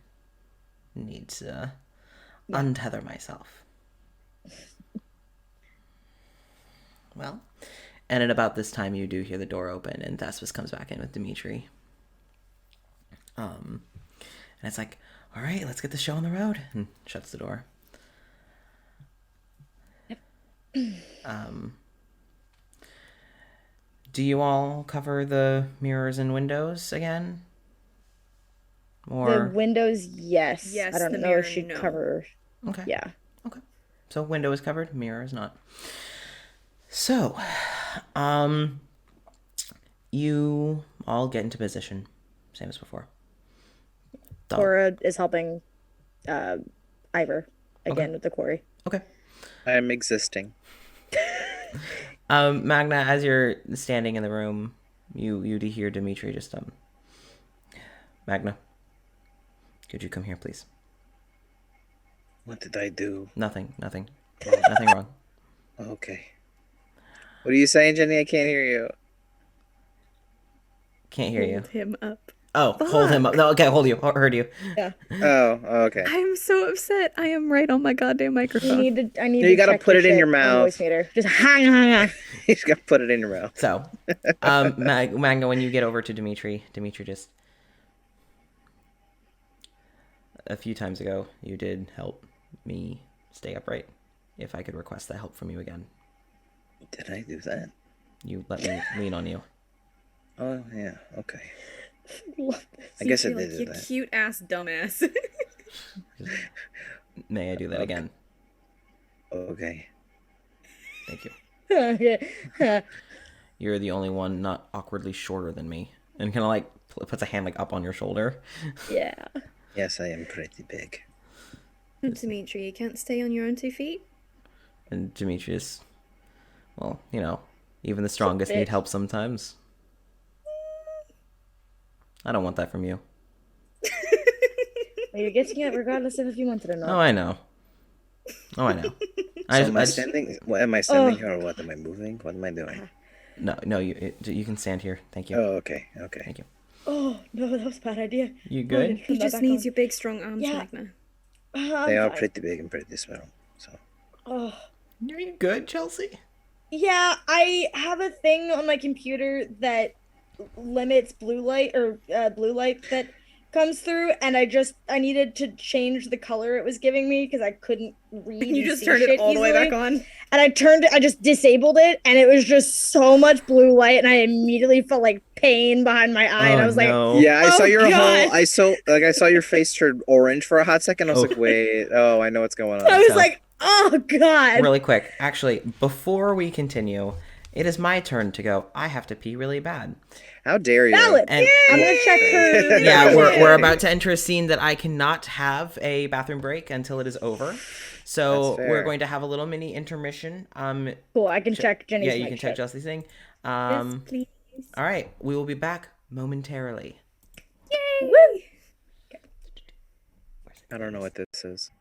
need to untether myself. Well, and at about this time, you do hear the door open, and Thespis comes back in with Dimitri. And it's like, all right, let's get the show on the road, and shuts the door. Do you all cover the mirrors and windows again? Or The windows, yes. Yes, I don't the know mirror, if she no. covered. okay, Yeah. okay. So window is covered, mirror is not. So, you all get into position, same as before. Dog. Cora is helping Ivor again with the quarry. Okay. I'm existing. Magna, as you're standing in the room, you do hear Dimitri just Magna, could you come here, please? What did I do? Nothing, nothing wrong. Okay. What are you saying, Jenny? I can't hear you. Can't hear you. Hold him up. Oh, hold him up. No, okay, hold you. Heard you. Yeah. Oh, okay. I'm so upset. I am right on my goddamn microphone. I need No, to you gotta check put your it in shit your on mouth. voice meter. Just hang on. You just gotta put it in your mouth. So, Magna, when you get over to Dimitri just a few times ago, you did help me stay upright. If I could request that help from you again, Did I do that? you let me lean on you. Oh, yeah. Okay. Love I guess I Like, did do you that. cute ass dumbass. May I do that again? Okay. Thank you. Okay. You're the only one not awkwardly shorter than me, and kind of like puts a hand like up on your shoulder. Yeah. Yes, I am pretty big. Dimitri, you can't stay on your own 2 feet? And Demetrius, well, you know, even the strongest bitch. need help sometimes. I don't want that from you. You're getting it regardless of if you want it or not. Oh, I know. Oh, I know. So am I standing? What, am I standing here or what? Am I moving? What am I doing? No, you can stand here. Thank you. Oh, okay. Okay. Thank you. Oh, no, that was a bad idea. You good? He just needs your big strong arms, Yeah. Magna. They are pretty big and pretty small. So Oh. Are you good, Chelsea? Yeah, I have a thing on my computer that limits blue light that comes through, and I needed to change the color it was giving me because I couldn't read. You and just see turned it shit all the way easily. back on. And I just disabled it, and it was just so much blue light, and I immediately felt like pain behind my eye, and I was like, yeah, I saw Oh, your God. whole. I saw your face turn orange for a hot second. I was Oh. like, wait. Oh, I know what's going on. I was So- like, oh God. Really quick, actually, before we continue, it is my turn to go. I have to pee really bad. How dare you? Valid. And I'm gonna check her. yeah, we're about to enter a scene that I cannot have a bathroom break until it is over. So That's fair. we're going to have a little mini intermission. Cool. I can check Jenny's. Yeah, you mic can check shit. Chelsea's thing. Yes, please. All right, we will be back momentarily. Woo. I don't know what this is.